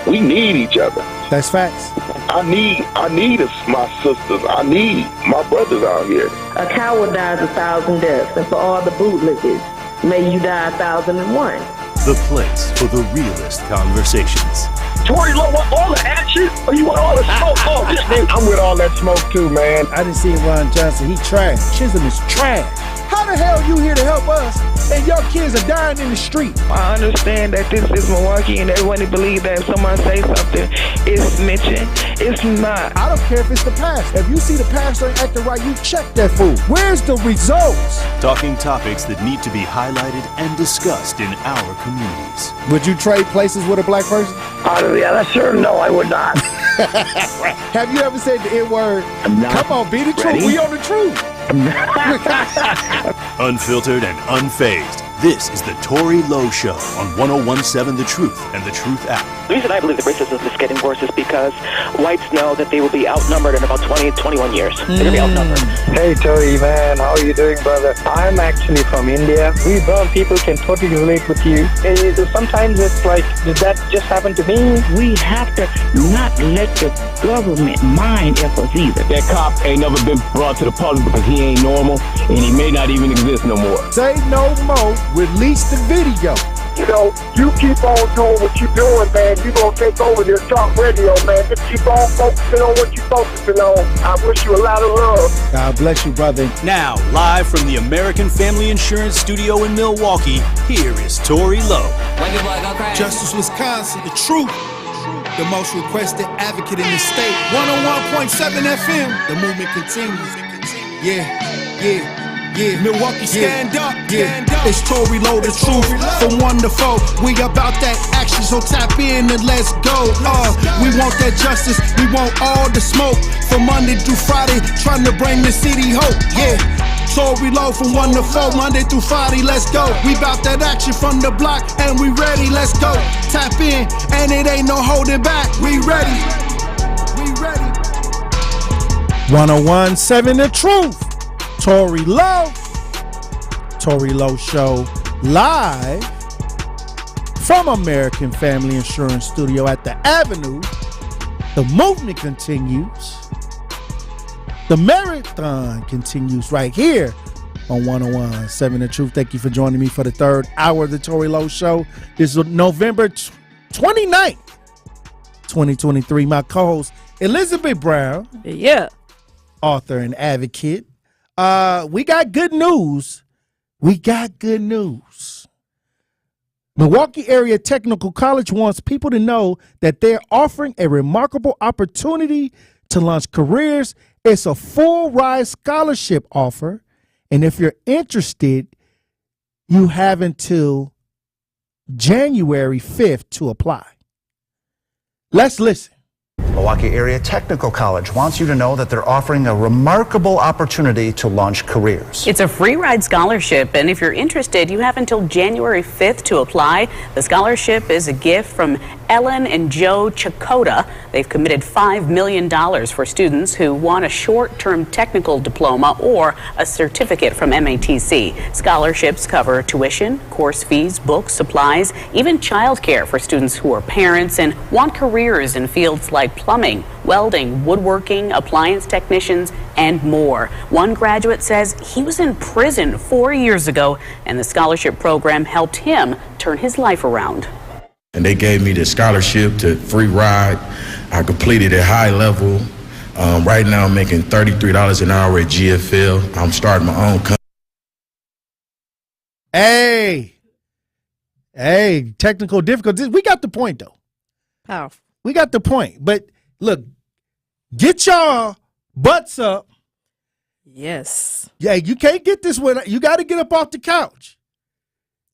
We need each other. That's facts. I need my sisters. I need my brothers out here. A coward dies 1,000 deaths, and for all the bootlickers, may you die 1,001. The place for the realest conversations. Tory Lowe want all the action, or you want all the smoke? Oh, this nigga, I'm with all that smoke too, man. I didn't see Ron Johnson. He trash. Chisholm is trash. How the hell you here to help us and your kids are dying in the street? I understand that this is Milwaukee and everyone believes that if someone say something, it's snitching. It's not. I don't care if it's the pastor. If you see the pastor ain't acting right, you check that fool. Where's the results? Talking topics that need to be highlighted and discussed in our communities. Would you trade places with a black person? Yeah, sure. No, I would not. Have you ever said the N-word? Come on, be the truth. We on the truth. Unfiltered and unfazed. This is the Tory Lowe Show on 1017 The Truth and The Truth app. The reason I believe the racism is getting worse is because whites know that they will be outnumbered in about 21 years. They're going to be outnumbered. Hey, Tory, man. How are you doing, brother? I'm actually from India. We brown people can totally relate with you. Sometimes it's like, did that just happen to me? We have to not let the government mind us either. That cop ain't never been brought to the public because he ain't normal, and he may not even exist no more. Say no more. Release the video. You know, you keep on doing what you're doing, man. You're going to take over this talk radio, man. Just keep on focusing on what you're focusing on. I wish you a lot of love. God bless you, brother. Now, live from the American Family Insurance Studio in Milwaukee, here is Tory Lowe. Justice, Wisconsin, the truth. The most requested advocate in the state. 101.7 FM. The movement continues. Yeah. Milwaukee, stand up. It's Tory Lowe, the truth. From 1 to 4, we about that action, so tap in and let's go. We want that justice, we want all the smoke. From Monday through Friday, trying to bring the city hope. Yeah. Tory Lowe from 1 to 4, Monday through Friday, let's go. We bout that action from the block, and we ready, let's go. Tap in, and it ain't no holding back. We ready. 1017 The Truth. Tory Lowe. Tory Lowe Show live from American Family Insurance Studio at the Avenue. The movement continues. The marathon continues right here on 1017 The Truth. Thank you for joining me for the third hour of the Tory Lowe Show. This is November 29th, 2023. My co-host, Elizabeth Brown. Yeah. Author and advocate. We got good news. Milwaukee Area Technical College wants people to know that they're offering a remarkable opportunity to launch careers. It's a full ride scholarship offer. And if you're interested, you have until January 5th to apply. Let's listen. Milwaukee Area Technical College wants you to know that they're offering a remarkable opportunity to launch careers. It's a free ride scholarship, and if you're interested, you have until January 5th to apply. The scholarship is a gift from Ellen and Joe Chakota. They've committed $5 million for students who want a short-term technical diploma or a certificate from MATC. Scholarships cover tuition, course fees, books, supplies, even childcare for students who are parents and want careers in fields like plumbing, welding, woodworking, appliance technicians, and more. One graduate says he was in prison 4 years ago, and the scholarship program helped him turn his life around. And they gave me the scholarship to free ride. I completed at high level. Right now I'm making $33 an hour at GFL. I'm starting my own company. Hey, technical difficulties. We got the point, though. Powerful. We got the point. But look, get y'all butts up. Yes. Yeah, you can't get this one. You got to get up off the couch.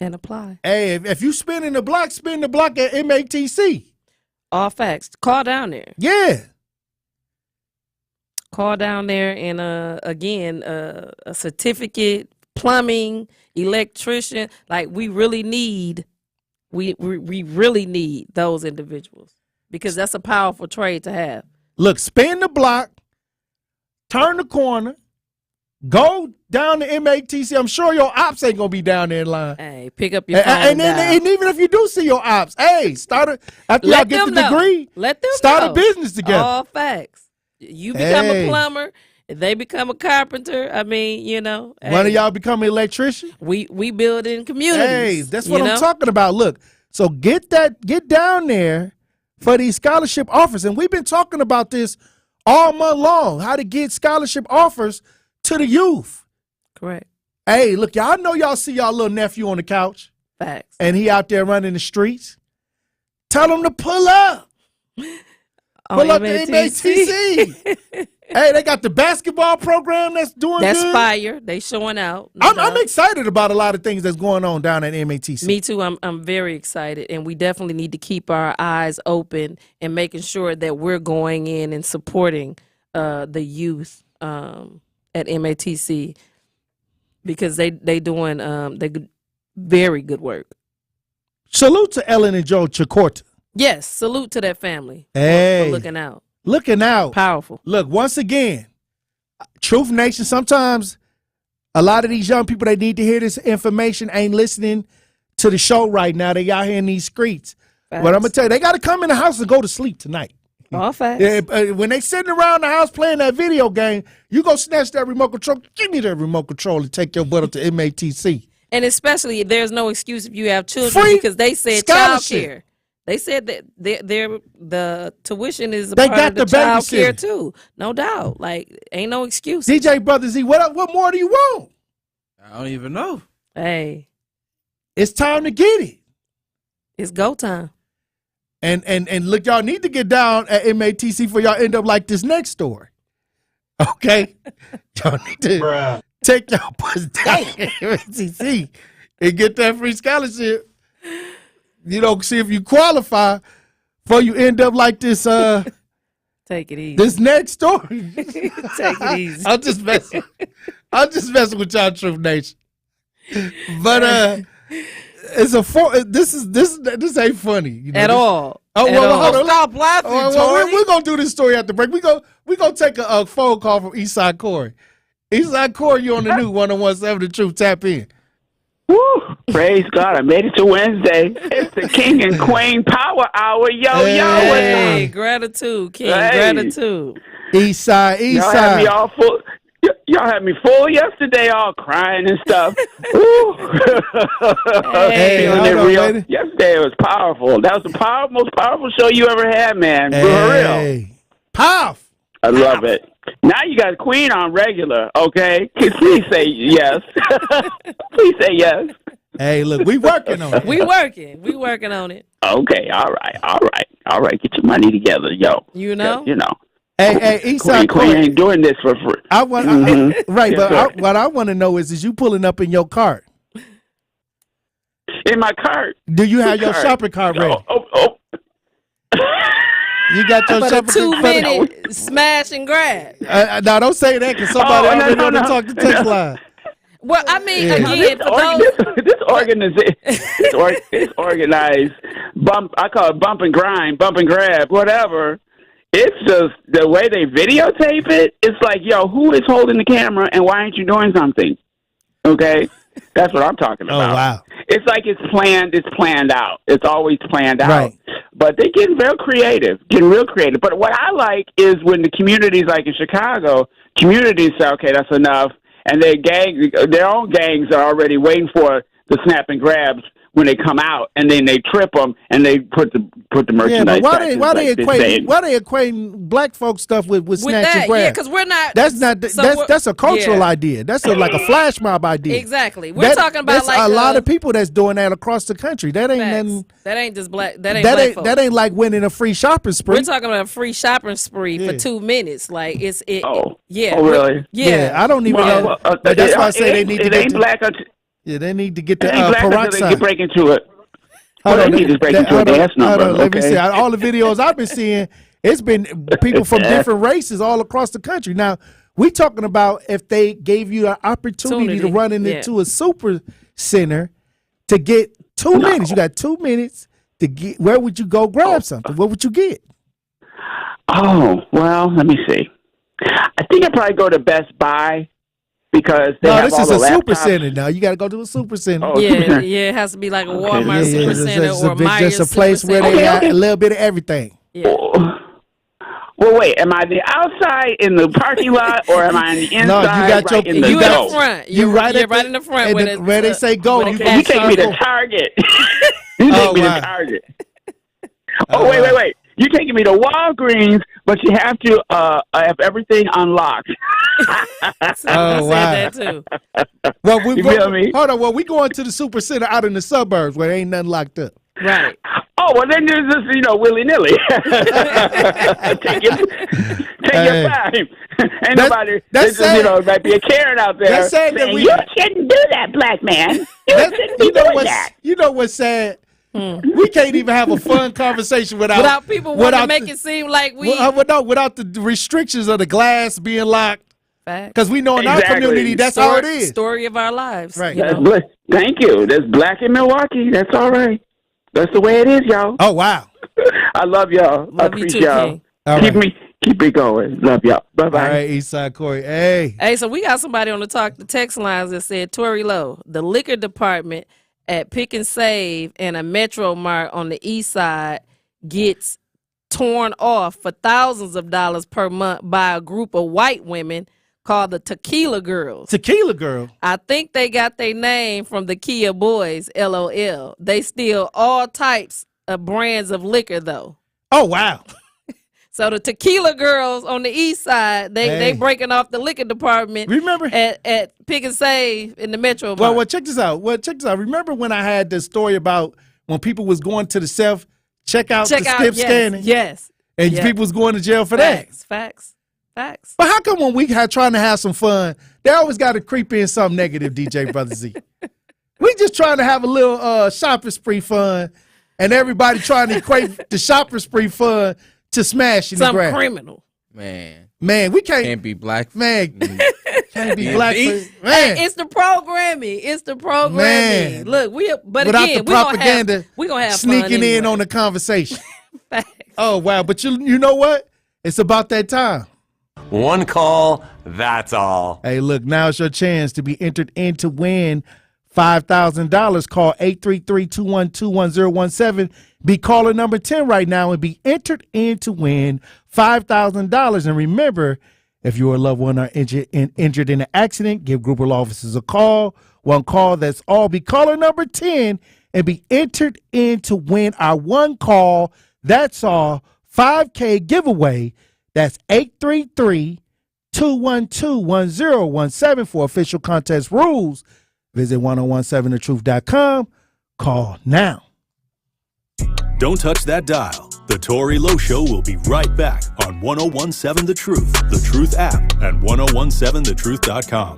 And apply. Hey, if you spin the block at MATC. All facts. Call down there. Yeah. Call down there and again, a certificate, plumbing, electrician. Like we really need those individuals because that's a powerful trade to have. Look, spin the block, turn the corner, go down to MATC. I'm sure your ops ain't gonna be down there in line. Hey, pick up your phone. And even if you do see your ops, hey, after y'all get the degree, start a business together. All facts. You become a plumber, they become a carpenter. I mean, One of y'all become an electrician. We build in communities. Hey, that's what I'm talking about. Look, so get down there for these scholarship offers, and we've been talking about this all month long. How to get scholarship offers to the youth. Correct. Hey, look, y'all know y'all see y'all little nephew on the couch. Facts. And he out there running the streets. Tell him to pull up. Pull up to MATC. Hey, they got the basketball program that's doing good. That's fire. They showing out. I'm excited about a lot of things that's going on down at MATC. Me too. I'm very excited, and we definitely need to keep our eyes open and making sure that we're going in and supporting the youth at MATC because they doing Very good work. Salute to Ellen and Joe Chacorta. Yes, salute to that family Hey. for looking out. Looking out. Powerful. Look, once again, Truth Nation, sometimes a lot of these young people that need to hear this information ain't listening to the show right now. They out here in these streets. Facts. But I'm going to tell you, they got to come in the house and go to sleep tonight. All facts. When they sitting around the house playing that video game, you go snatch that remote control. Give me that remote control and take your butt up to MATC. And especially, there's no excuse if you have children Free because they said child care. They said that the tuition is a part of the child care too. No doubt. Like, ain't no excuse. DJ Brother Z, what more do you want? I don't even know. Hey. It's time to get it. It's go time. And look, y'all need to get down at MATC for y'all end up like this next story. Okay? Y'all need to take y'all bus down at MATC and get that free scholarship. You know, see if you qualify before you end up like this. Take it easy. This next story. Take it easy. I'm just messing with y'all, Truth Nation. But this ain't funny, you know, at all. Oh at well, all. hold on. Stop laughing, Tory. We're gonna do this story at the break. We gonna take a phone call from Eastside Corey. Eastside Corey, you on the new 101.7 The Truth. Tap in. Woo! Praise God, I made it to Wednesday. It's the King and Queen Power Hour. Yo, Hey, gratitude, King. Hey. Gratitude. Eastside. Y'all had me all full. Y'all had me full yesterday, all crying and stuff. Hey, Feeling hold it on, real. lady. Yesterday was powerful. That was the most powerful show you ever had, man. For real. Powerful. I love it. Now you got Queen on regular, okay? Please say yes. Please say yes. Hey, look, we working on it. We working on it. Okay, all right. Get your money together, yo. You know? You know. Hey, Eastside Queen ain't doing this for free. I want right, Yes, but what I want to know is you pulling up in your cart? In my cart. Do you have your shopping cart ready? You got your For the shopping 2 cart. minute smash and grab. Now don't say that because somebody already want to talk to text line. Well, I mean, Yeah. again, for those. This organization, it's organized. I call it bump and grind, bump and grab, whatever. It's just the way they videotape it. It's like, yo, who is holding the camera and why aren't you doing something? Okay, that's what I'm talking about. Oh wow! It's like it's planned. It's planned out. It's always planned out. Right. But they're getting real creative. But what I like is when the communities, like in Chicago, communities say, okay, that's enough. And their own gangs are already waiting for the snap and grabs when they come out, and then they trip them and they put the merchandise. Yeah, but why they equating black folk stuff with snatch and grab? Yeah, because we're not. That's a cultural idea. That's like a flash mob idea. Exactly. We're talking about like a lot of people that's doing that across the country. That ain't nothing. That ain't just black. That ain't black folk. That ain't like winning a free shopping spree. We're talking about a free shopping spree for 2 minutes. Like yeah. Oh really? Yeah. I don't even know. But that's why I say they need to get black. Yeah, they need to get the peroxide. They break into it. They need to break into a dance number. Let me see. All the videos I've been seeing, it's been people from different races all across the country. Now, we talking about if they gave you an opportunity to run into a super center to get 2 minutes. You got 2 minutes to get. Where would you go grab something? What would you get? Oh, well, let me see. I think I'd probably go to Best Buy. Because this is a super center now. You got to go to a super center. Oh, yeah, it has to be like a Walmart super center or Myers just a place where they got a little bit of everything. Yeah. Well, wait, am I the outside in the parking lot or am I on the inside? No, you got right in the in the front. You're right in the front where they say go. You take me to Target. You take me to Target. Oh, wait. You're taking me to Walgreens, but you have to have everything unlocked. Oh, wow. That too. Well, feel me? Hold on. Well, we going to the super center out in the suburbs where ain't nothing locked up. Right. Oh, well, then there's just, willy-nilly. Take your time. Ain't nobody, it might be a Karen out there saying, you shouldn't do that, black man. You shouldn't be doing that. You know what's sad? We can't even have a fun conversation without people wanting to make it seem like we without the restrictions of the glass being locked. Because we know in our community, that's how it is. Story of our lives. Right. Thank you. There's black in Milwaukee. That's all right. That's the way it is, y'all. Oh, wow. I love y'all. I appreciate y'all. Keep it going. Love y'all. Bye-bye. All right, Eastside Corey. Hey, so we got somebody on the text lines that said, Tory Lowe, the liquor department at Pick and Save and a Metro Mart on the east side gets torn off for thousands of dollars per month by a group of white women called the Tequila Girls. Tequila Girl? I think they got their name from the Kia Boys, LOL. They steal all types of brands of liquor, though. Oh, wow. So the Tequila Girls on the east side, they breaking off the liquor department. Remember at Pick and Save in the Metro Mart. Well, check this out. Remember when I had the story about when people was going to the self-checkout to skip scanning? Yes. And people was going to jail for that. Facts. But how come when we trying to have some fun, they always got to creep in something negative, DJ Brother Z? We just trying to have a little shopping spree fun, and everybody trying to equate the shopping spree fun to smashing the ground. Some criminal. Man, we can't be black. Man, can't be black. Man, it's the programming. Man. Look, without the propaganda, we gonna have sneaking fun anyway. in on the conversation. Oh wow! But you know what? It's about that time. One call, that's all. Hey, look, now's your chance to be entered in to win $5,000. Call 833-212-1017. Be caller number 10 right now and be entered in to win $5,000. And remember, if your loved one are injured in an accident, give group of officers a call. One call, that's all. Be caller number 10 and be entered in to win our one call, that's all, 5K giveaway. That's 833-212-1017 for official contest rules. Visit 1017thetruth.com. Call now. Don't touch that dial. The Tory Lowe Show will be right back on 1017 The Truth, The Truth app, and 1017thetruth.com.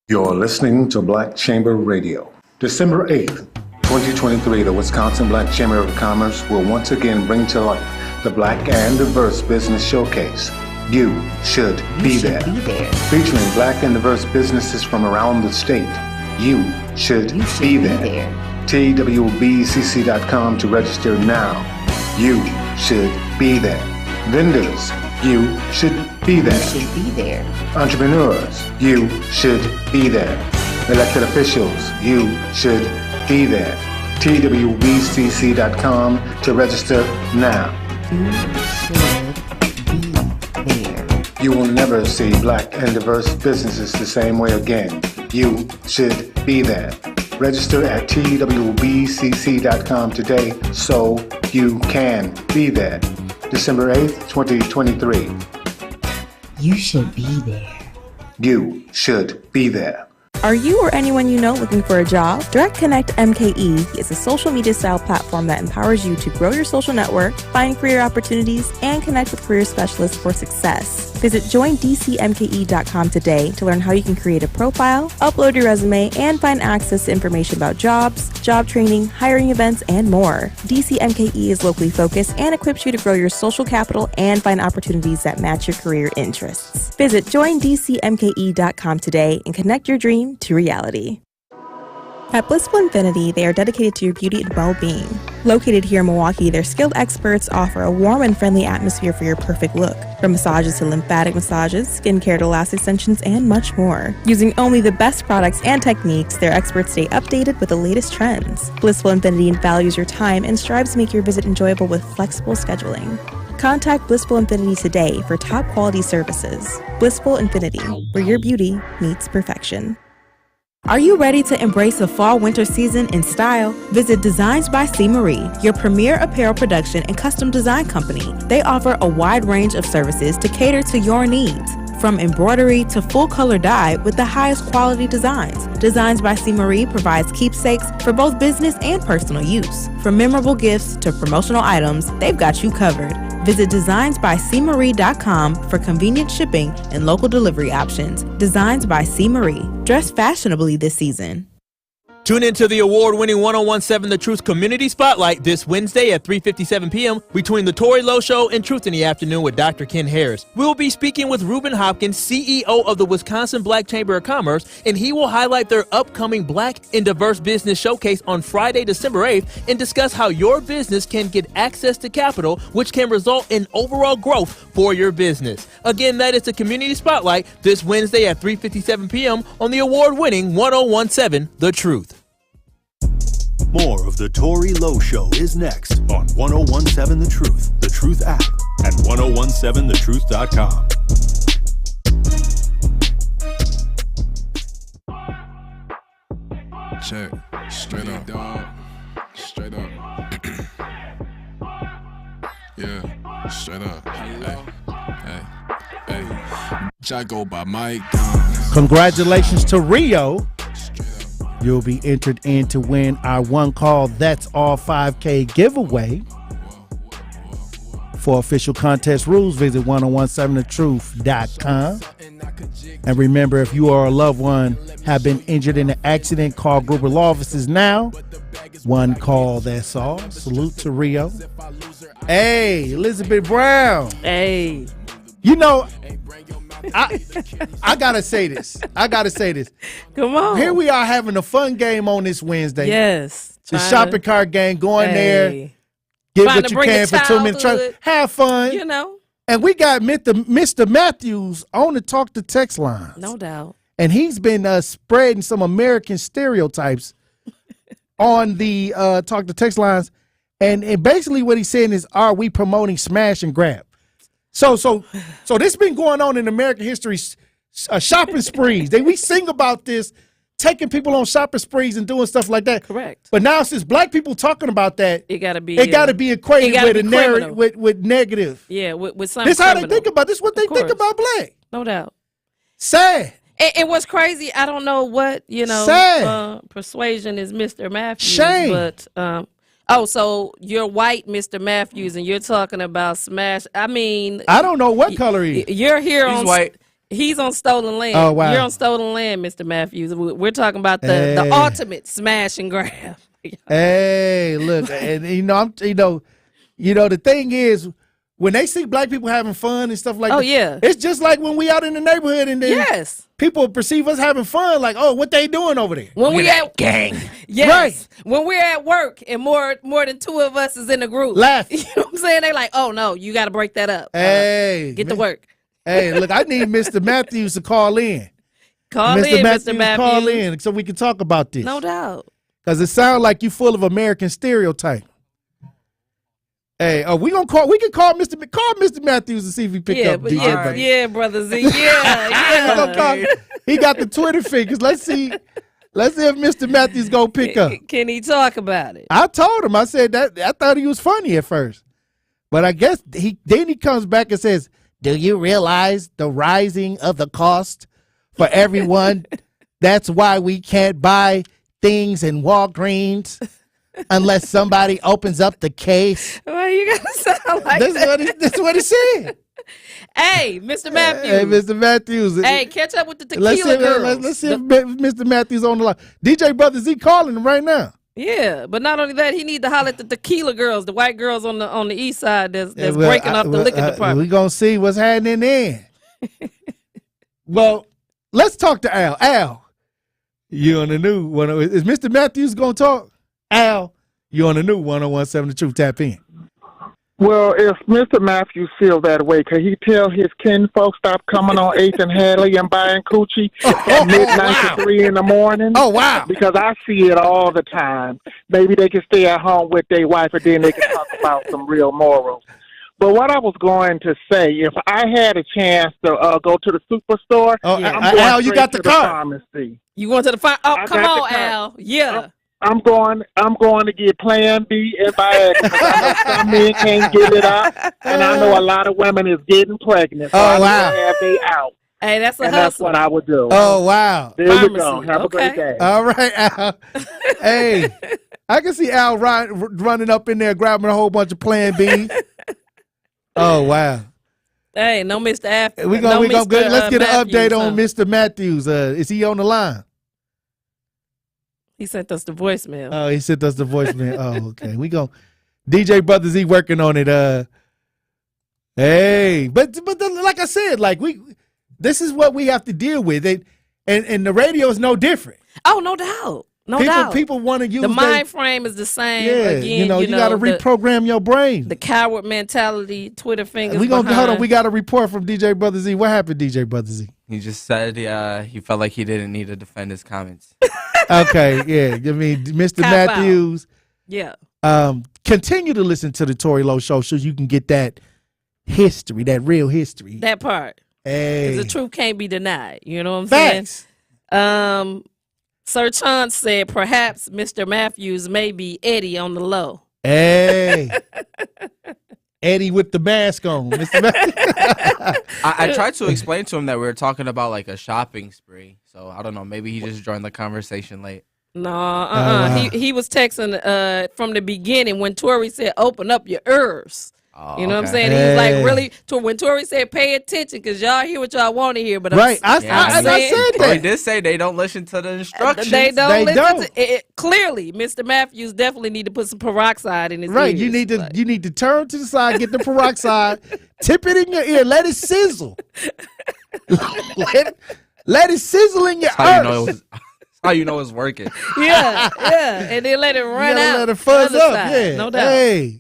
You're listening to Black Chamber Radio. December 8th, 2023, the Wisconsin Black Chamber of Commerce will once again bring to life the Black and Diverse Business Showcase. You should be there. Featuring black and diverse businesses from around the state. You should be there. TWBCC.com to register now. You should be there. Vendors, you should be there. Entrepreneurs, you should be there. Elected officials, you should be there. TWBCC.com to register now. You should be there. You will never see black and diverse businesses the same way again. You should be there. Register at TWBCC.com today so you can be there. December 8th, 2023. You should be there. You should be there. Are you or anyone you know looking for a job? Direct Connect MKE is a social media style platform that empowers you to grow your social network, find career opportunities, and connect with career specialists for success. Visit joindcmke.com today to learn how you can create a profile, upload your resume, and find access to information about jobs, job training, hiring events, and more. DCMKE is locally focused and equips you to grow your social capital and find opportunities that match your career interests. Visit joindcmke.com today and connect your dream to reality. At Blissful Infinity, they are dedicated to your beauty and well-being. Located here in Milwaukee, their skilled experts offer a warm and friendly atmosphere for your perfect look. From massages to lymphatic massages, skincare to lash extensions, and much more. Using only the best products and techniques, their experts stay updated with the latest trends. Blissful Infinity values your time and strives to make your visit enjoyable with flexible scheduling. Contact Blissful Infinity today for top quality services. Blissful Infinity, where your beauty meets perfection. Are you ready to embrace the fall-winter season in style? Visit Designs by C. Marie, your premier apparel production and custom design company. They offer a wide range of services to cater to your needs. From embroidery to full-color dye with the highest quality designs. Designs by C. Marie provides keepsakes for both business and personal use. From memorable gifts to promotional items, they've got you covered. Visit designsbycmarie.com for convenient shipping and local delivery options. Designs by C. Marie. Dress fashionably this season. Tune into the award-winning 1017 The Truth Community Spotlight this Wednesday at 3:57 p.m. between the Tory Lowe Show and Truth in the Afternoon with Dr. Ken Harris. We will be speaking with Reuben Hopkins, CEO of the Wisconsin Black Chamber of Commerce, and he will highlight their upcoming Black and Diverse Business Showcase on Friday, December 8th, and discuss how your business can get access to capital, which can result in overall growth for your business. Again, that is the Community Spotlight this Wednesday at 3:57 p.m. on the award-winning 1017 The Truth. More of the Tory Lowe Show is next on 1017 The Truth app, and 1017thetruth.com. Check. Straight up, dog. Straight up. Yeah, straight up. Hey. I go by Mike. Congratulations to Rio. You'll be entered in to win our one call That's All 5K giveaway. For official contest rules, visit 1017thetruth.com. And remember, if you or a loved one have been injured in an accident, call Gruber Law Offices now. One call, that's all. Salute to Rio. Hey, Elizabeth Brown. Hey. You know, I gotta say this. Come on. Here we are having a fun game on this Wednesday. Yes. The shopping cart game, going there, get what you can for 2 minutes. Have fun. You know. And we got Mr. Matthews on the Talk to Text lines. No doubt. And he's been spreading some American stereotypes on the Talk to Text lines. And basically what he's saying is, are we promoting smash and grab? So this been going on in American history, shopping sprees. We sing about this, taking people on shopping sprees and doing stuff like that. Correct. But now since black people talking about that, it got to be equated with a narrative with negative. Yeah, with something. This how they think about this. What they think about black. No doubt. Sad. And what's crazy, I don't know what persuasion is Mr. Matthews, Shame. but so you're white, Mr. Matthews, and you're talking about smash. I mean, I don't know what color he is. You're here He's on white. He's on stolen land. Oh, wow. You're on stolen land, Mr. Matthews. We're talking about the ultimate smash and grab. Hey, look, and the thing is, when they see black people having fun and stuff like that, yeah, it's just like when we out in the neighborhood and then people perceive us having fun, like, oh, what they doing over there? When we at gang, yes. Right. When we're at work and more than two of us is in the group, laugh. You know what I'm saying? They like, oh no, you got to break that up. Hey, get to work. Hey, look, I need Mr. Matthews to call in. Mr. Matthews, call in so we can talk about this. No doubt. Because it sounds like you full of American stereotype. Hey, we can call Mr. Matthews and see if he pick up DJ. Yeah, brother Z. Yeah. He got the Twitter fingers. Let's see if Mr. Matthews gonna pick up. Can he talk about it? I told him. I said that I thought he was funny at first, but I guess he comes back and says, "Do you realize the rising of the cost for everyone? That's why we can't buy things in Walgreens." Unless somebody opens up the case. Well, you gotta sound like this is what he said. Hey, Mr. Matthews. Hey, Mr. Matthews. Hey, catch up with the tequila girls. Let's see if Mr. Matthews on the line. DJ Brother Z calling him right now. Yeah, but not only that, he need to holler at the tequila girls, the white girls on the east side that's breaking up the liquor department. We're gonna see what's happening then. Well, let's talk to Al. Al, you on the new one? Is Mr. Matthews gonna talk? Al, you on the new 1017 The Truth. Tap in. Well, if Mr. Matthews feels that way, could he tell his kinfolk stop coming on 8th and Hadley and buying coochie at midnight to 3 in the morning? Oh, wow. Because I see it all the time. Maybe they can stay at home with their wife and then they can talk about some real morals. But what I was going to say, if I had a chance to go to the superstore, Al, you got the car. Pharmacy. You going to the pharmacy? Oh, come on, Al. Yeah. I'm going to get Plan B and Viagra because I know some men can't get it up, and I know a lot of women is getting pregnant. So I have they out. Hey, that's a and hustle. That's what I would do. Oh wow! There you go. Have a great day. All right, Al. Hey, I can see Al running up in there grabbing a whole bunch of Plan B. Oh wow! Hey, no Mr. After. We gonna let's get an update on Mr. Matthews. Is he on the line? He sent us the voicemail. Oh, he sent us the voicemail. Oh, okay. We go. DJ Brother Z working on it. Hey, but like I said, like this is what we have to deal with. And the radio is no different. Oh, no doubt. No doubt. People want to use the mind frame is the same. Yeah, Again, you got to reprogram your brain. The coward mentality, Twitter fingers. Hold on. We got a report from DJ Brother Z. What happened, DJ Brother Z? He just said he felt like he didn't need to defend his comments. Okay, yeah. I mean, Mr. Matthews. Yeah. Continue to listen to the Tory Lowe Show so you can get that history, that real history. That part. Hey. The truth can't be denied. You know what I'm Facts. saying? Sir Chance said perhaps Mr. Matthews may be Eddie on the low. Hey. Eddie with the mask on. Mr. Matthews. I tried to explain to him that we were talking about like a shopping spree. So I don't know. Maybe he just joined the conversation late. No, wow. He was texting from the beginning when Tory said, open up your ears. Oh, you know what I'm saying? He's like, really, when Tory said, pay attention because y'all hear what y'all want to hear. But right, I said that. Tory did say they don't listen to the instructions. They don't listen to it. Clearly, Mr. Matthews definitely need to put some peroxide in his ears. Right, you need to turn to the side, get the peroxide, tip it in your ear, let it sizzle. let it sizzle in your ears. How you know it's working. Yeah, and then let it run out. Let it fuzz up, yeah. No doubt. Hey.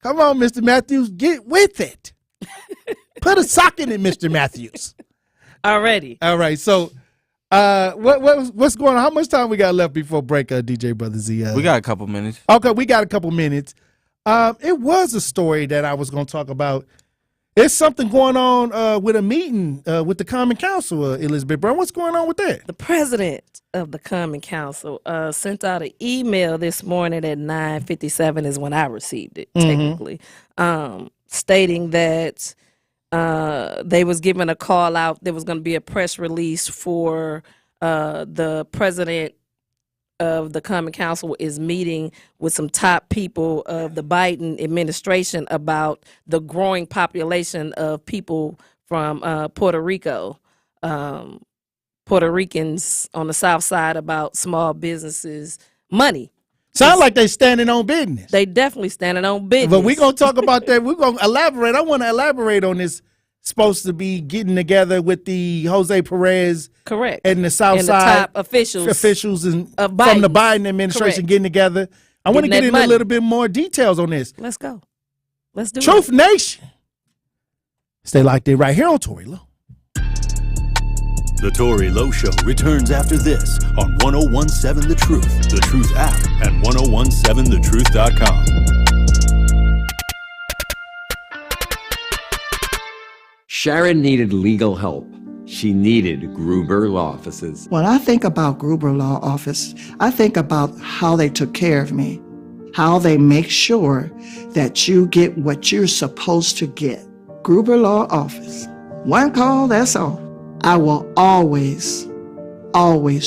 Come on, Mr. Matthews, get with it. Put a sock in it, Mr. Matthews. Already. All right. So, what's going on? How much time we got left before break, DJ Brother Z? We got a couple minutes. Okay, we got a couple minutes. It was a story that I was going to talk about. There's something going on with a meeting with the Common Council, Elizabeth Brown. What's going on with that? The president of the Common Council sent out an email this morning at 9:57 is when I received it, technically, stating that they was giving a call out. There was going to be a press release for the president of the Common Council is meeting with some top people of the Biden administration about the growing population of people from Puerto Rico, Puerto Ricans on the South Side, about small businesses, money. Sound like they standing on business. They definitely standing on business. But we're going to talk about that. We're going to elaborate. I want to elaborate on this. Supposed to be getting together with the Jose Perez, correct, and the South and Side the top officials and from the Biden administration, correct, getting together. I want to get into a little bit more details on this. Let's go. Let's do it. Truth Nation. Stay locked in right here on Tory Lowe. The Tory Lowe Show returns after this on 1017 The Truth, The Truth app, and 1017thetruth.com. Sharon needed legal help. She needed Gruber Law Offices. When I think about Gruber Law Office, I think about how they took care of me, how they make sure that you get what you're supposed to get. Gruber Law Office. One call, that's all. I will always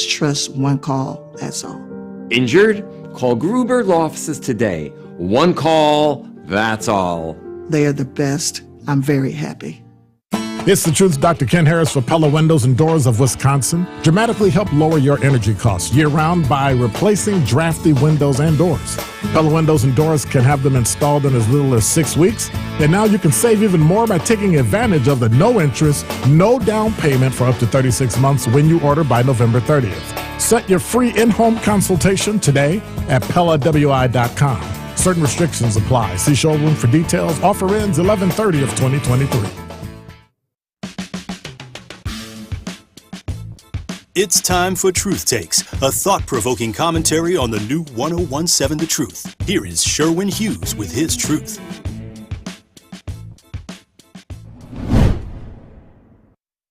trust one call, that's all. Injured? Call Gruber Law Offices today. One call, that's all. They are the best. I'm very happy. It's the Truth. Dr. Ken Harris for Pella Windows and Doors of Wisconsin. Dramatically help lower your energy costs year-round by replacing drafty windows and doors. Pella Windows and Doors can have them installed in as little as 6 weeks. And now you can save even more by taking advantage of the no interest, no down payment for up to 36 months when you order by November 30th. Set your free in-home consultation today at PellaWI.com. Certain restrictions apply. See showroom for details. Offer ends 11/30 of 2023. It's time for Truth Takes, a thought-provoking commentary on the new 1017 The Truth. Here is Sherwin Hughes with his truth.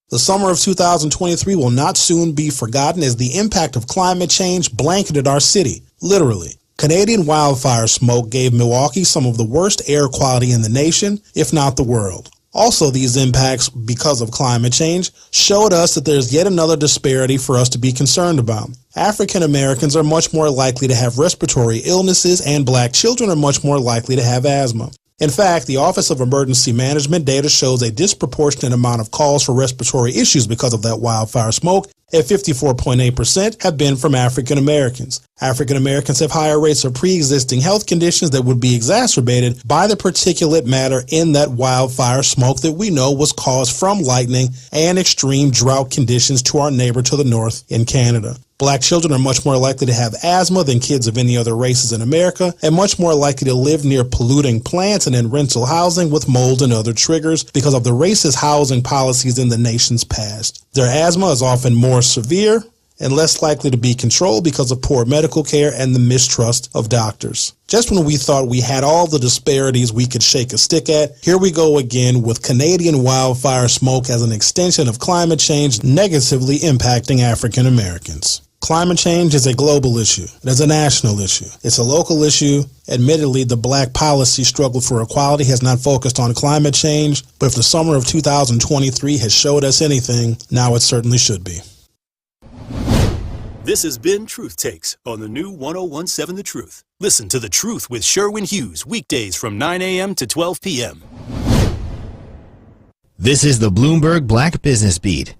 The summer of 2023 will not soon be forgotten as the impact of climate change blanketed our city, literally. Canadian wildfire smoke gave Milwaukee some of the worst air quality in the nation, if not the world. Also, these impacts, because of climate change, showed us that there's yet another disparity for us to be concerned about. African Americans are much more likely to have respiratory illnesses, and black children are much more likely to have asthma. In fact, the Office of Emergency Management data shows a disproportionate amount of calls for respiratory issues because of that wildfire smoke and 54.8% have been from African Americans. African Americans have higher rates of pre-existing health conditions that would be exacerbated by the particulate matter in that wildfire smoke that we know was caused from lightning and extreme drought conditions to our neighbor to the north in Canada. Black children are much more likely to have asthma than kids of any other races in America, and much more likely to live near polluting plants and in rental housing with mold and other triggers because of the racist housing policies in the nation's past. Their asthma is often more severe and less likely to be controlled because of poor medical care and the mistrust of doctors. Just when we thought we had all the disparities we could shake a stick at, here we go again with Canadian wildfire smoke as an extension of climate change negatively impacting African Americans. Climate change is a global issue. It is a national issue. It's a local issue. Admittedly, the black policy struggle for equality has not focused on climate change, but if the summer of 2023 has showed us anything, now it certainly should be. This has been Truth Takes on the new 1017 The Truth. Listen to The Truth with Sherwin Hughes weekdays from 9 a.m. to 12 p.m. This is the Bloomberg Black Business Beat.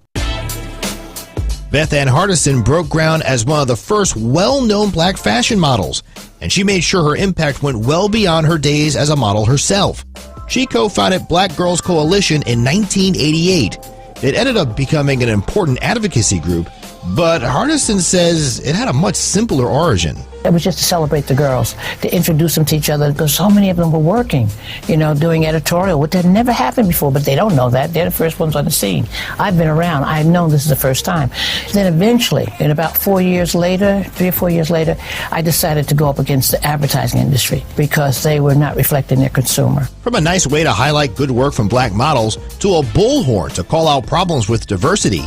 Beth Ann Hardison broke ground as one of the first well-known black fashion models, and she made sure her impact went well beyond her days as a model herself. She co-founded Black Girls Coalition in 1988. It ended up becoming an important advocacy group, but Hardison says it had a much simpler origin. It was just to celebrate the girls, to introduce them to each other, because so many of them were working, doing editorial, which had never happened before, but they don't know that. They're the first ones on the scene. I've been around. I've known this is the first time. Then eventually, in about 3 or 4 years later, I decided to go up against the advertising industry because they were not reflecting their consumer. From a nice way to highlight good work from black models to a bullhorn to call out problems with diversity,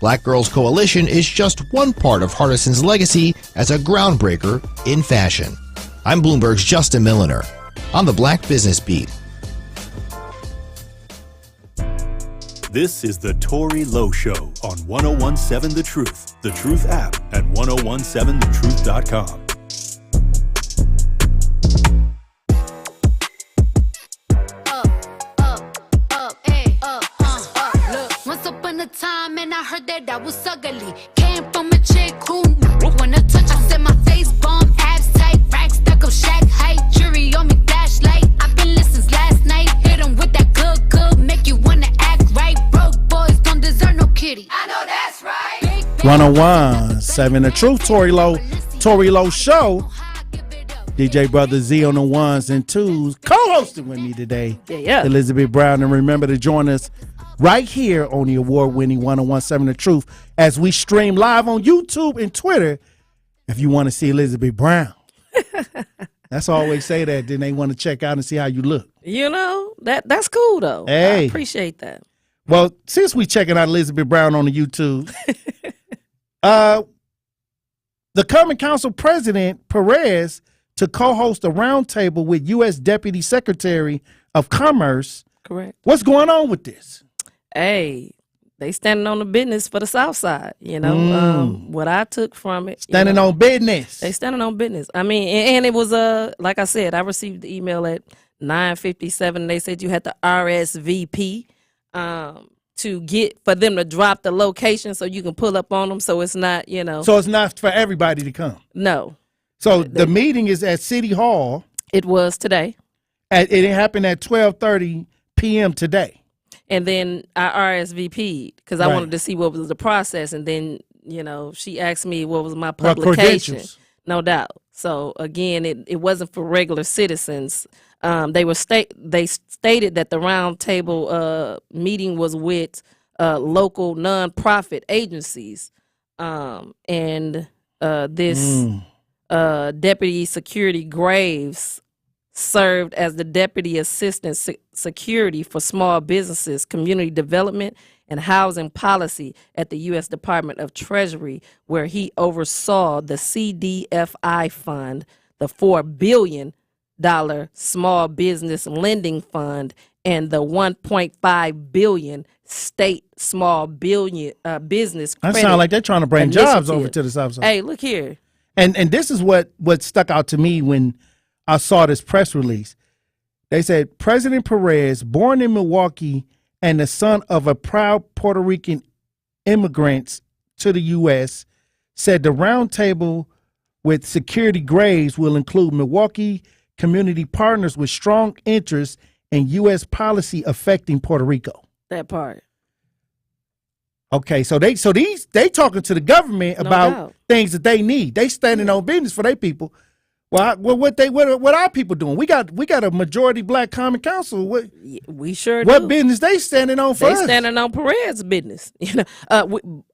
Black Girls Coalition is just one part of Hardison's legacy as a groundbreaker in fashion. I'm Bloomberg's Justin Milliner on the Black Business Beat. This is the Tory Lowe Show on 1017 The Truth, The Truth app at 1017thetruth.com. Time and I heard that I was ugly. Came from a chick who wanna touch. I said my face bomb, abs tight, rack stuck up, shack height, jury on me, flashlight. I've been listening last night. Hit 'em with that good, make you wanna act right. Broke boys don't deserve no kitty. I know that's right. 1017 The Truth, Tory Lowe Show. DJ Brother Z on the ones and twos, co-hosting with me today. Yeah. Elizabeth Brown, and remember to join us right here on the award-winning 1017 The Truth as we stream live on YouTube and Twitter if you want to see Elizabeth Brown. That's I always say that, then they want to check out and see how you look. That's cool, though. Hey. I appreciate that. Well, since we checking out Elizabeth Brown on the YouTube, the Common Council President, Perez, to co-host a roundtable with U.S. Deputy Secretary of Commerce. Correct. What's going on with this? Hey, they standing on the business for the South Side. What I took from it. Standing on business. They standing on business. I mean, and it was, like I said, I received the email at 9:57. They said you had to RSVP for them to drop the location so you can pull up on them. So it's not, So it's not for everybody to come. No. So the meeting is at City Hall. It was today. It happened at 12:30 p.m. today. And then I RSVP'd because I wanted to see what was the process. And then, she asked me what was my publication. No doubt. So, again, it wasn't for regular citizens. They stated that the roundtable meeting was with local nonprofit agencies. This Deputy Security Graves served as the Deputy Assistant Security for Small Businesses, Community Development, and Housing Policy at the U.S. Department of Treasury, where he oversaw the CDFI Fund, the $4 billion Small Business Lending Fund, and the $1.5 billion State Small Business Credit. That sounds like they're trying to bring jobs over to the South Side. Hey, look here. And this is what stuck out to me when I saw this press release. They said, President Perez, born in Milwaukee and the son of a proud Puerto Rican immigrants to the U.S. said the roundtable with Security Graves will include Milwaukee community partners with strong interest in U.S. policy affecting Puerto Rico. That part. Okay, so they talking to the government about things that they need. They standing on business for their people. Well, what our people doing? We got a majority black common council. We sure what do. business they standing on for They us? standing on Perez's business.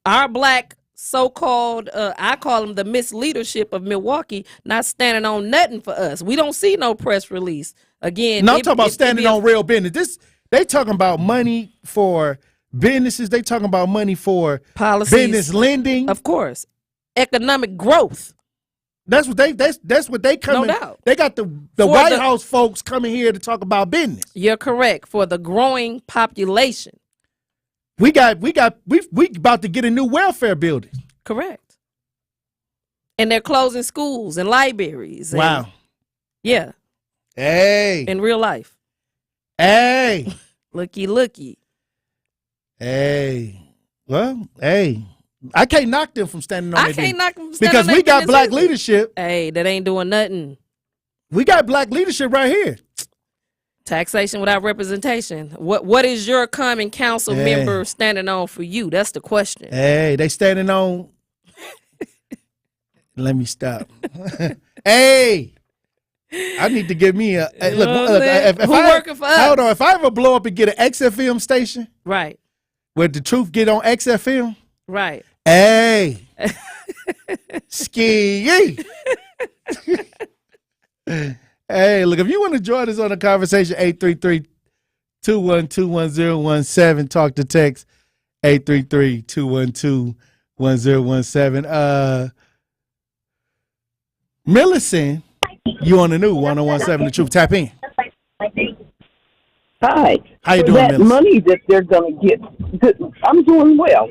Our black so-called, I call them the misleadership of Milwaukee, not standing on nothing for us. We don't see no press release. Again, No, I'm talking about standing on real business. They talking about money for businesses. They talking about money for policies, business lending, of course, economic growth. That's what they coming. No doubt. They got the White House folks coming here to talk about business. You're correct. For the growing population. We about to get a new welfare building. Correct. And they're closing schools and libraries. Wow. Yeah. Hey. In real life. Hey. Looky. Hey. Well, hey. I can't knock them from standing on I can't knock them from standing because on we got business black either. leadership. Hey, that ain't doing nothing. We got black leadership right here. Taxation without representation. What is your common council member standing on for you? That's the question. Hey, they standing on. Let me stop. Hey, I need to give me a look. If I working for us? Hold on. If I ever blow up and get an XFM station, right, where the truth get on XFM, right. Hey, ski. Hey, look, if you want to join us on the conversation, 833-212-1017. Talk to text 833-212-1017. Millicent, you on the new 1017 The Truth. Tap in. Hi. How you So doing, that Millicent? money that they're going to get, I'm doing well.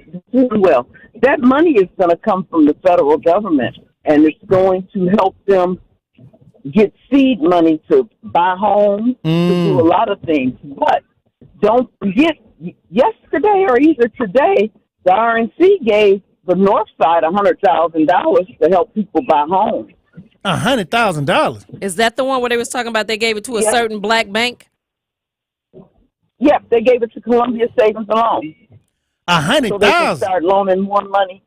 That money is going to come from the federal government, and it's going to help them get seed money to buy homes, to do a lot of things. But don't forget, yesterday or either today, the RNC gave the North Side $100,000 to help people buy homes. $100,000. Is that the one where they was talking about they gave it to a certain black bank? Yep, they gave it to Columbia Savings and Loan. $100,000. So they can start loaning more money.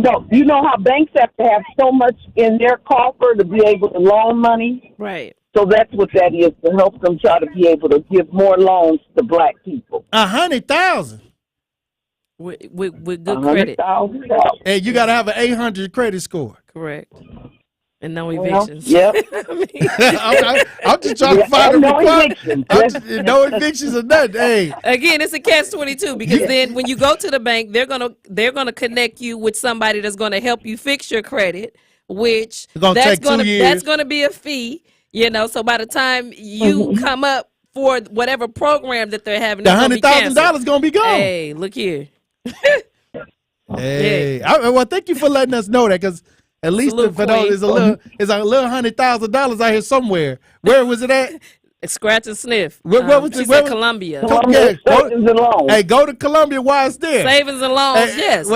No, you know how banks have to have so much in their coffer to be able to loan money? Right. So that's what that is, to help them try to be able to give more loans to black people. $100,000. With good credit. Hey, you got to have an 800 credit score. Correct. And no evictions. Yep. I'm just trying to find a requirement. No evictions or nothing. Hey. Again, it's a catch-22 because then when you go to the bank, they're gonna connect you with somebody that's gonna help you fix your credit, which that's gonna be a fee. So by the time you come up for whatever program that they're having, the $100,000 is gonna be gone. Hey, look here. Hey, well, thank you for letting us know that, because at least for those, it's a little $100,000 out here somewhere. Where was it at? Scratch and sniff. Where was it? Columbia. Savings and Loans. Hey, go to Columbia while it's there. Savings and Loans, yes.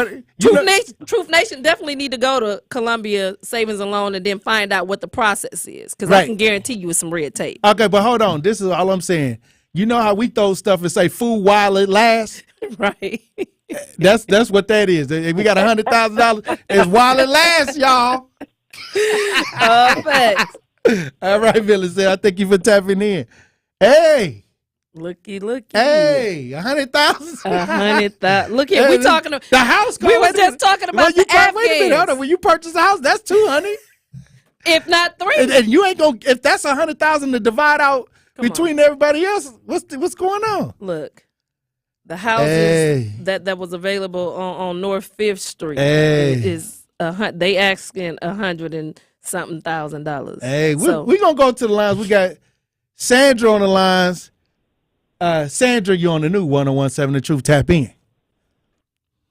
Truth Nation definitely need to go to Columbia Savings and Loan and then find out what the process is, because I can guarantee you it's some red tape. Okay, but hold on. This is all I'm saying. You know how we throw stuff and say food while it lasts? Right. That's what that is. If we got $100,000, it's while it lasts, y'all. Thanks. All right, Millicent. I thank you for tapping in. Hey. Looky. Hey, $100,000. $100,000. Look here, we talking about the house. We were just talking about the Afghans. Wait a minute, hold on. When you purchase a house, that's $200. If not $300. And you ain't gonna. If that's $100,000 to divide out between everybody else, what's going on? Look, the houses that was available on North 5th Street is they asking $100 and something thousand. Hey, we gonna go to the lines. We got Sandra on the lines. Sandra, you on the new 1017 The Truth. Tap in.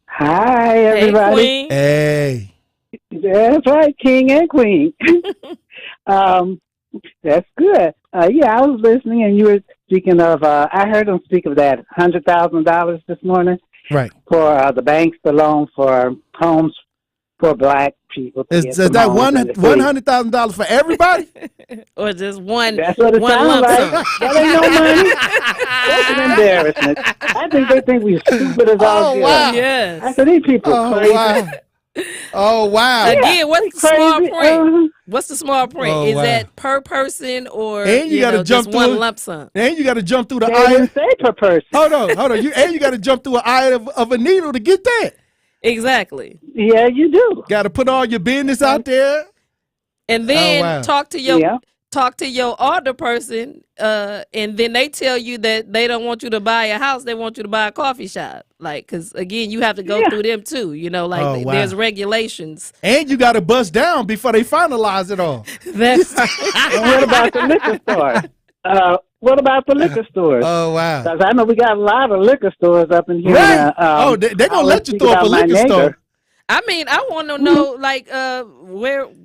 Hi, everybody. Hey. That's right, King and Queen. That's good. I was listening, and you were speaking of, I heard them speak of that $100,000 this morning. Right. for the banks to loan for homes for black people. Is that $100,000 for everybody? Or just one? That's what it one sounds lump like. sum? That ain't no money. That's an embarrassment. I think they think we stupid as all get. Wow. Yes. I said these people crazy. Wow. Oh, wow. Again, what's the small print? What's the small print? Oh, Is wow. that per person or And you got to jump just through one lump sum? And you got to jump through the They eye. didn't say per person. Hold on. You got to jump through an eye of a needle to get that. Exactly. Yeah, you do. Got to put all your business out there. And then wow. talk to your older person, and then they tell you that they don't want you to buy a house; they want you to buy a coffee shop. Like, because again, you have to go through them too. Like wow. there's regulations. And you got to bust down before they finalize it all. That's And what about the liquor store? What about the liquor stores? Oh, wow. Because I know we got a lot of liquor stores up in here. Right. They're going to let you throw up a liquor store. I mean, I want to know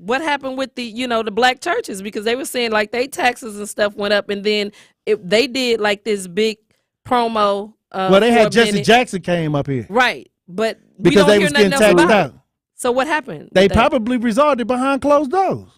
what happened with the black churches, because they were saying like they taxes and stuff went up, and then they did like this big promo. Well, they had Jesse Jackson came up here. Right, but because we don't they hear was getting nothing else taxed about out. it. So what happened? They probably resolved it behind closed doors.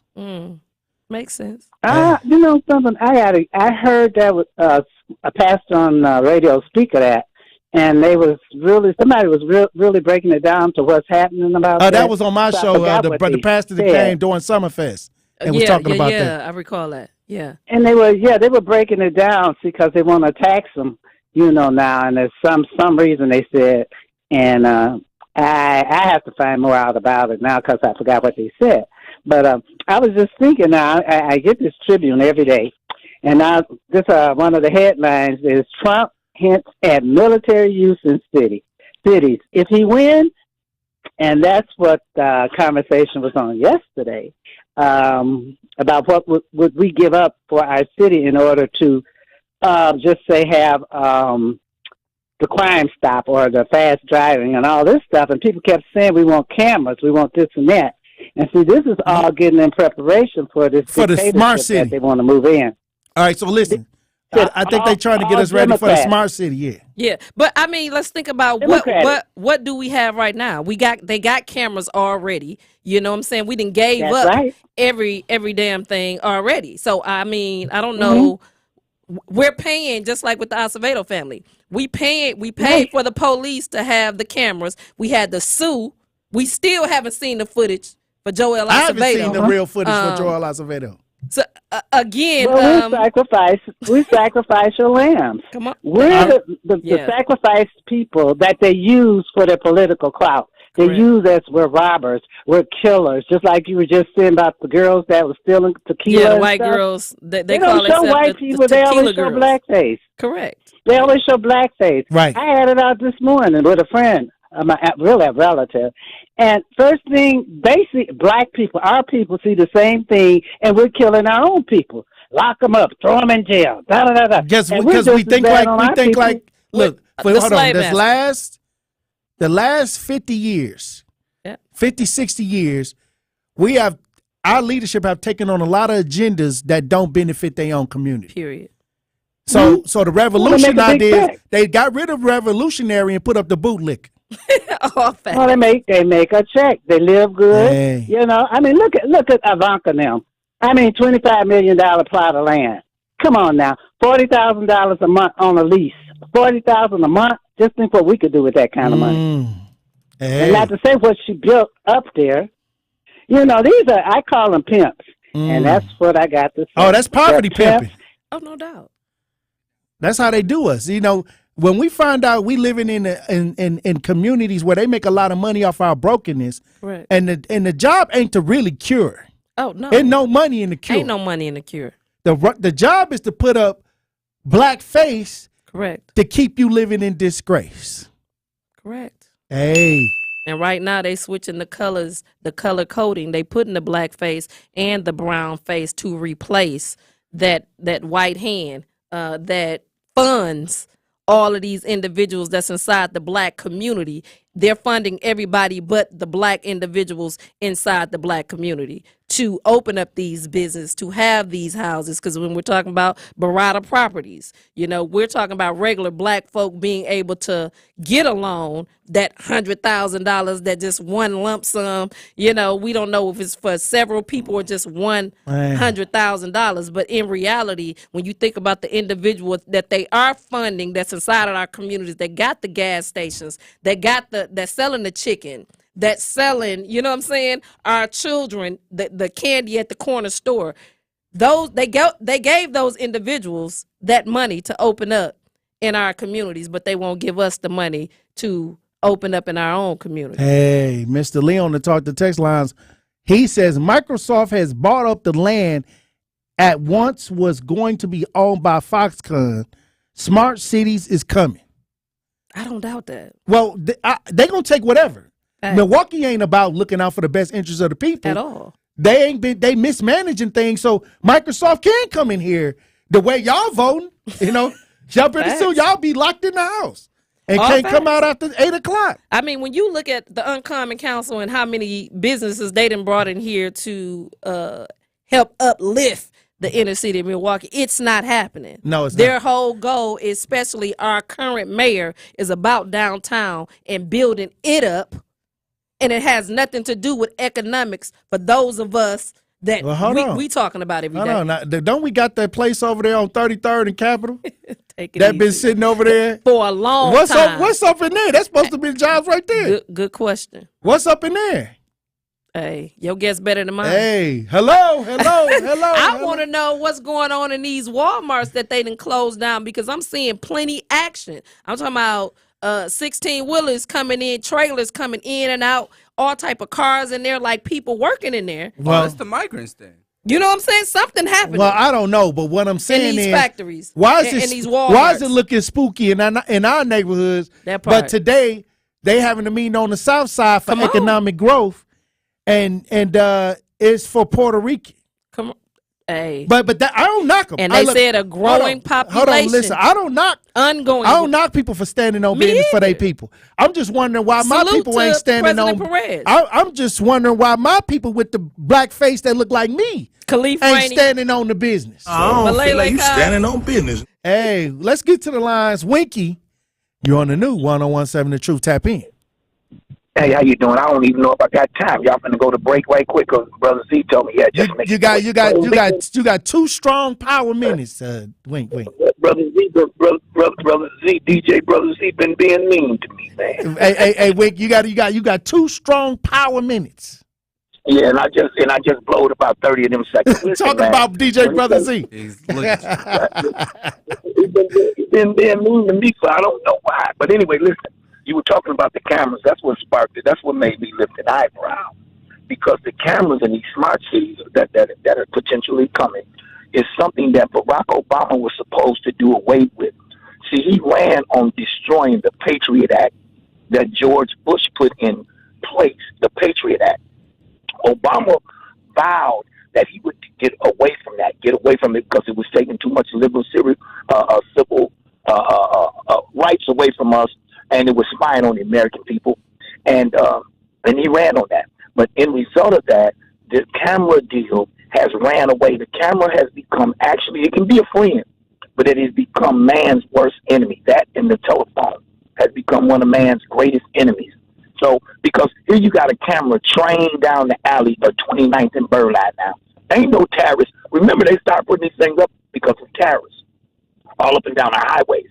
Makes sense. You know something? I heard that was a pastor on radio speak of that, and somebody was really breaking it down to what's happening about that. That was on my So I show. forgot The what they pastor that said. came during Summerfest and was talking about that. Yeah, I recall that. Yeah. And they were breaking it down because they want to tax them, now, and there's some reason they said, and I have to find more out about it now because I forgot what they said. But I was just thinking now, I get this Tribune every day, and now this one of the headlines is Trump hints at military use in cities if he wins, and that's what the conversation was on yesterday, about what would we give up for our city in order to just say have the crime stop or the fast driving and all this stuff. And people kept saying we want cameras, we want this and that. And see, this is all getting in preparation for this For the smart city that they want to move in. All right, so listen. I think they're trying to get us ready for the smart city. Yeah. Yeah, but I mean, let's think about what do we have right now? They got cameras already. You know what I'm saying? We done gave That's up right. every damn thing already. So I mean, I don't know. We're paying just like with the Acevedo family. We paid for the police to have the cameras. We had to sue. We still haven't seen the footage for Joel Acevedo. I haven't seen the real footage for Joel Acevedo. So again, we sacrifice your lambs. Come on, we're the sacrificed people that they use for their political clout. They use us. We're robbers. We're killers. Just like you were just saying about the girls that were stealing tequila. Yeah, the and white stuff. girls. They don't call show themselves white people. They always show blackface. Correct. They always show blackface. Right. I had it out this morning with a friend, my real relative. And first thing, basically, black people, our people see the same thing, and we're killing our own people. Lock them up, throw them in jail. Da da da da. Because we think like look. Hold on. The last 50 years, 50, 60 years, our leadership have taken on a lot of agendas that don't benefit their own community. Period. So the revolution idea, they got rid of revolutionary and put up the bootlick. Well, they make a check. They live good. Hey. I mean, look at Ivanka now. I mean, $25 million plot of land. Come on now, $40,000 a month on a lease. $40,000 a month. Just think what we could do with that kind of money. Hey. And not to say what she built up there. These are, I call them pimps. And that's what I got to say. Oh, that's poverty pimping. Oh, no doubt. That's how they do us. When we find out we living in communities where they make a lot of money off our brokenness, right. and the job ain't to really cure. Oh, no. Ain't no money in the cure. Ain't no money in the cure. The job is to put up black face. Correct. To keep you living in disgrace. Correct. Hey. And right now they switching the colors, the color coding. They putting the black face and the brown face to replace that white hand that funds all of these individuals that's inside the black community. They're funding everybody but the black individuals inside the black community to open up these businesses, to have these houses. Because when we're talking about Barada properties, we're talking about regular black folk being able to get a loan, that $100,000, that just one lump sum. We don't know if it's for several people or just $100,000. But in reality, when you think about the individuals that they are funding, that's inside of our communities, that got the gas stations, that's selling the chicken, that's selling, our children, the candy at the corner store. They gave those individuals that money to open up in our communities, but they won't give us the money to open up in our own community. Hey, Mr. Leon to talk the text lines. He says Microsoft has bought up the land at once was going to be owned by Foxconn. Smart cities is coming. I don't doubt that. Well, they're going to take whatever. Hey. Milwaukee ain't about looking out for the best interests of the people. At all. They mismanaging things, so Microsoft can come in here the way y'all voting, Y'all pretty soon y'all be locked in the house and can't come out after 8 o'clock. I mean, when you look at the Uncommon Council and how many businesses they done brought in here to help uplift the inner city of Milwaukee, it's not happening. No, it's Their not. whole goal, especially our current mayor, is about downtown and building it up, and it has nothing to do with economics for those of us that we talking about every day. Now, don't we got that place over there on 33rd and Capitol? Take it that been easy. sitting over there For a long what's time. What's up in there? That's supposed to be jobs right there. Good question. What's up in there? Hey, your guess better than mine. Hey, hello. I want to know what's going on in these Walmarts that they done closed down, because I'm seeing plenty action. I'm talking about 16-wheelers coming in, trailers coming in and out, all type of cars in there, like people working in there. Well, it's the migrants thing. You know what I'm saying? Something happening. Well, I don't know, but what I'm saying in these is, factories, why is in these Walmarts. Why is it looking spooky in our neighborhoods? That part. But today they having a meeting on the South Side for economic growth, and it's for Puerto Rican. Come on. Hey. But that, I don't knock them. And they said a growing population. Hold on, listen. I don't knock people for standing on business for their people. I'm just wondering why my people ain't standing on. I'm just wondering why my people with the black face that look like me ain't standing on the business. I don't feel like you standing on business. Hey, let's get to the lines. Winky, you're on the new 1017 The Truth. Tap in. Hey, how you doing? I don't even know if I got time. Y'all finna go to break right quick, cause Brother Z told me, you got 2 strong power minutes. Wink. Brother Z, DJ Brother Z been being mean to me, man. Hey, Wink, you got 2 strong power minutes. Yeah, and I just blowed about 30 of them seconds. Listen, talking man, about DJ Brother Z. He's been being mean to me, so I don't know why. But anyway, listen. You were talking about the cameras. That's what sparked it. That's what made me lift an eyebrow. Because the cameras in these smart cities that are potentially coming is something that Barack Obama was supposed to do away with. See, he ran on destroying the Patriot Act that George Bush put in place, the Patriot Act. Obama vowed that he would get away from it because it was taking too much civil rights away from us, and it was spying on the American people, and he ran on that. But in result of that, the camera deal has ran away. The camera has become, actually, it can be a friend, but it has become man's worst enemy. That and the telephone has become one of man's greatest enemies. So, because here you got a camera trained down the alley of 29th and Burleigh now. Ain't no terrorists. Remember, they started putting these things up because of terrorists all up and down the highways.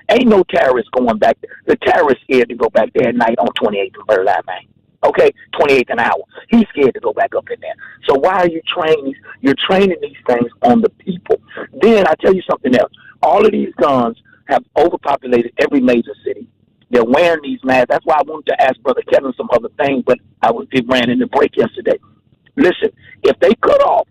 Ain't no terrorists going back there. The terrorist scared to go back there at night on 28th and Burleigh, man. Okay, 28th an hour. He's scared to go back up in there. So why are you training? You're training these things on the people. Then I tell you something else. All of these guns have overpopulated every major city. They're wearing these masks. That's why I wanted to ask Brother Kevin some other thing, but it ran in the break yesterday. Listen, if they cut off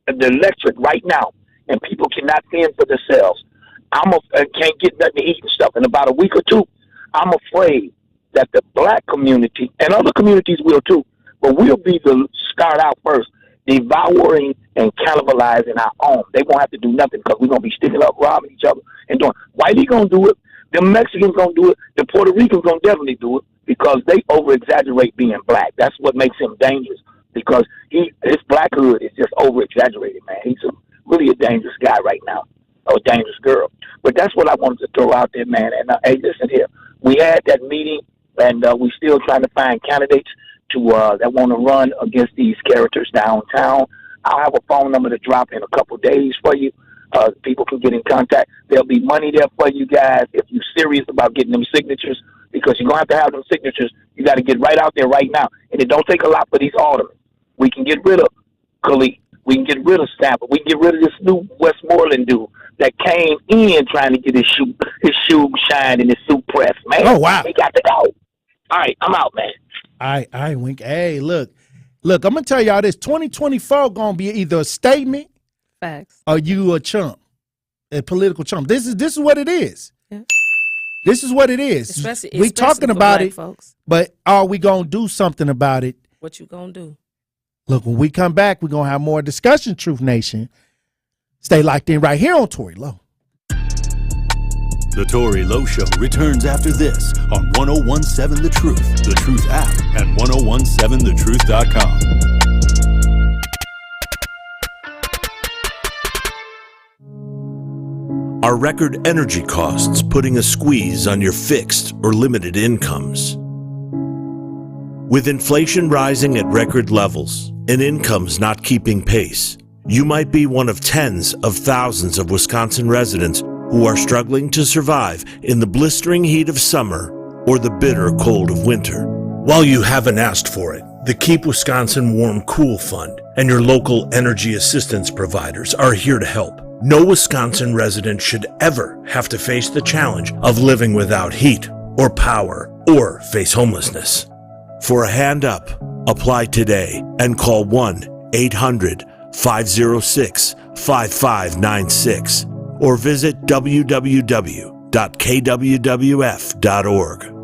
the electric right now and people cannot fend for themselves, can't get nothing to eat and stuff in about a week or two, I'm afraid that the black community, and other communities will too, but we'll be the start out first, devouring and cannibalizing our own. They won't have to do nothing because we're going to be sticking up, robbing each other and doing. Whitey going to do it. The Mexicans going to do it. The Puerto Ricans going to definitely do it because they over-exaggerate being black. That's what makes him dangerous, because his black Black Hood is just over exaggerated, man. He's really a dangerous guy right now, or a dangerous girl. But that's what I wanted to throw out there, man. And hey, listen here, we had that meeting, and we still trying to find candidates to that want to run against these characters downtown. I'll have a phone number to drop in a couple days for you. People can get in contact. There'll be money there for you guys if you're serious about getting them signatures, because you're going to have them signatures. You got to get right out there right now. And it don't take a lot for these aldermen. We can get rid of Khalid. We can get rid of Stamper. We can get rid of this new Westmoreland dude that came in trying to get his shoe shined and his suit pressed, man. Oh, wow. We got to go. All right, I'm out, man. All right, Wink. Hey, look, I'm going to tell y'all this. 2024 going to be either a statement Facts. or you a chump, a political chump. This is what it is. Yeah. This is what it is. We talking about it, folks. But are we going to do something about it? What you going to do? Look, when we come back, we're going to have more discussion, Truth Nation. Stay locked in right here on Tory Lowe. The Tory Lowe Show returns after this on 1017 The Truth, The Truth app, and 1017thetruth.com. Are record energy costs putting a squeeze on your fixed or limited incomes? With inflation rising at record levels and incomes not keeping pace, you might be one of tens of thousands of Wisconsin residents who are struggling to survive in the blistering heat of summer or the bitter cold of winter. While you haven't asked for it, the Keep Wisconsin Warm Cool Fund and your local energy assistance providers are here to help. No Wisconsin resident should ever have to face the challenge of living without heat or power or face homelessness. For a hand up, apply today and call 1-800-506-5596 or visit www.kwwf.org.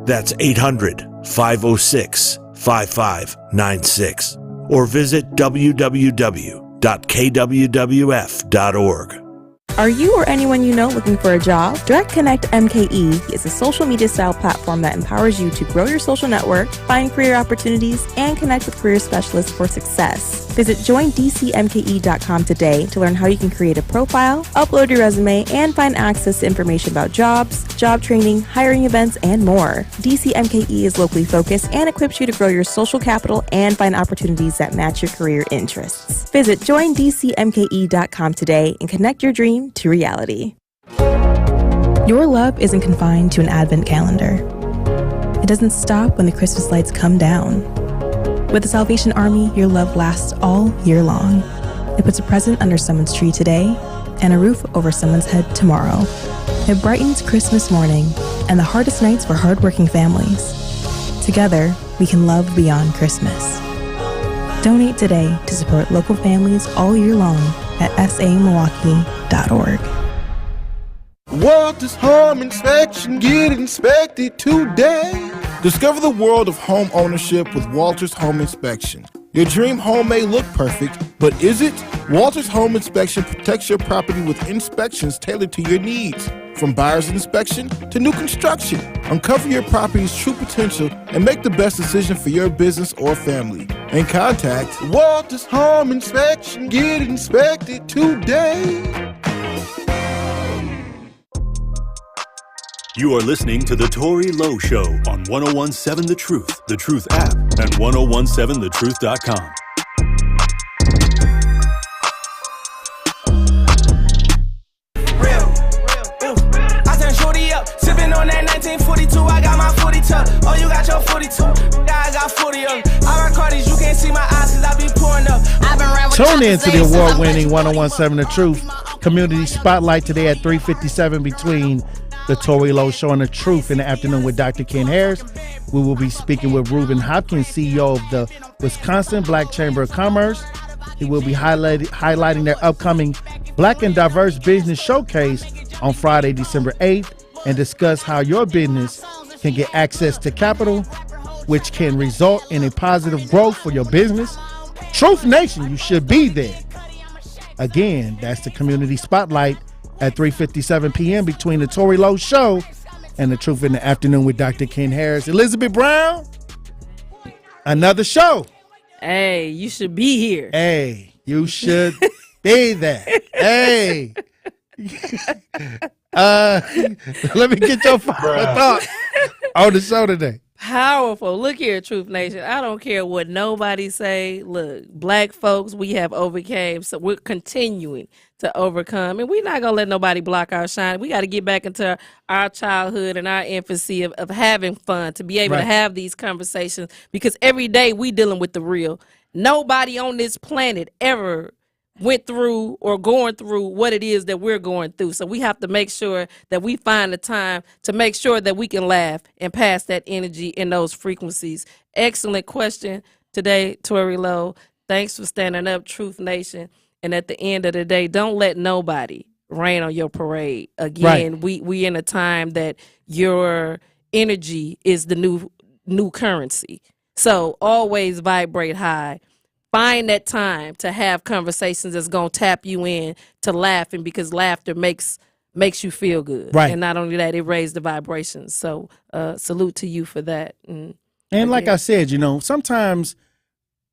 That's 800-506-5596 or visit www.kwwf.org. Are you or anyone you know looking for a job? Direct Connect MKE is a social media style platform that empowers you to grow your social network, find career opportunities, and connect with career specialists for success. Visit joindcmke.com today to learn how you can create a profile, upload your resume, and find access to information about jobs, job training, hiring events, and more. DCMKE is locally focused and equips you to grow your social capital and find opportunities that match your career interests. Visit joindcmke.com today and connect your dream to reality. Your love isn't confined to an advent calendar. It doesn't stop when the Christmas lights come down. With the Salvation Army, your love lasts all year long. It puts a present under someone's tree today and a roof over someone's head tomorrow. It brightens Christmas morning and the hardest nights for hardworking families. Together, we can love beyond Christmas. Donate today to support local families all year long at samilwaukee.org. Walter's Home Inspection, get it inspected today. Discover the world of home ownership with Walter's Home Inspection. Your dream home may look perfect, but is it? Walter's Home Inspection protects your property with inspections tailored to your needs. From buyer's inspection to new construction, uncover your property's true potential and make the best decision for your business or family. And contact Walter's Home Inspection. Get it inspected today. You are listening to The Tory Lowe Show on 1017 The Truth app, and 1017thetruth.com. On that 1942, I got my 42. Oh, you got your 42. I got 40 of them. I rock Cardi's, you can't see my eyes cause I be pouring up. Tune in to the award-winning 1017 The Truth Community Spotlight today at 3:57 between the Tory Lowe Show and The Truth in the afternoon with Dr. Ken Harris. We will be speaking with Reuben Hopkins, CEO of the Wisconsin Black Chamber of Commerce. He will be highlighting their upcoming Black and Diverse Business Showcase on Friday, December 8th, and discuss how your business can get access to capital, which can result in a positive growth for your business. Truth Nation, you should be there. Again, that's the Community Spotlight at 3:57 p.m. between the Tory Lowe Show and The Truth in the Afternoon with Dr. Ken Harris. Elizabeth Brown, another show. Hey, you should be here. Hey, you should be there. Hey. Let me get your final thoughts on the show today. Powerful. Look here, Truth Nation. I don't care what nobody say. Look, black folks, we have overcame, so we're continuing to overcome, and we're not gonna let nobody block our shine. We got to get back into our childhood and our infancy of having fun, to be able to have these conversations, because every day we dealing with the real. Nobody on this planet ever went through or going through what it is that we're going through. So we have to make sure that we find the time to make sure that we can laugh and pass that energy in those frequencies. Excellent question today, Tory Lowe. Thanks for standing up, Truth Nation. And at the end of the day, don't let nobody rain on your parade. Again, we in a time that your energy is the new currency. So always vibrate high. Find that time to have conversations that's going to tap you in to laughing, because laughter makes you feel good. Right. And not only that, it raises the vibrations. So salute to you for that. And like I said, sometimes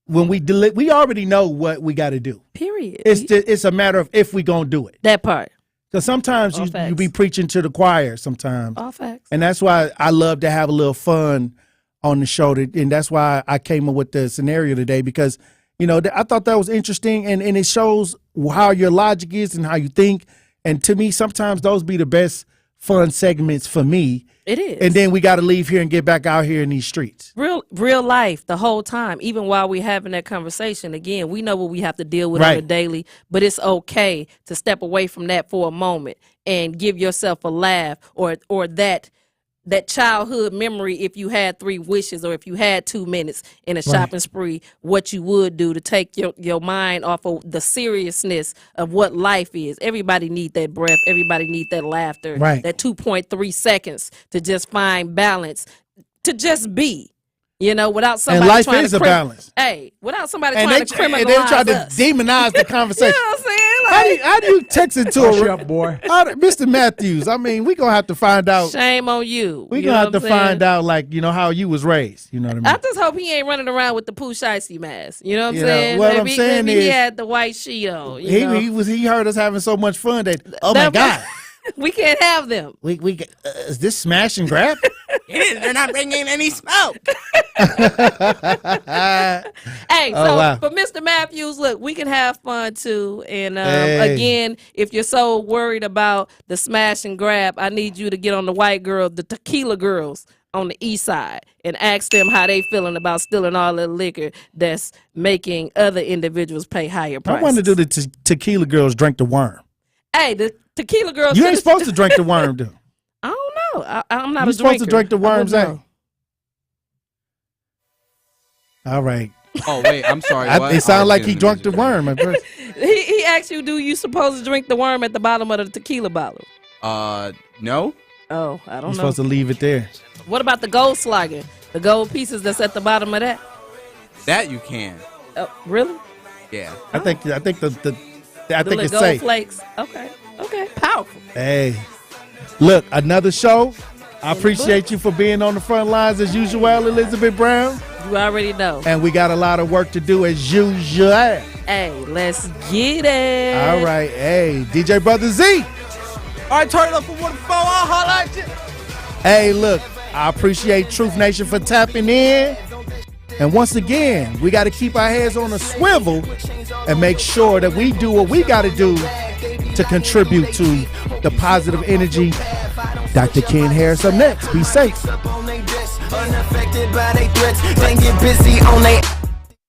when we already know what we got to do. Period. It's a matter of if we going to do it. That part. Because sometimes you be preaching to the choir sometimes. All facts. And that's why I love to have a little fun on the show. And that's why I came up with the scenario today, because I thought that was interesting, and it shows how your logic is and how you think. And to me, sometimes those be the best fun segments for me. It is. And then we got to leave here and get back out here in these streets. Real life the whole time, even while we're having that conversation. Again, we know what we have to deal with on a daily, but it's okay to step away from that for a moment and give yourself a laugh or that childhood memory. If you had 3 wishes, or if you had 2 minutes in a shopping spree, what you would do to take your mind off of the seriousness of what life is. Everybody need that breath. Everybody need that laughter. Right. That 2.3 seconds to just find balance, to just be. Without somebody and life trying is to a balance. Hey, without somebody and trying to criminalize and they try to us. demonize the conversation. You know what I'm saying? How do you text it to Hush up, boy. Mr. Matthews? I mean, we gonna have to find out. Shame on you. We gonna have to find out, how you was raised. You know what I mean? I just hope he ain't running around with the Pooh Shiesty mask. You know what I'm saying? What I'm saying maybe is, he had the white sheet on. He heard us having so much fun that my God. We can't have them. We is this smash and grab? They're not bringing any smoke. Hey, but Mr. Matthews, look, we can have fun too. And again, if you're so worried about the smash and grab, I need you to get on the tequila girls on the east side, and ask them how they feeling about stealing all the liquor that's making other individuals pay higher prices. I want to do the tequila girls drink the worm. Hey, the tequila girls. You ain't supposed to drink the worm, though. I don't know. I'm not You're a drinker. supposed to drink the worms out. All right. Oh, wait, I'm sorry. It sounded like he drank the worm at first. He asked you, do you supposed to drink the worm at the bottom of the tequila bottle? No. Oh, I don't know. You're supposed to leave it there. What about the gold slugger? The gold pieces that's at the bottom of that? That you can. Really? Yeah. I think the it's gold safe. Flakes. Okay. Powerful. Hey, look, another show. I appreciate you for being on the front lines as usual, Elizabeth Brown. You already know. And we got a lot of work to do as usual. Hey, let's get it. All right. Hey, DJ Brother Z. All right, turn it up for 1-4. I'll holla at you. Hey, look, I appreciate Truth Nation for tapping in. And once again, we got to keep our heads on a swivel and make sure that we do what we got to do to contribute to the positive energy. Dr. Ken Harris up next. Be safe.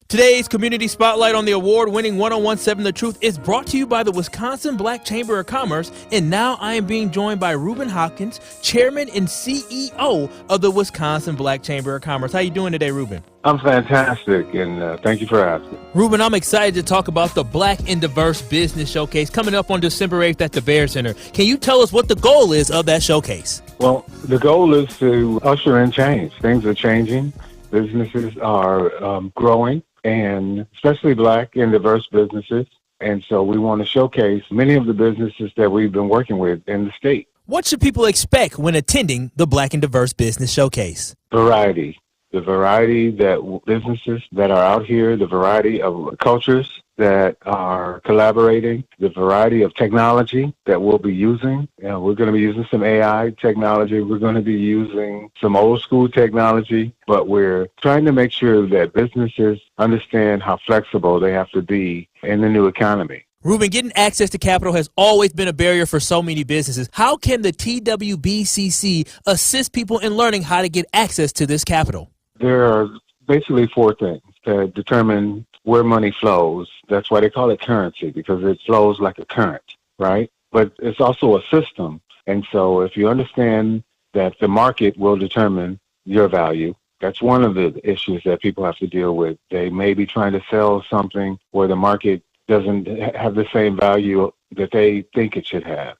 Today's Community Spotlight on the award-winning 1017 The Truth is brought to you by the Wisconsin Black Chamber of Commerce, and now I am being joined by Reuben Hopkins, Chairman and CEO of the Wisconsin Black Chamber of Commerce. How you doing today, Reuben? I'm fantastic, and thank you for asking. Reuben, I'm excited to talk about the Black and Diverse Business Showcase coming up on December 8th at the Bear Center. Can you tell us what the goal is of that showcase? Well, the goal is to usher in change. Things are changing. Businesses are growing, and especially Black and diverse businesses. And so we want to showcase many of the businesses that we've been working with in the state. What should people expect when attending the Black and Diverse Business Showcase? Variety. the variety that businesses that are out here, the variety of cultures that are collaborating, the variety of technology that we'll be using. We're going to be using some AI technology. We're going to be using some old school technology, but we're trying to make sure that businesses understand how flexible they have to be in the new economy. Ruben, getting access to capital has always been a barrier for so many businesses. How can the TWBCC assist people in learning how to get access to this capital? There are basically four things that determine where money flows. That's why they call it currency, because it flows like a current, right? But it's also a system. And so if you understand that the market will determine your value, that's one of the issues that people have to deal with. They may be trying to sell something where the market doesn't have the same value that they think it should have.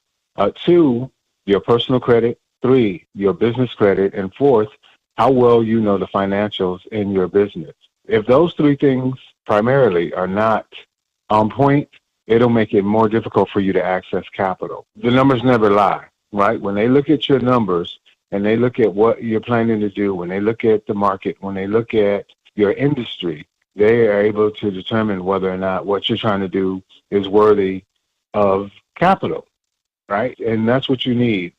2, your personal credit. 3, your business credit. And 4th, how well you know the financials in your business. If those 3 things primarily are not on point, it'll make it more difficult for you to access capital. The numbers never lie, right? When they look at your numbers and they look at what you're planning to do, when they look at the market, when they look at your industry, they are able to determine whether or not what you're trying to do is worthy of capital, right? And that's what you need.